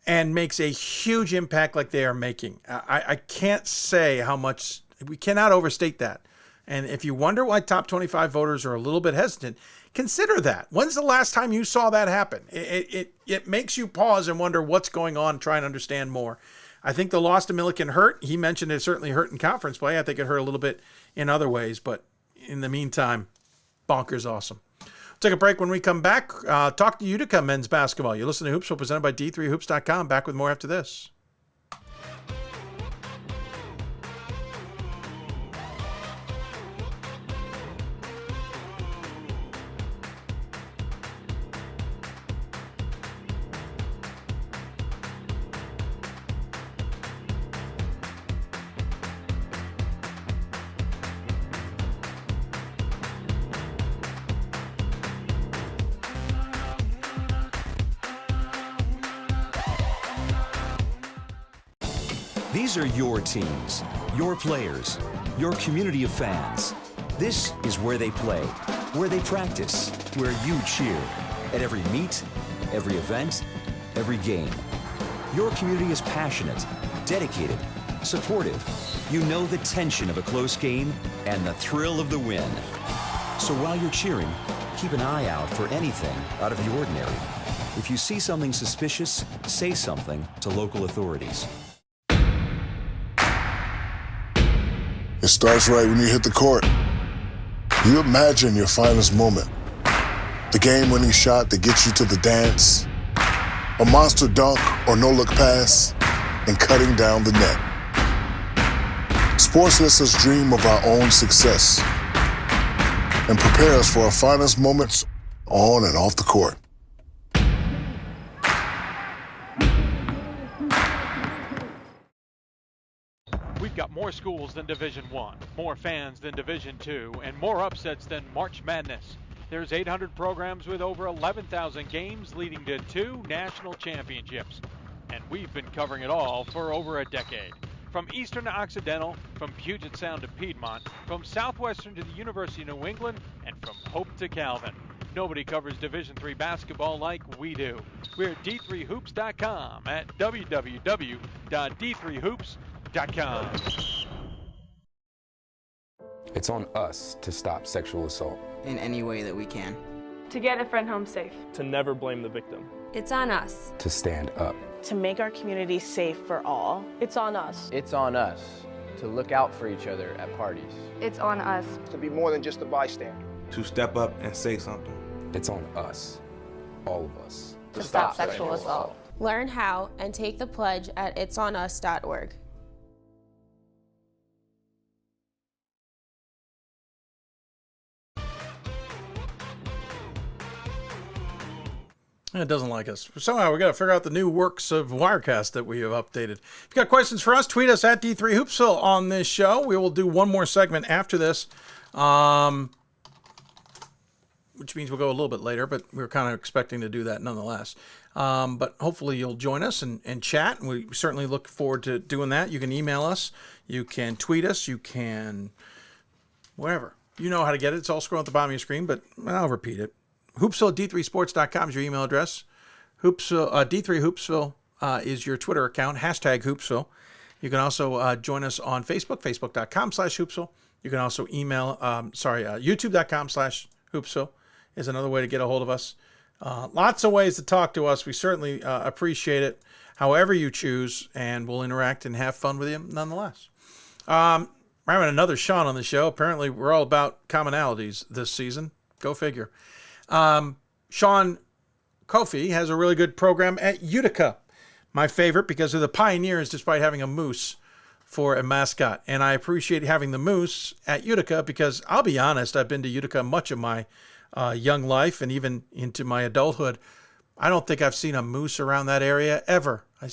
and makes a huge impact like they are making. I can't say how much. We cannot overstate that. And if you wonder why top 25 voters are a little bit hesitant, consider that. When's the last time you saw that happen? It makes you pause and wonder what's going on, try and understand more. I think the loss to Milliken hurt. He mentioned it certainly hurt in conference play. I think it hurt a little bit in other ways. But in the meantime, bonkers awesome. Take a break. When we come back, talk to Utica men's basketball. You listen to Hoopsville, presented by D3Hoops.com. Back with more after this. These are your teams, your players, your community of fans. This is where they play, where they practice, where you cheer. At every meet, every event, every game. Your community is passionate, dedicated, supportive. You know the tension of a close game and the thrill of the win. So while you're cheering, keep an eye out for anything out of the ordinary. If you see something suspicious, say something to local authorities. It starts right when you hit the court. You imagine your finest moment. The game-winning shot that gets you to the dance, a monster dunk or no-look pass, and cutting down the net. Sports lets us dream of our own success and prepare us for our finest moments on and off the court. We've got more schools than Division I, more fans than Division II, and more upsets than March Madness. There's 800 programs with over 11,000 games leading to 2 national championships. And we've been covering it all for over a decade. From Eastern to Occidental, from Puget Sound to Piedmont, from Southwestern to the University of New England, and from Hope to Calvin. Nobody covers Division III basketball like we do. We're at d3hoops.com at www.d3hoops.com. It's on us to stop sexual assault. In any way that we can. To get a friend home safe. To never blame the victim. It's on us. To stand up. To make our community safe for all. It's on us. It's on us to look out for each other at parties. It's on us. To be more than just a bystander. To step up and say something. It's on us. All of us. To stop sexual assault. Learn how and take the pledge at itsonus.org. It doesn't like us. Somehow we got to figure out the new works of Wirecast that we have updated. If you got questions for us, tweet us at D3Hoopsville on this show. We will do one more segment after this, which means we'll go a little bit later, but we were kind of expecting to do that nonetheless. But hopefully you'll join us and chat. And we certainly look forward to doing that. You can email us. You can tweet us. You can wherever. You know how to get it. It's all scrolling at the bottom of your screen, but I'll repeat it. Hoopsville at d3sports.com is your email address. D3Hoopsville is your Twitter account, #Hoopsville. You can also join us on Facebook, facebook.com/Hoopsville. You can also email, youtube.com/Hoopsville is another way to get a hold of us. Lots of ways to talk to us. We certainly appreciate it, however you choose, and we'll interact and have fun with you nonetheless. We're having another Sean on the show. Apparently, we're all about commonalities this season. Go figure. Sean Coffey has a really good program at Utica. My favorite because they're the pioneers despite having a moose for a mascot. And I appreciate having the moose at Utica because I'll be honest, I've been to Utica much of my young life and even into my adulthood. I don't think I've seen a moose around that area ever. I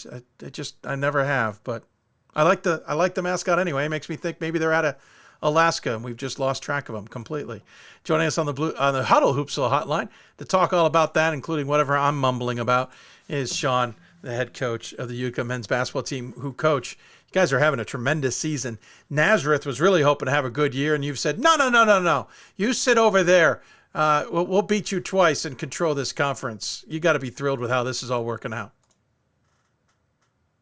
never have, but I like the mascot anyway. It makes me think maybe they're out of Alaska, and we've just lost track of them completely. Joining us on the Hudl Hoopsville Hotline to talk all about that, including whatever I'm mumbling about, is Sean, the head coach of the Utica men's basketball team, who coach. You guys are having a tremendous season. Nazareth was really hoping to have a good year, and you've said, no. You sit over there. We'll beat you twice and control this conference. You got to be thrilled with how this is all working out.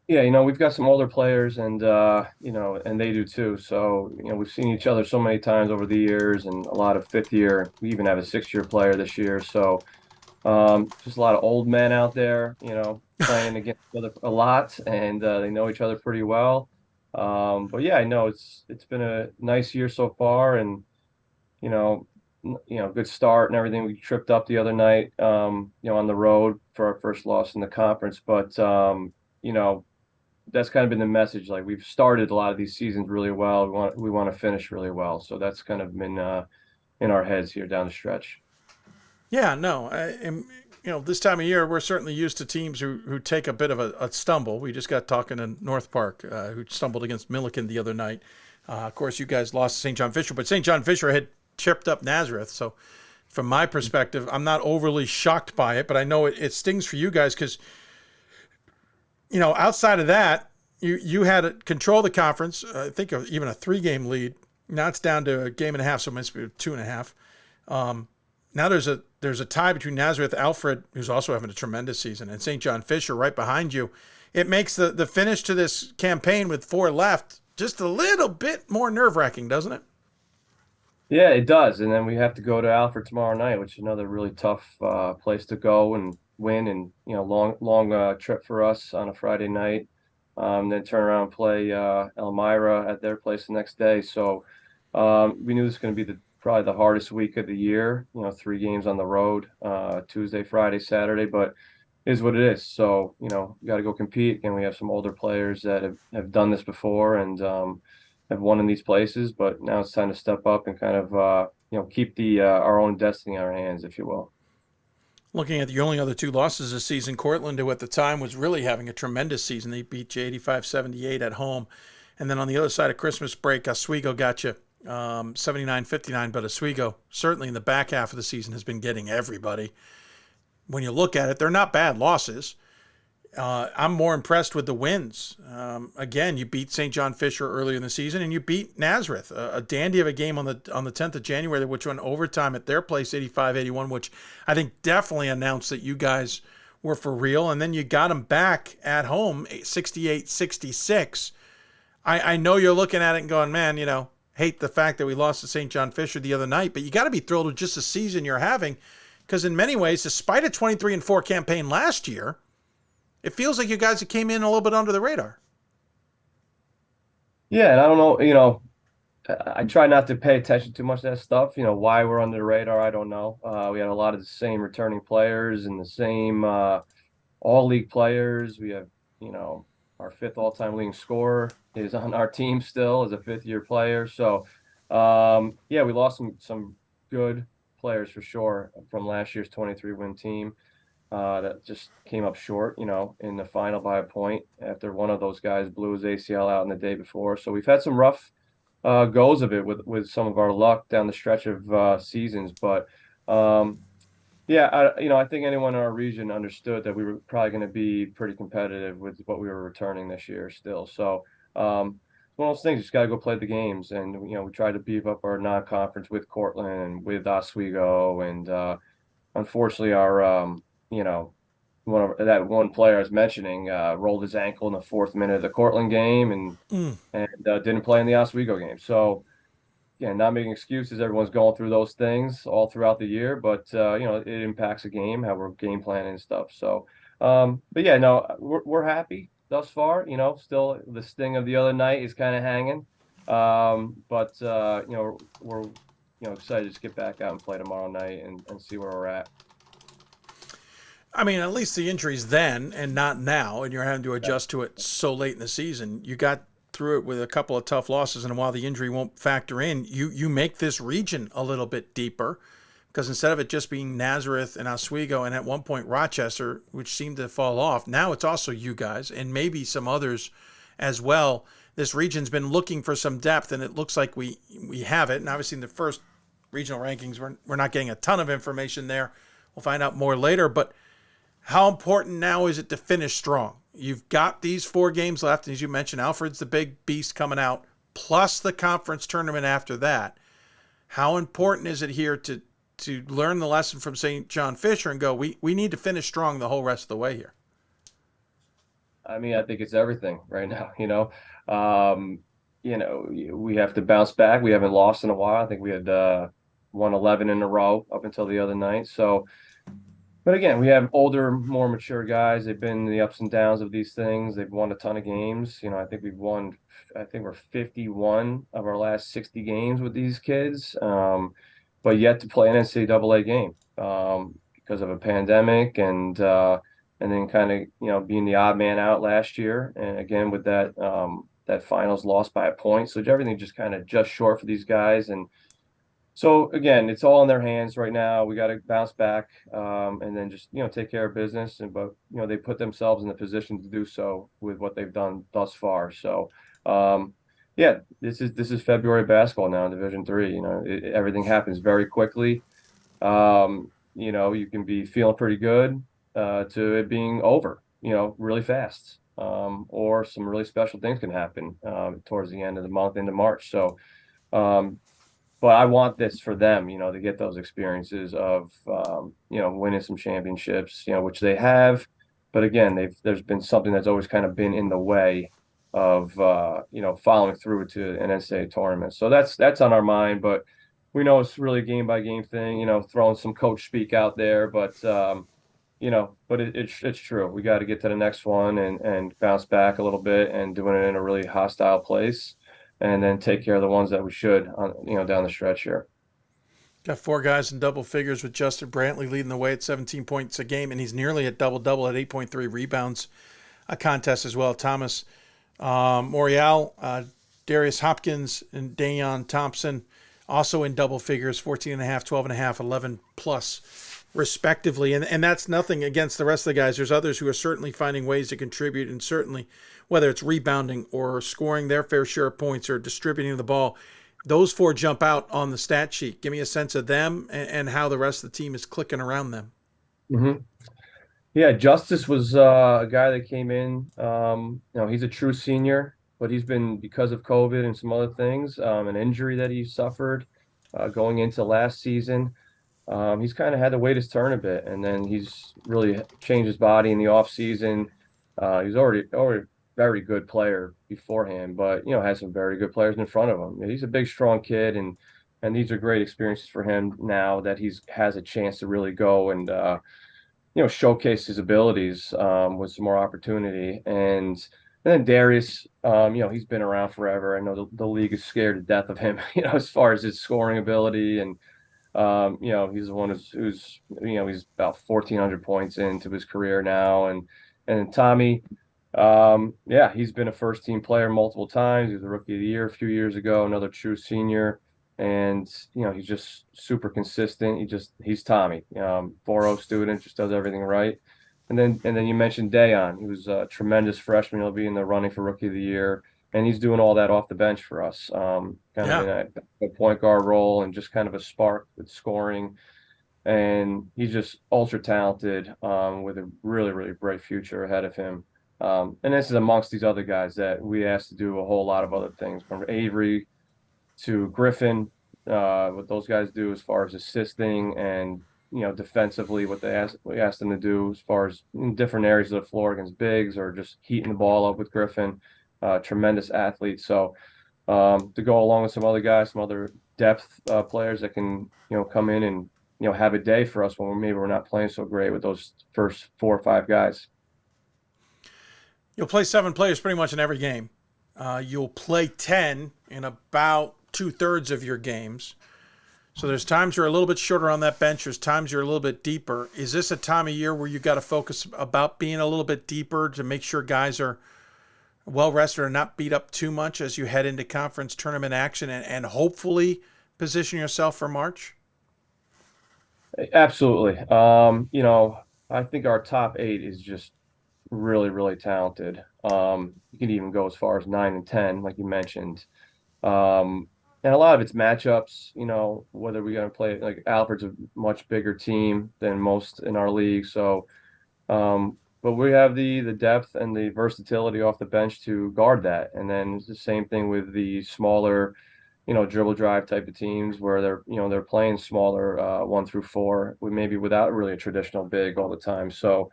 Yeah, we've got some older players and and they do too. So, we've seen each other so many times over the years and a lot of fifth year. We even have a 6-year player this year. So just a lot of old men out there, playing against each other a lot, and they know each other pretty well. But yeah, I know it's been a nice year so far, and, good start and everything. We tripped up the other night, on the road for our first loss in the conference. But, that's kind of been the message. Like, we've started a lot of these seasons really well. We want to finish really well. So that's kind of been in our heads here down the stretch. Yeah, no. This time of year, we're certainly used to teams who take a bit of a stumble. We just got talking in North Park, who stumbled against Milliken the other night. Of course, you guys lost to St. John Fisher, but St. John Fisher had tripped up Nazareth. So from my perspective, I'm not overly shocked by it, but I know it stings for you guys because outside of that, you had to control the conference. I think even a 3-game lead. Now it's down to a game and a half, so it must be 2.5. Now there's a tie between Nazareth Alfred, who's also having a tremendous season, and St. John Fisher right behind you. It makes the finish to this campaign with 4 left just a little bit more nerve-wracking, doesn't it? Yeah, it does. And then we have to go to Alfred tomorrow night, which is another really tough place to go and win, and long trip for us on a Friday night. Then turn around and play Elmira at their place the next day. So we knew this was going to be probably the hardest week of the year. 3 games on the road, Tuesday, Friday, Saturday, but it is what it is. So we got to go compete, and we have some older players that have done this before and have won in these places. But now it's time to step up and kind of keep our own destiny in our hands, if you will. Looking at the only other 2 losses this season, Cortland, who at the time was really having a tremendous season, they beat you 85-78 at home. And then on the other side of Christmas break, Oswego got you 79-59. But Oswego, certainly in the back half of the season, has been getting everybody. When you look at it, they're not bad losses. I'm more impressed with the wins. Again, you beat St. John Fisher earlier in the season, and you beat Nazareth, a dandy of a game on the 10th of January, which went overtime at their place, 85-81, which I think definitely announced that you guys were for real. And then you got them back at home, 68-66. I know you're looking at it and going, man, hate the fact that we lost to St. John Fisher the other night, but you got to be thrilled with just the season you're having, because in many ways, despite a 23-4 campaign last year, it feels like you guys came in a little bit under the radar. Yeah, and I don't know, I try not to pay attention too much to that stuff. Why we're under the radar, I don't know. We had a lot of the same returning players and the same all-league players. We have, our 5th all-time leading scorer is on our team still as a 5th-year player. So, we lost some good players for sure from last year's 23-win team. That just came up short, in the final by a point after one of those guys blew his ACL out in the day before. So we've had some rough goes of it with some of our luck down the stretch of seasons. But I think anyone in our region understood that we were probably going to be pretty competitive with what we were returning this year still. So one of those things, you just got to go play the games. And, we tried to beef up our non-conference with Cortland and with Oswego. And unfortunately, our one player I was mentioning rolled his ankle in the 4th minute of the Cortland game and didn't play in the Oswego game. So, not making excuses. Everyone's going through those things all throughout the year, but it impacts a game, how we're game planning and stuff. So, we're happy thus far. Still the sting of the other night is kind of hanging, but we're excited to just get back out and play tomorrow night and see where we're at. I mean, at least the injuries then and not now, and you're having to adjust to it so late in the season. You got through it with a couple of tough losses, and while the injury won't factor in, you make this region a little bit deeper, because instead of it just being Nazareth and Oswego and at one point Rochester, which seemed to fall off, now it's also you guys and maybe some others as well. This region's been looking for some depth, and it looks like we have it. And obviously in the first regional rankings, we're not getting a ton of information there. We'll find out more later, but how important now is it to finish strong? You've got these 4 games left. And as you mentioned, Alfred's the big beast coming out, plus the conference tournament after that. How important is it here to learn the lesson from St. John Fisher and go, we need to finish strong the whole rest of the way here? I mean, I think it's everything right now, we have to bounce back. We haven't lost in a while. I think we had won 11 in a row up until the other night. So, but again, we have older, more mature guys. They've been in the ups and downs of these things. They've won a ton of games. I think we're 51 of our last 60 games with these kids, but yet to play an NCAA game because of a pandemic and then kind of, being the odd man out last year. And again, with that finals lost by a point. So everything just kind of just short for these guys. And so again, it's all in their hands right now. We got to bounce back and then just, take care of business. But they put themselves in the position to do so with what they've done thus far. So this is February basketball now in Division III. Everything happens very quickly. You can be feeling pretty good to it being over, really fast. Or some really special things can happen towards the end of the month into March. So but I want this for them, to get those experiences of, winning some championships, which they have. But again, there's been something that's always kind of been in the way of, following through to an NCAA tournament. So that's on our mind, but we know it's really a game by game thing, throwing some coach speak out there, but, but it's true. We got to get to the next one and bounce back a little bit and doing it in a really hostile place, and then take care of the ones that we should, down the stretch here. Got 4 guys in double figures with Justin Brantley leading the way at 17 points a game, and he's nearly at double-double at 8.3 rebounds a contest as well. Thomas Morial, Darius Hopkins, and Dayon Thompson also in double figures, 14.5, 12.5, 11+, respectively. And that's nothing against the rest of the guys. There's others who are certainly finding ways to contribute, and certainly whether it's rebounding or scoring their fair share of points or distributing the ball, those 4 jump out on the stat sheet. Give me a sense of them and how the rest of the team is clicking around them. Mm-hmm. Yeah, Justice was a guy that came in. He's a true senior, but he's been, because of COVID and some other things, an injury that he suffered going into last season. He's kind of had to wait his turn a bit, and then he's really changed his body in the off season. He's already very good player beforehand, but has some very good players in front of him. He's a big, strong kid, and these are great experiences for him now that has a chance to really go and showcase his abilities with some more opportunity. And then Darius, he's been around forever. I know the league is scared to death of him, as far as his scoring ability, and he's the one who's he's about 1,400 points into his career now, and Tommy. He's been a first team player multiple times. He was a rookie of the year a few years ago, another true senior. And, he's just super consistent. He's Tommy, 4.0 student, just does everything right. And then you mentioned Dayon. He was a tremendous freshman. He'll be in the running for rookie of the year, and he's doing all that off the bench for us. Kind of in a point guard role, and just kind of a spark with scoring. And he's just ultra talented, with a really, really bright future ahead of him. And this is amongst these other guys that we asked to do a whole lot of other things, from Avery to Griffin, what those guys do as far as assisting and, defensively, what we asked them to do as far as in different areas of the floor against bigs, or just heating the ball up with Griffin. Tremendous athlete. So to go along with some other guys, some other depth players that can, come in and, have a day for us when we're not playing so great with those first 4 or 5 guys. You'll play 7 players pretty much in every game. You'll play 10 in about 2/3 of your games. So there's times you're a little bit shorter on that bench. There's times you're a little bit deeper. Is this a time of year where you got to focus about being a little bit deeper to make sure guys are well rested or not beat up too much as you head into conference tournament action and hopefully position yourself for March? Absolutely. I think our top 8 is just really, really talented. You can even go as far as 9 and 10, like you mentioned. And a lot of it's matchups, whether we're going to play, like Alfred's a much bigger team than most in our league. So, but we have the depth and the versatility off the bench to guard that. And then it's the same thing with the smaller, dribble drive type of teams where they're playing smaller 1 through 4, maybe without really a traditional big all the time. So,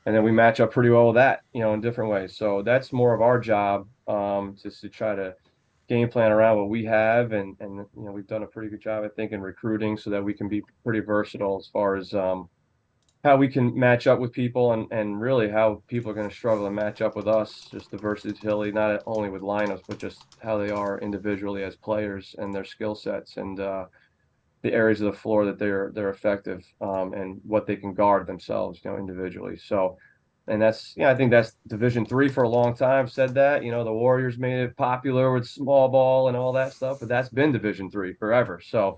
and then we match up pretty well with that, in different ways. So that's more of our job, just to try to game plan around what we have. And we've done a pretty good job, I think, in recruiting so that we can be pretty versatile as far as how we can match up with people and really how people are going to struggle to match up with us. Just the versatility, not only with lineups, but just how they are individually as players and their skill sets and the areas of the floor that they're effective and what they can guard themselves, individually. So, and that's, I think that's Division III for a long time said that, the Warriors made it popular with small ball and all that stuff, but that's been Division III forever. So,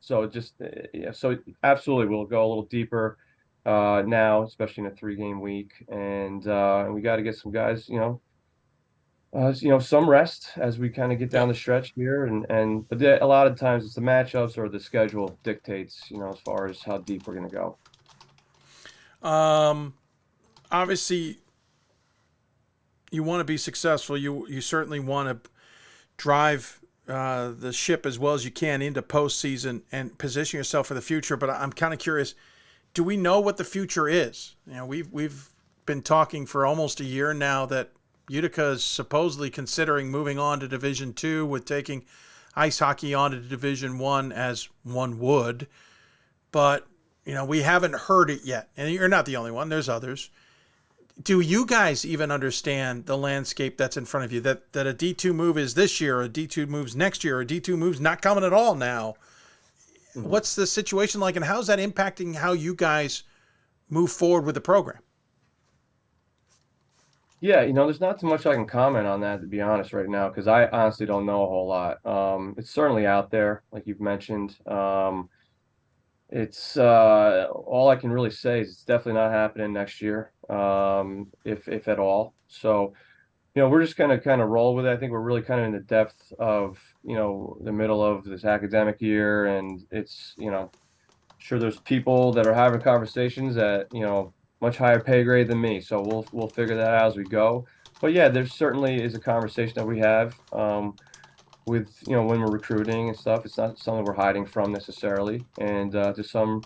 so just, so absolutely we'll go a little deeper now, especially in a 3-game week. And we got to get some guys, some rest as we kind of get down the stretch here, but a lot of times it's the matchups or the schedule dictates, as far as how deep we're going to go. Obviously, you want to be successful. You certainly want to drive the ship as well as you can into postseason and position yourself for the future. But I'm kind of curious, do we know what the future is? You know, we've been talking for almost a year now that Utica is supposedly considering moving on to Division II, with taking ice hockey on to Division I as one would. But, you know, we haven't heard it yet. And you're not the only one. There's others. Do you guys even understand the landscape that's in front of you? That a D2 move is this year, or a D2 moves next year, or a D2 move's not coming at all now? Mm-hmm. What's the situation like, and how's that impacting how you guys move forward with the program? Yeah, you know, there's not too much I can comment on that, to be honest, right now, because I honestly don't know a whole lot. It's certainly out there, like you've mentioned. It's all I can really say is it's definitely not happening next year, if at all. So, you know, we're just gonna kind of roll with it. I think we're really kind of in the depth of, you know, the middle of this academic year, and it's, you know, sure there's people that are having conversations at, you know, much higher pay grade than me. So we'll figure that out as we go. But yeah, there certainly is a conversation that we have with, you know, when we're recruiting and stuff. It's not something we're hiding from necessarily. And to some,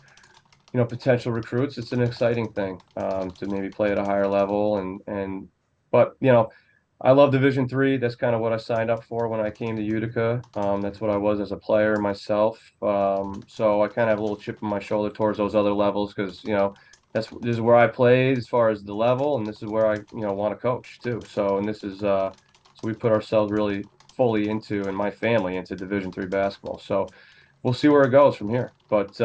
you know, potential recruits, it's an exciting thing to maybe play at a higher level. But, you know, I love Division III. That's kind of what I signed up for when I came to Utica. That's what I was as a player myself. So I kind of have a little chip on my shoulder towards those other levels, because, you know, this is where I played as far as the level, and this is where I, you know, want to coach too. So, and this is so we put ourselves really fully into, and my family, into Division III basketball. So we'll see where it goes from here. But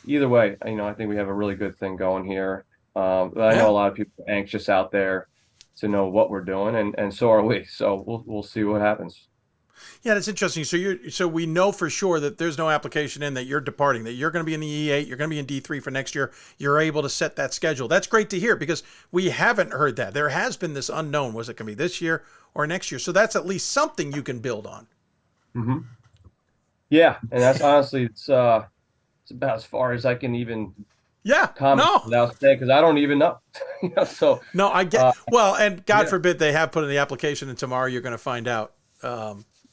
either way, you know, I think we have a really good thing going here. But I know a lot of people are anxious out there to know what we're doing, and so are we. So we'll see what happens. Yeah, that's interesting. So we know for sure that there's no application in that you're departing, that you're going to be in the E8, you're going to be in D3 for next year. You're able to set that schedule. That's great to hear, because we haven't heard that. There has been this unknown. Was it going to be this year or next year? So that's at least something you can build on. Mm-hmm. Yeah, and that's honestly, it's about as far as I can even comment without saying, because I don't even know. You know, so no, I get well, and God forbid they have put in the application, and tomorrow you're going to find out.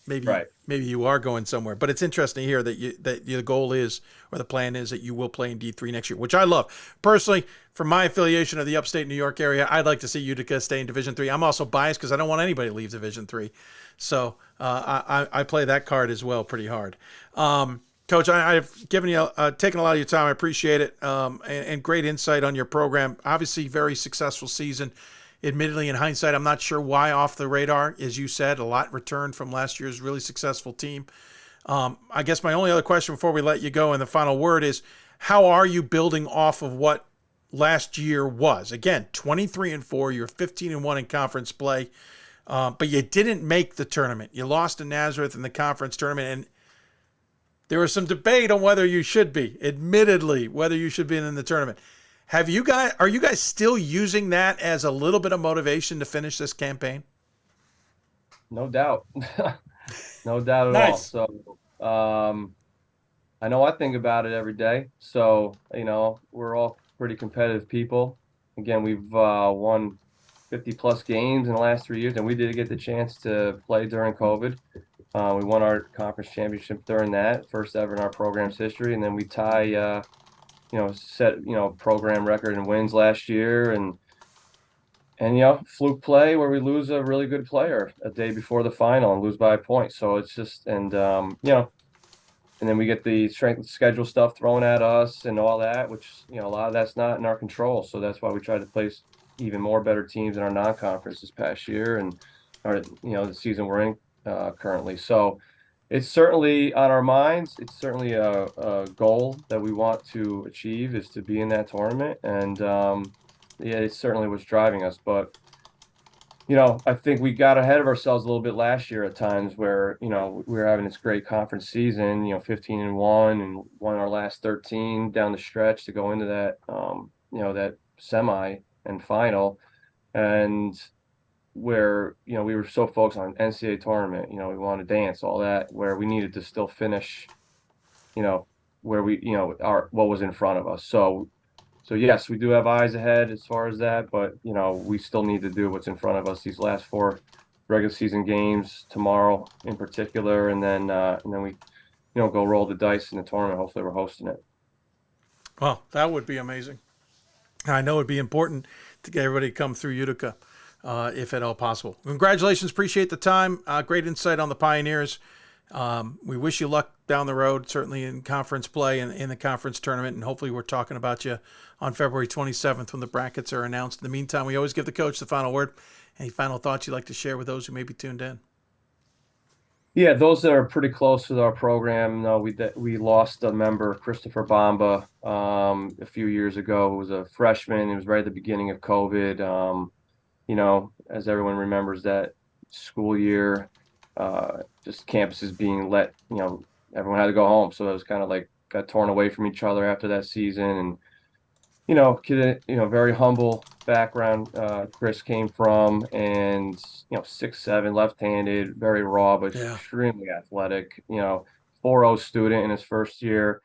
Maybe you are going somewhere, but it's interesting to hear that the goal is, or the plan is, that you will play in D3 next year, which I love. Personally, from my affiliation of the upstate New York area, I'd like to see Utica stay in Division III. I'm also biased because I don't want anybody to leave Division III, so I play that card as well pretty hard. Coach, I've given you taken a lot of your time. I appreciate it, and great insight on your program. Obviously, very successful season. Admittedly, in hindsight, I'm not sure why off the radar. As you said, a lot returned from last year's really successful team. I guess my only other question before we let you go, and the final word, is how are you building off of what last year was? Again, 23-4, you're 15-1 in conference play, but you didn't make the tournament. You lost to Nazareth in the conference tournament, and there was some debate on whether you should be, admittedly, whether you should be in the tournament. Are you guys still using that as a little bit of motivation to finish this campaign? No doubt. No doubt at all. So I know I think about it every day. So, you know, we're all pretty competitive people. Again, we've won 50-plus games in the last 3 years, and we did get the chance to play during COVID. We won our conference championship during that, first ever in our program's history, and then we tie set program record in wins last year, and fluke play where we lose a really good player a day before the final and lose by a point. So it's just, and then we get the strength of schedule stuff thrown at us and all that, which, you know, a lot of that's not in our control. So that's why we try to place even more better teams in our non-conference this past year, and the season we're in currently. So it's certainly on our minds. It's certainly a goal that we want to achieve, is to be in that tournament. And it's certainly what's driving us. But, you know, I think we got ahead of ourselves a little bit last year at times where, you know, we were having this great conference season, 15-1, and won our last 13 down the stretch to go into that, that semi and final. And where, you know, we were so focused on NCAA tournament, we wanted to dance, all that, where we needed to still finish, where we, what was in front of us. So yes, we do have eyes ahead as far as that, but, we still need to do what's in front of us these last four regular season games tomorrow in particular, and then we, go roll the dice in the tournament. Hopefully we're hosting it. Well, that would be amazing. I know it'd be important to get everybody to come through Utica, if at all possible. Congratulations. Appreciate the time. Great insight on the Pioneers. We wish you luck down the road, certainly in conference play and in the conference tournament, and hopefully we're talking about you on February 27th when the brackets are announced. In the meantime, we always give the coach the final word. Any final thoughts you'd like to share with those who may be tuned in? Yeah, those that are pretty close with our program. We lost a member, Christopher Bamba, a few years ago. Who was a freshman. It was right at the beginning of COVID. As everyone remembers that school year, just campuses being let, everyone had to go home. So it was kind of like got torn away from each other after that season. And, kid, very humble background Chris came from, and 6'7", left-handed, very raw, but extremely athletic. 4.0 student in his first year,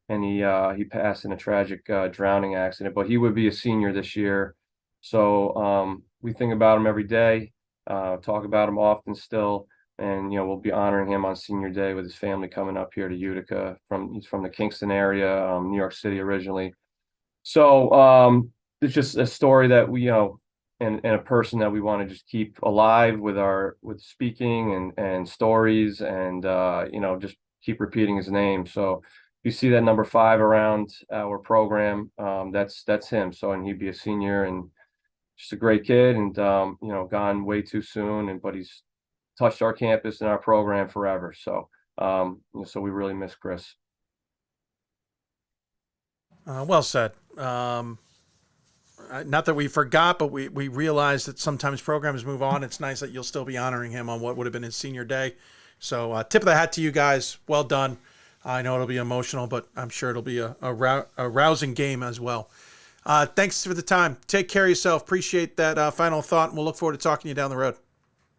and he passed in a tragic drowning accident. But he would be a senior this year, so we think about him every day, talk about him often still, and we'll be honoring him on Senior Day with his family coming up here to Utica. He's from the Kingston area, New York City originally. So it's just a story that we, and a person that we want to just keep alive with speaking and stories, and just keep repeating his name. So you see that number 5 around our program, that's him. So, and he'd be a senior, and just a great kid, and gone way too soon, but he's touched our campus and our program forever. So so we really miss Chris. Well said. Not that we forgot, but we realized that sometimes programs move on. It's nice that you'll still be honoring him on what would have been his senior day. So tip of the hat to you guys. Well done. I know it'll be emotional, but I'm sure it'll be a rousing game as well. Thanks for the time. Take care of yourself. Appreciate that final thought, and we'll look forward to talking to you down the road.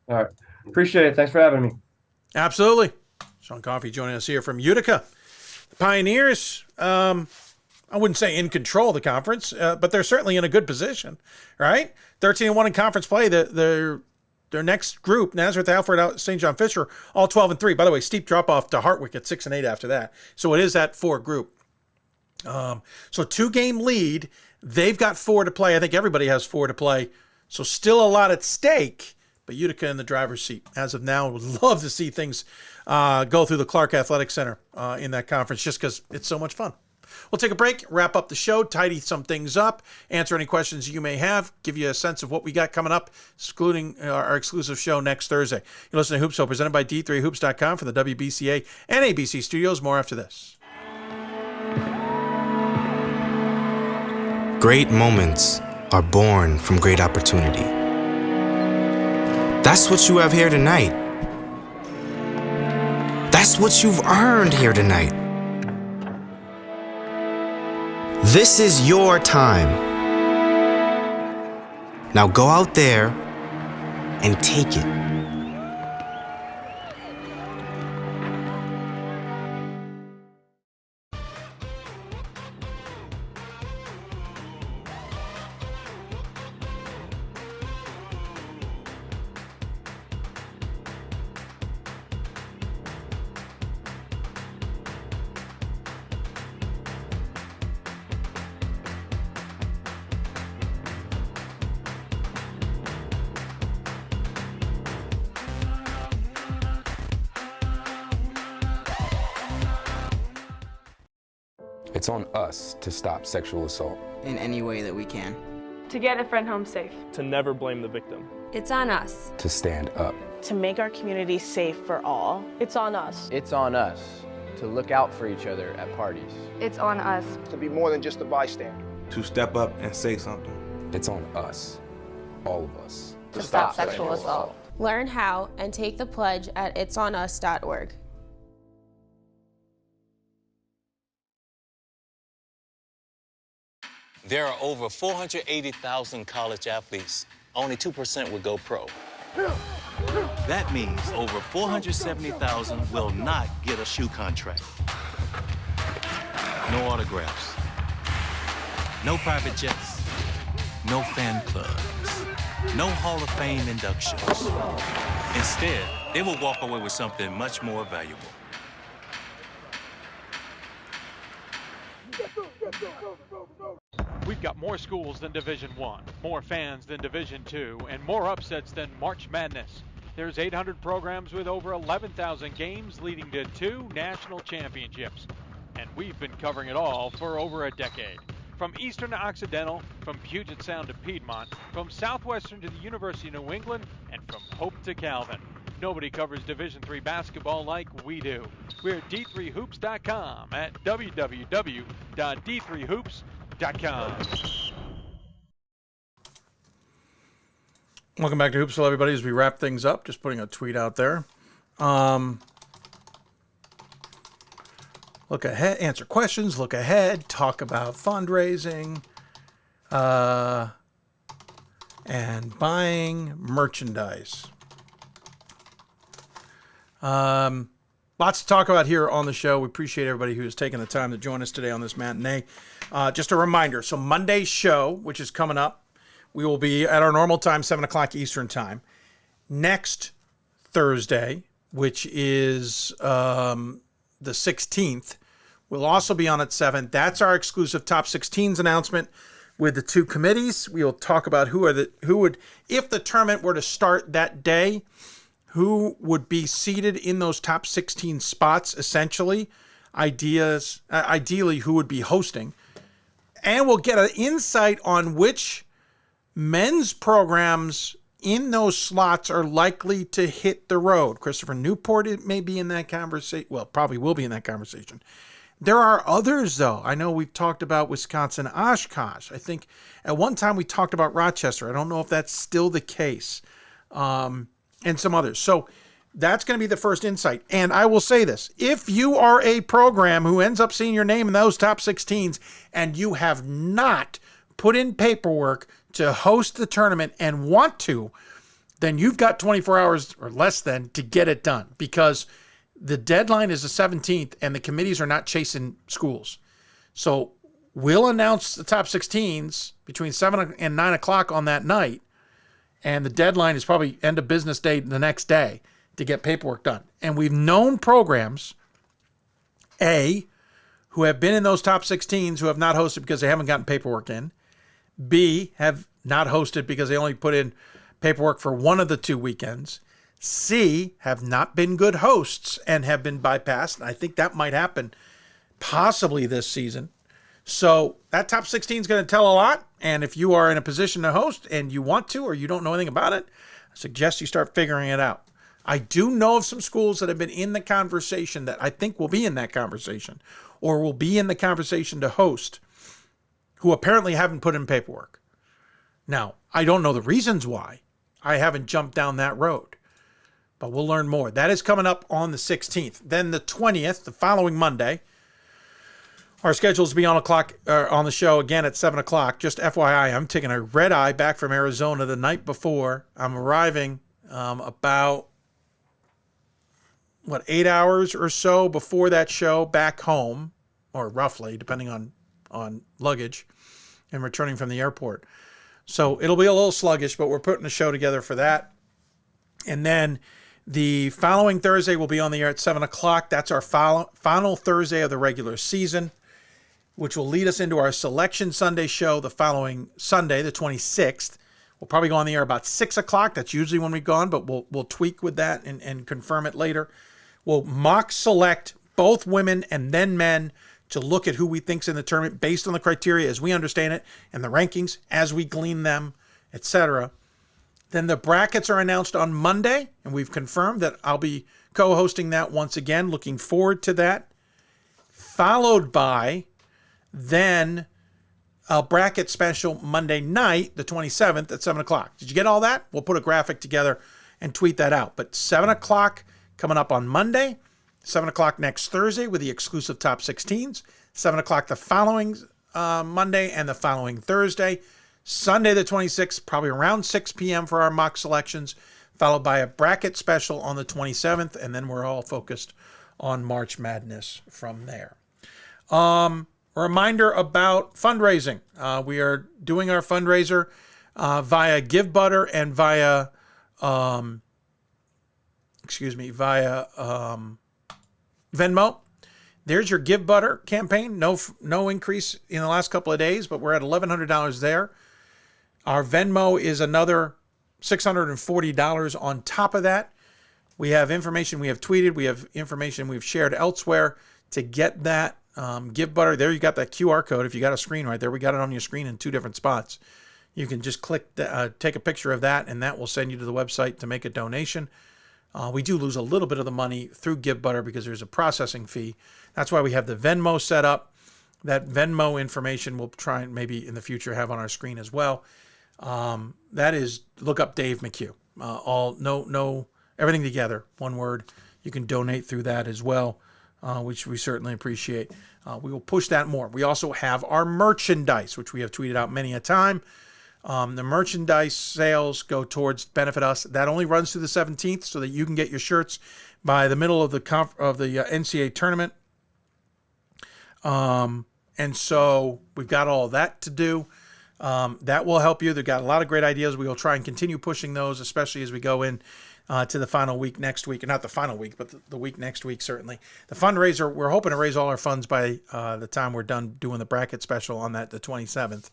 All right. Appreciate it. Thanks for having me. Absolutely. Sean Coffey joining us here from Utica. The Pioneers, I wouldn't say in control of the conference, but they're certainly in a good position, right? 13-1 in conference play. Their next group, Nazareth, Alfred, St. John Fisher, all 12-3. By the way, steep drop off to Hartwick at 6-8 after that. So it is that 4 group. So 2-game lead. They've got 4 to play. I think everybody has 4 to play. So still a lot at stake, but Utica in the driver's seat as of now. Would love to see things go through the Clark Athletic Center in that conference, just because it's so much fun. We'll take a break, wrap up the show, tidy some things up, answer any questions you may have, give you a sense of what we got coming up, excluding our exclusive show next Thursday. You're listening to Hoopsville, presented by D3Hoops.com for the WBCA and NABC Studios. More after this. Great moments are born from great opportunity. That's what you have here tonight. That's what you've earned here tonight. This is your time. Now go out there and take it. It's on us to stop sexual assault. In any way that we can. To get a friend home safe. To never blame the victim. It's on us. To stand up. To make our community safe for all. It's on us. It's on us to look out for each other at parties. It's on us. To be more than just a bystander. To step up and say something. It's on us. All of us. To stop sexual assault. Learn how and take the pledge at itsonus.org. There are over 480,000 college athletes. Only 2% would go pro. That means over 470,000 will not get a shoe contract. No autographs. No private jets. no fan clubs, no Hall of Fame inductions. Instead, they will walk away with something much more valuable. We've got more schools than Division I, more fans than Division II, and more upsets than March Madness. There's 800 programs with over 11,000 games leading to 2 national championships. And we've been covering it all for over a decade. From Eastern to Occidental, from Puget Sound to Piedmont, from Southwestern to the University of New England, and from Hope to Calvin. Nobody covers Division III basketball like we do. We're at d3hoops.com at www.d3hoops.com. Welcome back to Hoopsville, everybody. As we wrap things up, just putting a tweet out there. Look ahead, answer questions, look ahead, talk about fundraising, and buying merchandise. Lots to talk about here on the show. We appreciate everybody who has taken the time to join us today on this matinee. Just a reminder, so Monday's show, which is coming up, we will be at our normal time, 7 o'clock Eastern time. Next Thursday, which is the 16th, we'll also be on at 7. That's our exclusive Top 16s announcement with the 2 committees. We will talk about who would, if the tournament were to start that day, who would be seated in those top 16 spots, essentially. Ideally, who would be hosting. And we'll get an insight on which men's programs in those slots are likely to hit the road. Christopher Newport may be in that conversation. Well, probably will be in that conversation. There are others, though. I know we've talked about Wisconsin Oshkosh. I think at one time we talked about Rochester. I don't know if that's still the case. And some others. So that's going to be the first insight. And I will say this. If you are a program who ends up seeing your name in those top 16s and you have not put in paperwork to host the tournament and want to, then you've got 24 hours or less than to get it done, because the deadline is the 17th and the committees are not chasing schools. So we'll announce the top 16s between 7 and 9 o'clock on that night. And the deadline is probably end of business day the next day to get paperwork done. And we've known programs, A, who have been in those top 16s who have not hosted because they haven't gotten paperwork in. B, have not hosted because they only put in paperwork for one of the 2 weekends. C, have not been good hosts and have been bypassed. And I think that might happen possibly this season. So that top 16 is going to tell a lot. And if you are in a position to host and you want to, or you don't know anything about it, I suggest you start figuring it out. I do know of some schools that have been in the conversation that I think will be in that conversation or will be in the conversation to host, who apparently haven't put in paperwork. Now, I don't know the reasons why. I haven't jumped down that road, but we'll learn more. That is coming up on the 16th. Then the 20th, the following Monday, our schedule is to be on the show again at 7 o'clock. Just FYI, I'm taking a red eye back from Arizona the night before. I'm arriving about, 8 hours or so before that show back home, or roughly, depending on luggage, and returning from the airport. So it'll be a little sluggish, but we're putting a show together for that. And then the following Thursday, we'll be on the air at 7 o'clock. That's our final Thursday of the regular season, which will lead us into our Selection Sunday show the following Sunday, the 26th. We'll probably go on the air about 6 o'clock. That's usually when we go on, but we'll tweak with that and confirm it later. We'll mock select both women and then men to look at who we think's in the tournament based on the criteria as we understand it and the rankings as we glean them, etc. Then the brackets are announced on Monday, and we've confirmed that I'll be co-hosting that once again. Looking forward to that. Followed by then a bracket special Monday night, the 27th at 7 o'clock. Did you get all that? We'll put a graphic together and tweet that out. But 7 o'clock coming up on Monday, 7 o'clock next Thursday with the exclusive top 16s, 7 o'clock the following Monday and the following Thursday. Sunday the 26th, probably around 6 p.m. for our mock selections, followed by a bracket special on the 27th, and then we're all focused on March Madness from there. A reminder about fundraising. We are doing our fundraiser via GiveButter and via Venmo. There's your GiveButter campaign. No increase in the last couple of days, but we're at $1,100 there. Our Venmo is another $640 on top of that. We have information we have tweeted. We have information we've shared elsewhere to get that. GiveButter, there you got that QR code. If you got a screen right there, we got it on your screen in 2 different spots. You can just click, take a picture of that, and that will send you to the website to make a donation. We do lose a little bit of the money through GiveButter because there's a processing fee. That's why we have the Venmo set up. That Venmo information we'll try and maybe in the future have on our screen as well. That is, look up Dave McHugh. Everything together, one word. You can donate through that as well, which we certainly appreciate. We will push that more. We also have our merchandise, which we have tweeted out many a time. The merchandise sales go towards benefit us. That only runs through the 17th so that you can get your shirts by the middle of the NCAA tournament. And so we've got all that to do. That will help you. They've got a lot of great ideas. We will try and continue pushing those, especially as we go in to the final week next week. Not the final week, but the week next week, certainly. The fundraiser, we're hoping to raise all our funds by the time we're done doing the bracket special on that, the 27th.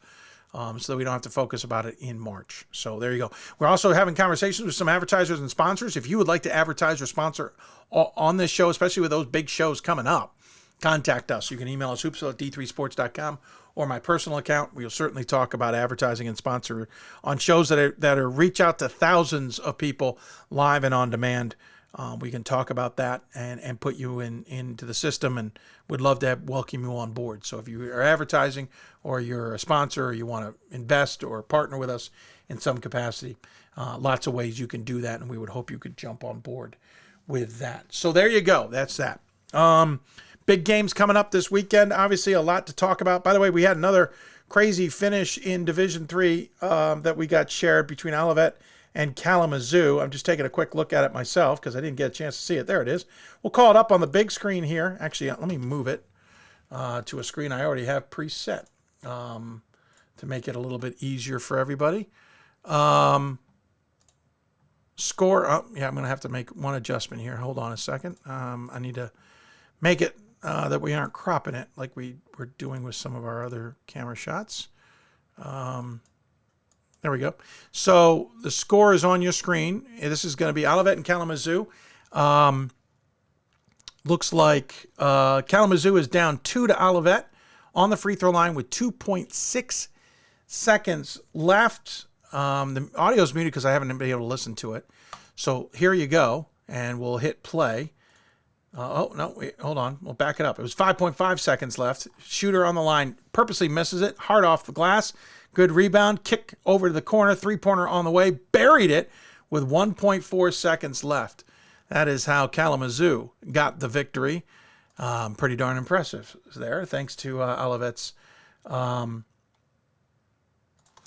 So we don't have to focus about it in March. So there you go. We're also having conversations with some advertisers and sponsors. If you would like to advertise or sponsor on this show, especially with those big shows coming up, contact us. You can email us, hoopsville@d3sports.com, or my personal account. We'll certainly talk about advertising and sponsor on shows that are reach out to thousands of people live and on demand. We can talk about that and put you into the system, and would love to welcome you on board. So if you are advertising or you're a sponsor or you want to invest or partner with us in some capacity, lots of ways you can do that, and we would hope you could jump on board with that. So there you go. That's that. Big games coming up this weekend. Obviously, a lot to talk about. By the way, we had another crazy finish in Division III that we got shared between Olivet and Kalamazoo. I'm just taking a quick look at it myself because I didn't get a chance to see it. There it is. We'll call it up on the big screen here. Actually, let me move it to a screen I already have preset to make it a little bit easier for everybody. Score up. Yeah, I'm going to have to make one adjustment here. Hold on a second. I need to make it that we aren't cropping it like we were doing with some of our other camera shots. There we go. So the score is on your screen. This is going to be Olivet and Kalamazoo. Looks like Kalamazoo is down 2 to Olivet on the free throw line with 2.6 seconds left. The audio is muted because I haven't been able to listen to it. So here you go, and we'll hit play. Wait, hold on. We'll back it up. It was 5.5 seconds left. Shooter on the line purposely misses it. Hard off the glass. Good rebound. Kick over to the corner. Three-pointer on the way. Buried it with 1.4 seconds left. That is how Kalamazoo got the victory. Pretty darn impressive there. Thanks to Olivet's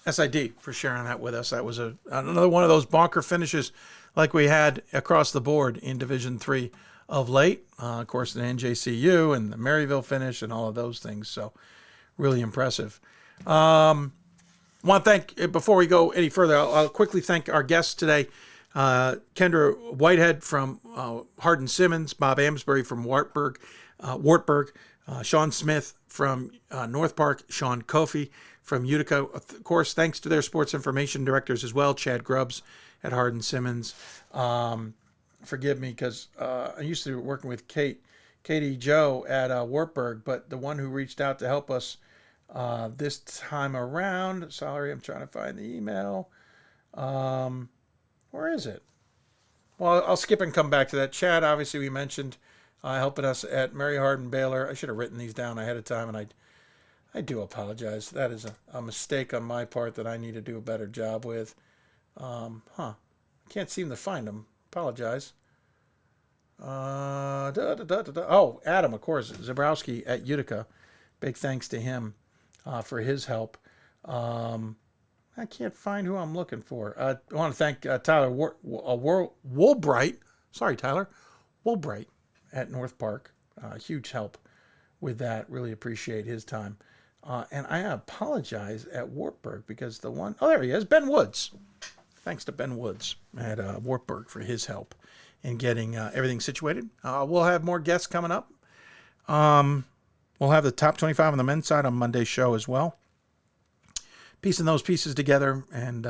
SID for sharing that with us. That was another one of those bonker finishes like we had across the board in Division III of late. Of course, the NJCU and the Maryville finish and all of those things. So really impressive. I want to thank, before we go any further, I'll quickly thank our guests today. Kendra Whitehead from Hardin-Simmons, Bob Amsberry from Wartburg, Sean Smith from North Park, Sean Coffey from Utica. Of course, thanks to their sports information directors as well, Chad Grubbs at Hardin-Simmons. Forgive me because I used to be working with Katie Joe at Wartburg, but the one who reached out to help us this time around, sorry, I'm trying to find the email. Where is it? Well, I'll skip and come back to that. Chad, obviously, we mentioned helping us at Mary Hardin Baylor. I should have written these down ahead of time, and I do apologize. That is a mistake on my part that I need to do a better job with. I can't seem to find them. Apologize. Oh, Adam, of course, Zabrowski at Utica. Big thanks to him for his help. I can't find who I'm looking for. I want to thank Tyler Woolbright. Sorry, Tyler. Woolbright at North Park. Huge help with that. Really appreciate his time. And I apologize at Wartburg because there he is, Ben Woods. Thanks to Ben Woods at Wartburg for his help in getting everything situated. We'll have more guests coming up. We'll have the top 25 on the men's side on Monday's show as well. Piecing those pieces together and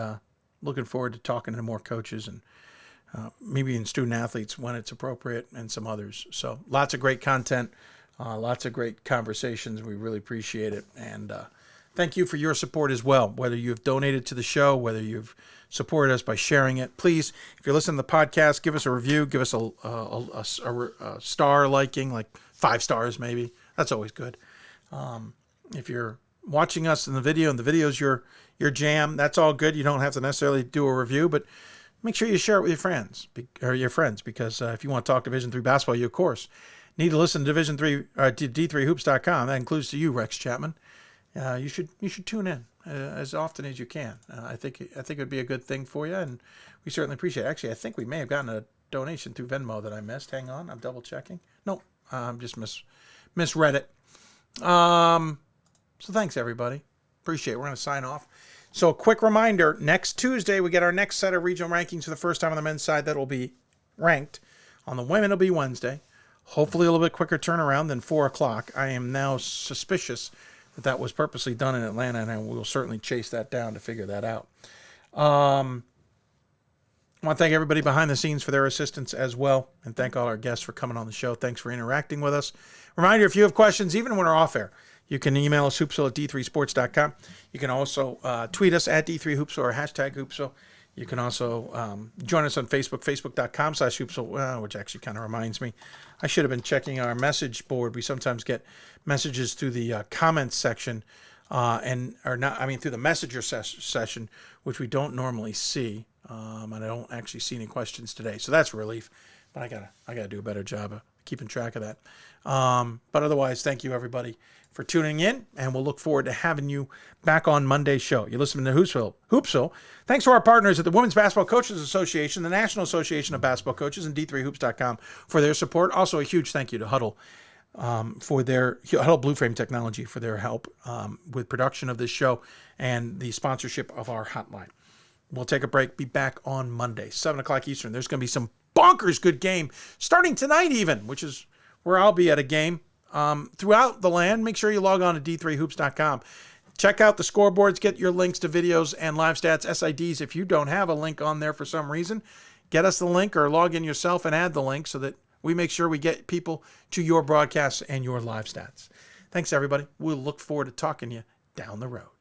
looking forward to talking to more coaches and maybe even student athletes when it's appropriate and some others. So lots of great content, lots of great conversations. We really appreciate it. And thank you for your support as well, whether you've donated to the show, whether you've supported us by sharing it. Please, if you're listening to the podcast, give us a review, give us a star liking, like 5 stars maybe. That's always good. If you're watching us in the video and the video's your jam, that's all good. You don't have to necessarily do a review, but make sure you share it with your friends because if you want to talk Division III basketball, you of course need to listen to Division III to D3Hoops.com. That includes to you, Rex Chapman. You should tune in as often as you can. I think it would be a good thing for you, and we certainly appreciate it. Actually, I think we may have gotten a donation through Venmo that I missed. Hang on, I'm double checking. No, I'm just misread it. So thanks everybody. Appreciate it. We're going to sign off. So a quick reminder, next Tuesday we get our next set of regional rankings for the first time on the men's side that will be ranked. On the women it'll be Wednesday. Hopefully a little bit quicker turnaround than 4 o'clock. I am now suspicious that was purposely done in Atlanta, and we'll certainly chase that down to figure that out. I want to thank everybody behind the scenes for their assistance as well, and thank all our guests for coming on the show. Thanks for interacting with us. Reminder, if you have questions, even when we're off air, you can email us, hoopsville at d3sports.com. You can also tweet us at D3Hoopsville or hashtag Hoopsville. You can also join us on Facebook, facebook.com/Hoopsville, which actually kind of reminds me, I should have been checking our message board. We sometimes get messages through the comments section through the messenger session, which we don't normally see. And I don't actually see any questions today. So that's a relief, but I gotta do a better job of keeping track of that. But otherwise, thank you everybody for tuning in, and we'll look forward to having you back on Monday's show. You're listening to Hoopsville. Thanks to our partners at the Women's Basketball Coaches Association, the National Association of Basketball Coaches, and D3Hoops.com for their support. Also, a huge thank you to Hudl for their Hudl Blue Frame Technology for their help with production of this show and the sponsorship of our hotline. We'll take a break. Be back on Monday, 7 o'clock Eastern. There's going to be some bonkers good game starting tonight even, which is where I'll be at a game throughout the land. Make sure you log on to D3Hoops.com. Check out the scoreboards. Get your links to videos and live stats, SIDs. If you don't have a link on there for some reason, get us the link or log in yourself and add the link so that we make sure we get people to your broadcasts and your live stats. Thanks, everybody. We'll look forward to talking to you down the road.